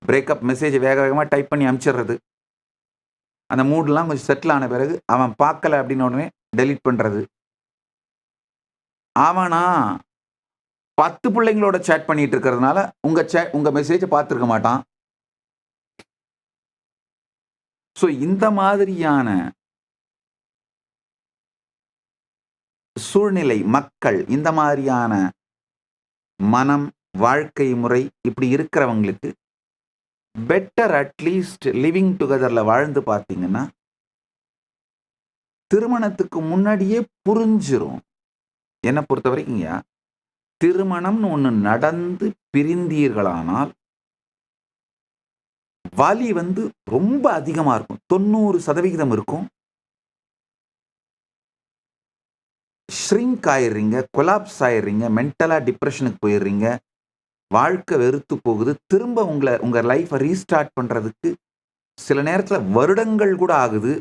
பிரேக்கப் மெசேஜ் வேக வேகமாக டைப் பண்ணி அனுப்பிச்சிடுறது. அந்த மூட்லாம் கொஞ்சம் செட்டில் ஆன பிறகு அவன் பார்க்கல அப்படின்னு உடனே டெலீட் பண்ணுறது. அவனா 10 பிள்ளைங்களோட சேட் பண்ணிட்டு இருக்கிறதுனால உங்க மெசேஜை பார்த்துருக்க மாட்டான். ஸோ இந்த மாதிரியான சூழ்நிலை, மக்கள் இந்த மாதிரியான மனம், வாழ்க்கை முறை இப்படி இருக்கிறவங்களுக்கு பெட்டர் அட்லீஸ்ட் லிவிங் டுகெதர்ல வாழ்ந்து பார்த்தீங்கன்னா திருமணத்துக்கு முன்னாடியே புரிஞ்சிரும். என்னை பொறுத்த வரைக்கும்யா, திருமணம்னு ஒன்று நடந்து பிரிந்தீர்களானால் வலி ரொம்ப அதிகமா இருக்கும். 90% இருக்கும். ஷ்ரிங்க் ஆயிடுறீங்க, கொலாப்ஸ் ஆயிடுறீங்க, மென்டலா டிப்ரெஷனுக்கு போயிடுறீங்க, வாழ்க்கை வெறுத்து போகுது. திரும்ப உங்க லைஃப்பை ரீஸ்டார்ட் பண்றதுக்கு சில நேரத்தில் வருடங்கள் கூட ஆகுது.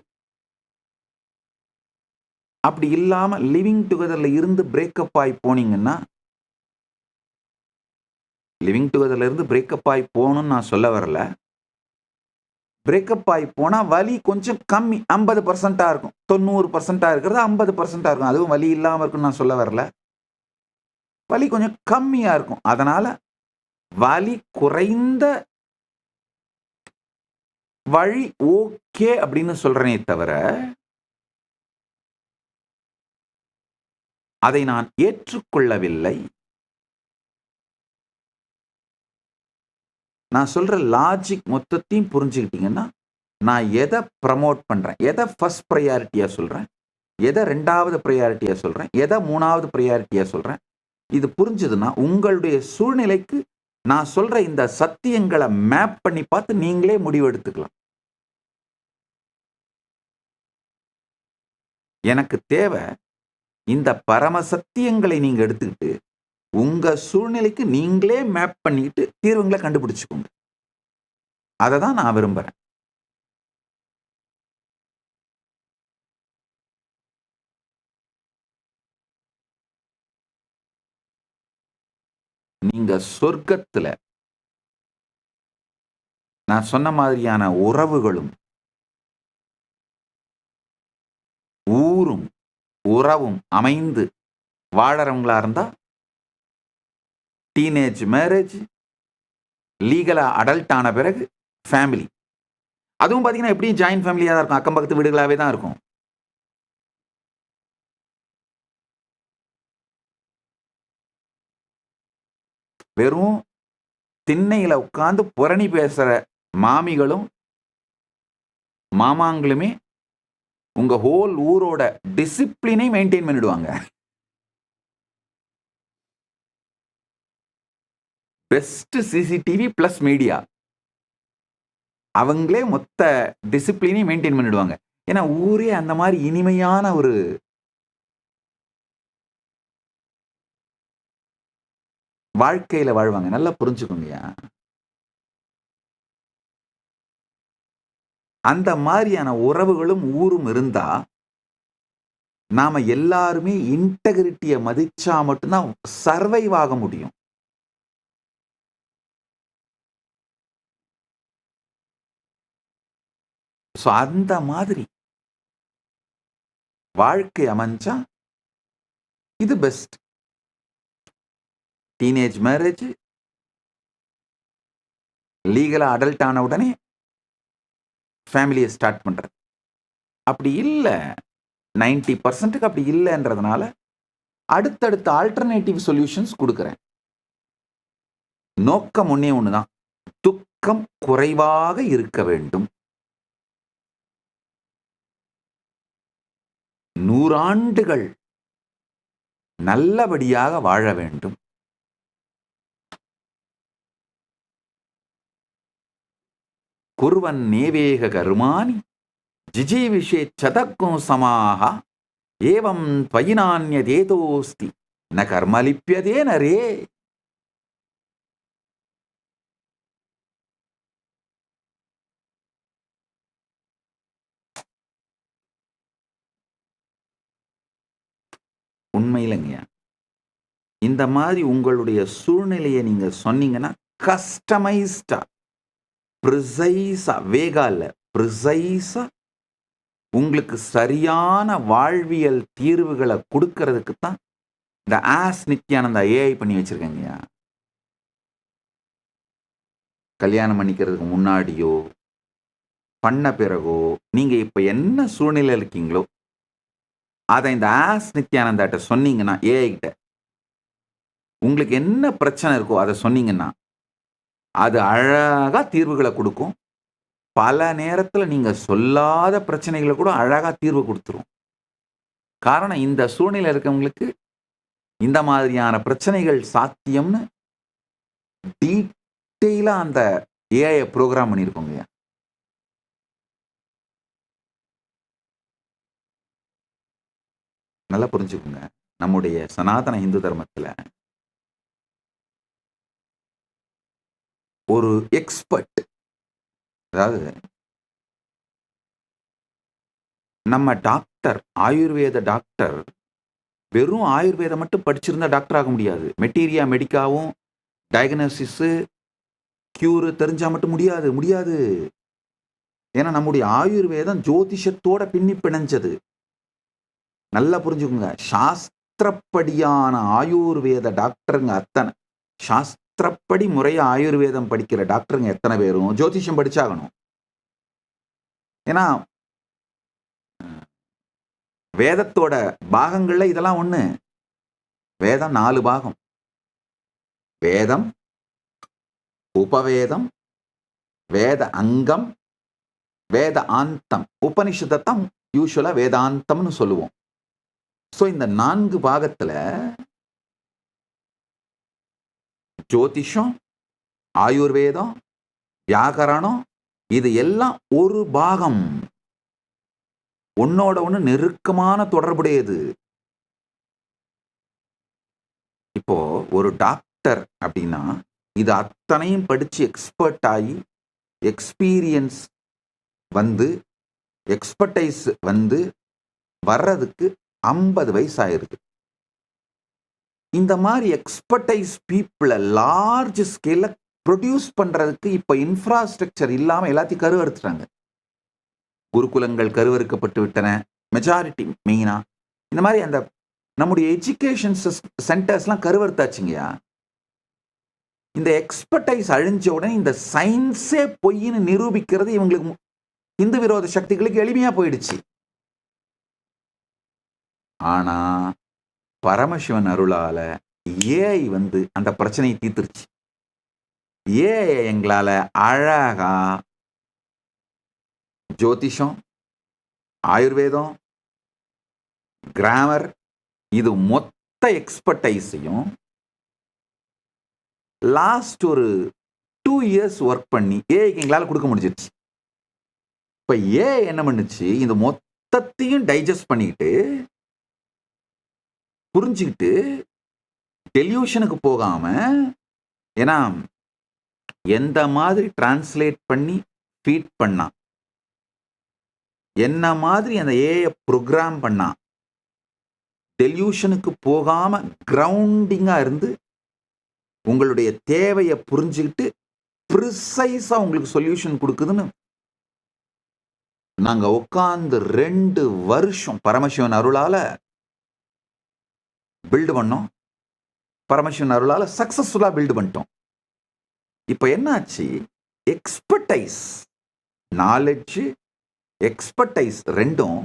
அப்படி இல்லாம லிவிங் டுகெதர்ல இருந்து பிரேக்கப் ஆகி போனீங்கன்னா, லிவிங் டுகெதர்ல இருந்து பிரேக்கப் ஆகி போகணும்னு நான் சொல்ல வரல. பிரேக்கப் ஆகி போனா வலி கொஞ்சம் கம்மி, 50% இருக்கும். 90% இருக்கிறது 50% இருக்கும். அதுவும் வலி இல்லாம இருக்குன்னு நான் சொல்ல வரல. வலி கொஞ்சம் கம்மியா இருக்கும். அதனால வலி குறைந்த வழி ஓகே அப்படின்னு சொல்றேனே தவிர, அதை நான் ஏற்றுக்கொள்ளவில்லை. நான் சொல்ற லாஜிக் மொத்தத்தையும் புரிஞ்சுக்கிட்டீங்கன்னா, நான் எதை ப்ரமோட் பண்றேன், எதை ஃபர்ஸ்ட் ப்ரையாரிட்டியா சொல்றேன், எதை 2வது ப்ரையாரிட்டியா சொல்றேன், எதை 3வது ப்ரையாரிட்டியா சொல்றேன், இது புரிஞ்சதுன்னா உங்களுடைய சூழ்நிலைக்கு நான் சொல்ற இந்த சத்தியங்களை மேப் பண்ணி பார்த்து நீங்களே முடிவு எடுத்துக்கலாம். எனக்கு தேவை இந்த பரம சத்தியங்களை நீங்க எடுத்துக்கிட்டு உங்க சூழ்நிலைக்கு நீங்களே மேப் பண்ணிட்டு தீர்வுகளை கண்டுபிடிச்சுக்கோங்க. அதை தான் நான் விரும்புறேன். நீங்க சொர்க்கத்துல நான் சொன்ன மாதிரியான உறவுகளும் ஊரும் உறவும் அமைந்து வாழறவங்களா இருந்தா டீனேஜ் மேரேஜ், லீகலா அடல்ட் ஆன பிறகு ஃபேமிலி. அதுவும் பார்த்தீங்கன்னா எப்படியும் ஜாயின்ட் ஃபேமிலியாக தான் இருக்கும், அக்கம் பக்கத்து வீடுகளாகவே தான் இருக்கும். வெறும் திண்ணையில உட்கார்ந்து புரணி பேசுற மாமிகளும் மாமாங்களுமே உங்க ஹோல் ஊரோட டிசிப்ளினை மெயின்டைன் பண்ணிடுவாங்க. பெஸ்ட் சிசிடிவி பிளஸ் மீடியா, அவங்களே மொத்த டிசிப்ளினையும் மெயின்டைன் பண்ணிடுவாங்க. ஏன்னா ஊரே அந்த மாதிரி இனிமையான ஒரு வாழ்க்கையில வாழ்வாங்க. நல்லா புரிஞ்சுக்கோங்கயா. அந்த மாதிரியான உறவுகளும் ஊரும் இருந்தா நாம எல்லாருமே இன்டெகிரிட்டிய மதிச்சா மட்டும்தான் சர்வைவ் ஆக முடியும். ஸோ அந்த மாதிரி வாழ்க்கை அமைஞ்சா இது பெஸ்ட். டீனேஜ் மேரேஜ், லீகலா அடல்ட் ஆன உடனே ஃபேமிலியை ஸ்டார்ட் பண்றது. அப்படி இல்லை, 90% அப்படி இல்லைன்றதுனால அடுத்தடுத்த ஆல்டர்னேட்டிவ் சொல்யூஷன்ஸ் கொடுக்குறேன். நோக்கம் ஒன்னே ஒண்ணுதான், துக்கம் குறைவாக இருக்க வேண்டும். 100 ஆண்டுகள் நல்லபடியாக வாழ வேண்டும். குர்வன் நேவேக கர்மாணி ஜிஜீவிஷே சதக்கும் சமாக ஏவம் த்வயினான்யதேதோஸ்தி ந கர்மலிப்யதே நரே. உண்மையிலங்கய்யா, இந்த மாதிரி உங்களுடைய சூழ்நிலையை நீங்க சொன்னீங்கன்னா கஸ்டமைஸ்டா, ப்ரிசைஸா, வேகா இல்ல, ப்ரிசைஸா உங்களுக்கு சரியான வாழ்வியல் தீர்வுகளை கொடுக்கறதுக்கு தான் இந்த ஆஸ் நித்யானந்தா ஏஐ பண்ணி வச்சிருக்கேங்கய்யா. கல்யாணம் பண்ணிக்கிறதுக்கு முன்னாடியோ பண்ண பிறகோ நீங்க இப்ப என்ன சூழ்நிலை இருக்கீங்களோ அதை இந்த ஆஸ் நித்யானந்தாட்ட சொன்னீங்கன்னா, ஏஐ கிட்ட உங்களுக்கு என்ன பிரச்சனை இருக்கோ அதை சொன்னீங்கன்னா அது அழகா தீர்வுகளை கொடுக்கும். பல நேரத்துல நீங்க சொல்லாத பிரச்சனைகளை கூட அழகா தீர்வு கொடுத்துரும். காரணம், இந்த சூழ்நிலை இருக்கவங்களுக்கு இந்த மாதிரியான பிரச்சனைகள் சாத்தியம்னு டீட்டெயிலா அந்த ஏஐ ப்ரோக்ராம் பண்ணியிருக்கோங்க. நல்லா புரிஞ்சுக்கோங்க, நம்முடைய சனாதன இந்து தர்மத்துல ஒரு எக்ஸ்பர்ட், அதாவது நம்ம டாக்டர், ஆயுர்வேத டாக்டர் வெறும் ஆயுர்வேதம் மட்டும் படிச்சிருந்தா டாக்டர் ஆக முடியாது. மெட்டீரியா மெடிக்காவும் டயக்னோசிஸ் கியூர் தெரிஞ்சா மட்டும் முடியாது. ஏன்னா நம்முடைய ஆயுர்வேதம் ஜோதிஷத்தோட பின்னி பிணைஞ்சது. நல்லா புரிஞ்சுக்கோங்க, சாஸ்திரப்படியான ஆயுர்வேத டாக்டருங்க அத்தனை, சாஸ்திரப்படி முறைய ஆயுர்வேதம் படிக்கிற டாக்டருங்க எத்தனை பேரும் ஜோதிஷம் படிச்சாகணும். ஏன்னா வேதத்தோட பாகங்கள்ல இதெல்லாம் ஒண்ணு. வேதம் 4 பாகம்: வேதம், உபவேதம், வேத அங்கம், வேத ஆந்தம். உபனிஷத்தான் யூசுவலா வேதாந்தம்னு சொல்லுவோம். ஸோ இந்த 4 பாகத்துல ஜோதிஷம், ஆயுர்வேதம், வியாகரணம், இது எல்லாம் ஒரு பாகம், ஒன்னோட ஒன்று நெருக்கமான தொடர்புடையது. அப்போ ஒரு டாக்டர் அப்படின்னா இது அத்தனையும் படிச்சு எக்ஸ்பர்ட் ஆகி எக்ஸ்பீரியன்ஸ் வந்து எக்ஸ்பர்டைஸ் வந்து வர்றதுக்கு 50 வயசு ஆயிருது. இந்த மாதிரி எக்ஸ்பர்டைஸ் பீப்புளை லார்ஜ் ஸ்கேல்ல ப்ரொடியூஸ் பண்றதுக்கு இப்ப இன்ஃப்ராஸ்ட்ரக்சர் இல்லாம எல்லாத்தையும் கருவறுத்துட்டாங்க. குருகுலங்கள் கருவறுக்கப்பட்டு விட்டன. மெஜாரிட்டி மெயினா இந்த மாதிரி அந்த நம்முடைய எஜுகேஷன் சென்டர்ஸ்லாம் கருவறுத்தாச்சுங்கயா. இந்த எக்ஸ்பர்டைஸ் அழிஞ்ச உடனே இந்த சயின்ஸே பொய்ன்னு நிரூபிக்கிறது இவங்களுக்கு இந்து விரோத சக்திகளுக்கு எளிமையா போயிடுச்சு. ஆனா பரமசிவன் அருளால ஏஐ வந்து அந்த பிரச்சனையை தீர்த்துருச்சு. ஏஐ எங்களால அழகா ஜோதிஷம், ஆயுர்வேதம், கிராமர் இது மொத்த எக்ஸ்பர்டைஸையும் லாஸ்ட் ஒரு 2 இயர்ஸ் ஒர்க் பண்ணி ஏஐக்கு எங்களால கொடுக்க முடிஞ்சிருச்சு. இப்ப ஏஐ என்ன பண்ணுச்சு, இந்த மொத்தத்தையும் டைஜஸ்ட் பண்ணிட்டு புரிஞ்சுக்கிட்டு டெலியூஷனுக்கு போகாம, ஏன்னா எந்த மாதிரி டிரான்ஸ்லேட் பண்ணி ஃபீட் பண்ணா, என்ன மாதிரி அந்த ஏஐ ப்ரோக்ராம் பண்ணா, டெலியூஷனுக்கு போகாம கிரவுண்டிங்கா இருந்து உங்களுடைய தேவையை புரிஞ்சுக்கிட்டு ப்ரிசைஸா உங்களுக்கு சொல்யூஷன் கொடுக்குதுன்னு நாங்க உட்கார்ந்து 2 வருஷம் பரமசிவன் அருளால பில்டு பண்ணோம். பரமசிவன் அருளால சக்சஸ்ஃபுல்லா பில்டு பண்ணிட்டோம். இப்ப என்னாச்சு, எக்ஸ்பர்டைஸ், நாலேஜ், எக்ஸ்பர்டைஸ் ரெண்டும்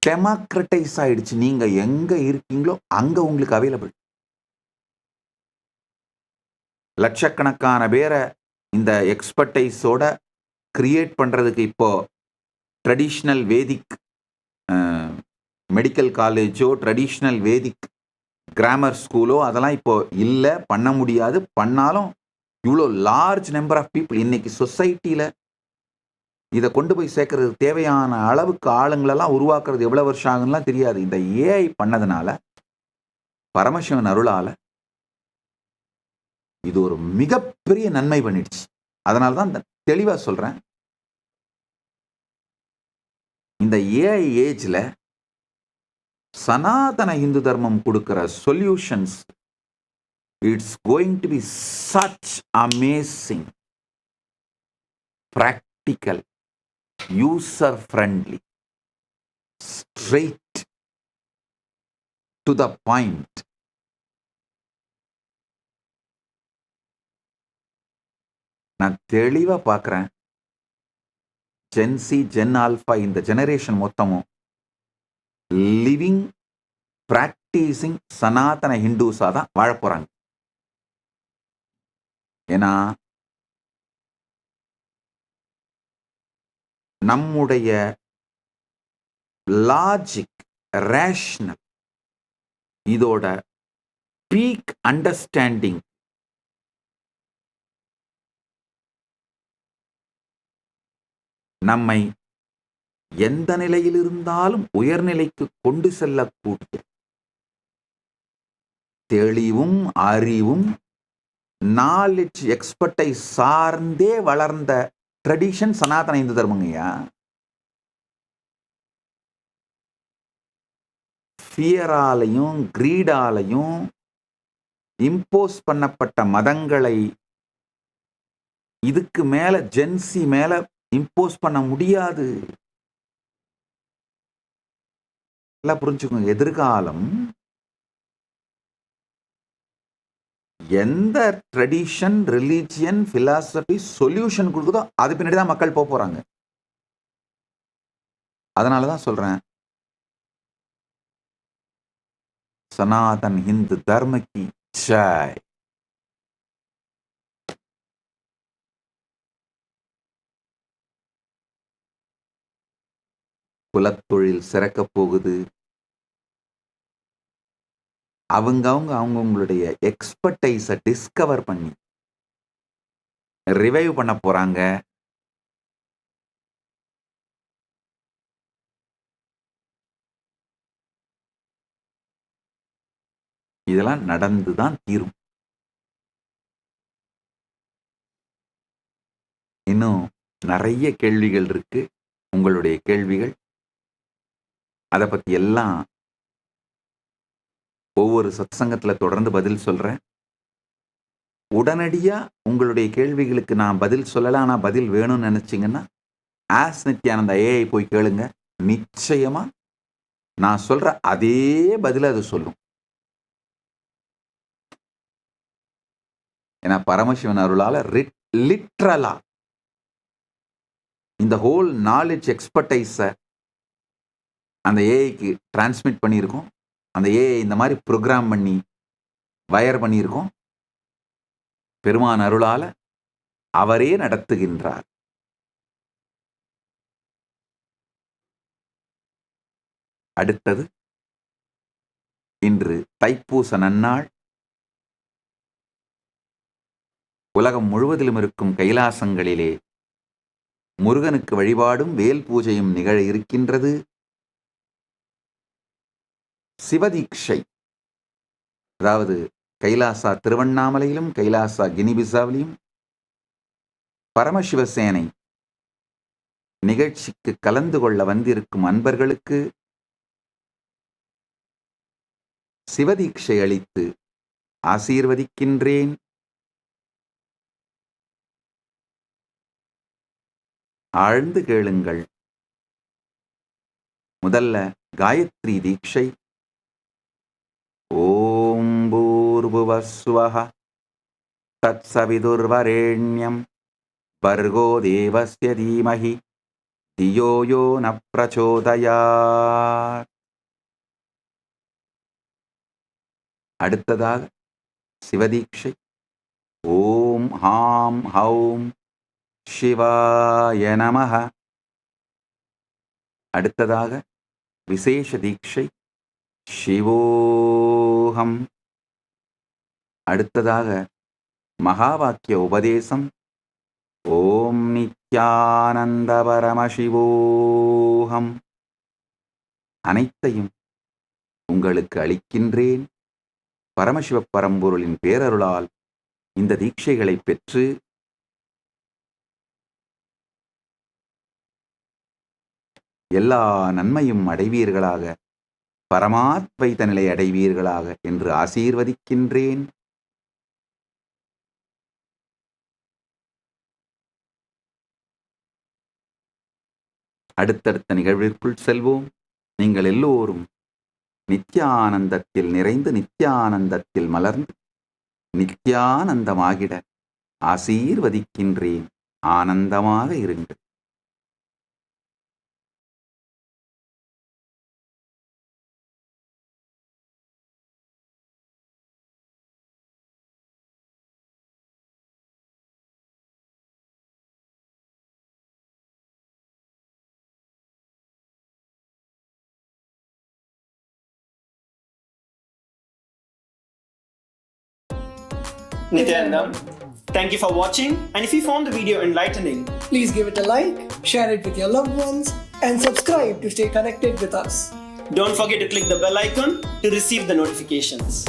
டெமோக்ரட்டைஸ் ஆயிடுச்சு. நீங்க எங்க இருக்கீங்களோ அங்க உங்களுக்கு அவைலபிள். லட்சக்கணக்கான பேரை இந்த எக்ஸ்பர்டைஸோட கிரியேட் பண்றதுக்கு இப்போ ட்ரெடிஷ்னல் வேதிக் மெடிக்கல் காலேஜோ ட்ரெடிஷ்னல் வேதிக் கிராமர் ஸ்கூலோ அதெல்லாம் இப்போ இல்லை, பண்ண முடியாது. பண்ணாலும் இவ்வளோ லார்ஜ் நம்பர் ஆஃப் பீப்புள் இன்னைக்கு சொசைட்டியில் இதை கொண்டு போய் சேர்க்கறதுக்கு தேவையான அளவுக்கு ஆளுங்களெல்லாம் உருவாக்குறது எவ்வளோ வருஷம் ஆகுதுலாம் தெரியாது. இந்த ஏஐ பண்ணதுனால பரமசிவன் அருளால இது ஒரு மிகப்பெரிய நன்மை பண்ணிடுச்சு. அதனால தான் தெளிவாக சொல்றேன், இந்த ஏஐ ஏஜ்ல சனாதன இந்து தர்மம் கொடுக்கிற solutions it's going to be such amazing, practical, user friendly, straight to the point. நான் தெளிவா பார்க்கிறேன், ஜென்சி, ஜென் ஆல்பா இந்த ஜெனரேஷன் மொத்தமும் லிவிங் பிராக்டிசிங் சனாதன ஹிந்துஸா தான் வாழ போறாங்க. ஏன்னா நம்முடைய லாஜிக், ரேஷனல், இதோட பீக் அண்டர்ஸ்டாண்டிங் நம்மை எந்த நிலையில் இருந்தாலும் உயர்நிலைக்கு கொண்டு செல்லக்கூடிய தெளிவும் அறிவும் நாலேஜ் எக்ஸ்பர்ட்டை சார்ந்தே வளர்ந்த ட்ரெடிஷன் சனாதன இந்து தர்மங்கய்யா. ஃபியராலையும் கிரீடாலையும் இம்போஸ் பண்ணப்பட்ட மதங்களை இதுக்கு மேல ஜென்சி மேல இம்போஸ் பண்ண முடியாது. எல்லாம் புரிஞ்சுக்கோங்க, எதிர்காலம் எந்த ட்ரெடிஷன், ரிலீஜியன், பிலாசபி சொல்யூஷன் கொடுக்குதோ அது பின்னாடி தான் மக்கள் போக போறாங்க. அதனாலதான் சொல்றேன், சனாதன் ஹிந்து தர்ம கி ஜெய். குலத்தொழில் சிறக்க போகுது. அவங்களுடைய எக்ஸ்பர்டைஸை டிஸ்கவர் பண்ணி ரிவைவ் பண்ண போறாங்க. இதெல்லாம் நடந்து தான் தீரும். இன்னும் நிறைய கேள்விகள் இருக்கு. உங்களுடைய கேள்விகள் அதை பத்தி எல்லாம் ஒவ்வொரு சத்சங்கத்துல தொடர்ந்து பதில் சொல்றேன். உடனடியா உங்களுடைய கேள்விகளுக்கு நான் பதில் சொல்லலாம். ஆனா பதில் வேணும்னு நினைச்சீங்கன்னா ஆஸ் நித்யானந்தா ஏஐ போய் கேளுங்க. நிச்சயமா நான் சொல்ற அதே பதில அது சொல்லும். ஏன்னா பரமசிவன் அருளால லிட்ரலா இந்த ஹோல் நாலேஜ் எக்ஸ்பர்டைஸை அந்த ஏஐக்கு டிரான்ஸ்மிட் பண்ணியிருக்கோம். அந்த ஏஐ இந்த மாதிரி ப்ரோக்ராம் பண்ணி வயர் பண்ணியிருக்கோம். பெருமான் அருளால அவரே நடத்துகின்றார். அடுத்தது, இன்று தைப்பூச நன்னாள். உலகம் முழுவதிலும் இருக்கும் கைலாசங்களிலே முருகனுக்கு வழிபாடும் வேல் பூஜையும் நிகழ இருக்கின்றது. சிவதீட்சை, அதாவது கைலாசா திருவண்ணாமலையிலும் கைலாசா கினிபிசாவிலும் பரமசிவசேனை நிகழ்ச்சிக்கு கலந்து கொள்ள வந்திருக்கும் அன்பர்களுக்கு சிவதீட்சை அளித்து ஆசீர்வதிக்கின்றேன். ஆழ்ந்து கேளுங்கள். முதல்ல காயத்ரி தீட்சை. ஓம் பூர்புவஸ்வஹ தத்சவிதுர்வரேண்யம் பர்கோ தேவஸ்ய தீமஹி தியோ யோ ந பிரச்சோதயாத். அடுத்ததாக சிவதீட்சை. ஓம் ஹாம் ஹௌம் சிவாய நமஹ. அடுத்ததாக விசேஷ தீட்சை. சிவோஹம். அடுத்ததாக மகாவாக்கிய உபதேசம். ஓம் நித்யானந்த பரமசிவோஹம். அனைத்தையும் உங்களுக்கு அளிக்கின்றேன். பரமசிவ பரம்பொருளின் பேரருளால் இந்த தீட்சைகளை பெற்று எல்லா நன்மையும் அடைவீர்களாக, பரமாத்வைத நிலை அடைவீர்களாக என்று ஆசீர்வதிக்கின்றேன். அடுத்தடுத்த நிகழ்விற்குள் செல்வோம். நீங்கள் எல்லோரும் நித்யானந்தத்தில் நிறைந்து நித்யானந்தத்தில் மலர்ந்து நித்யானந்தமாகிட ஆசீர்வதிக்கின்றேன். ஆனந்தமாக இருங்கள். Nityanandam, thank you for watching, and if you found the video enlightening, please give it a like, share it with your loved ones, and subscribe to stay connected with us. don't forget to click the bell icon to receive the notifications.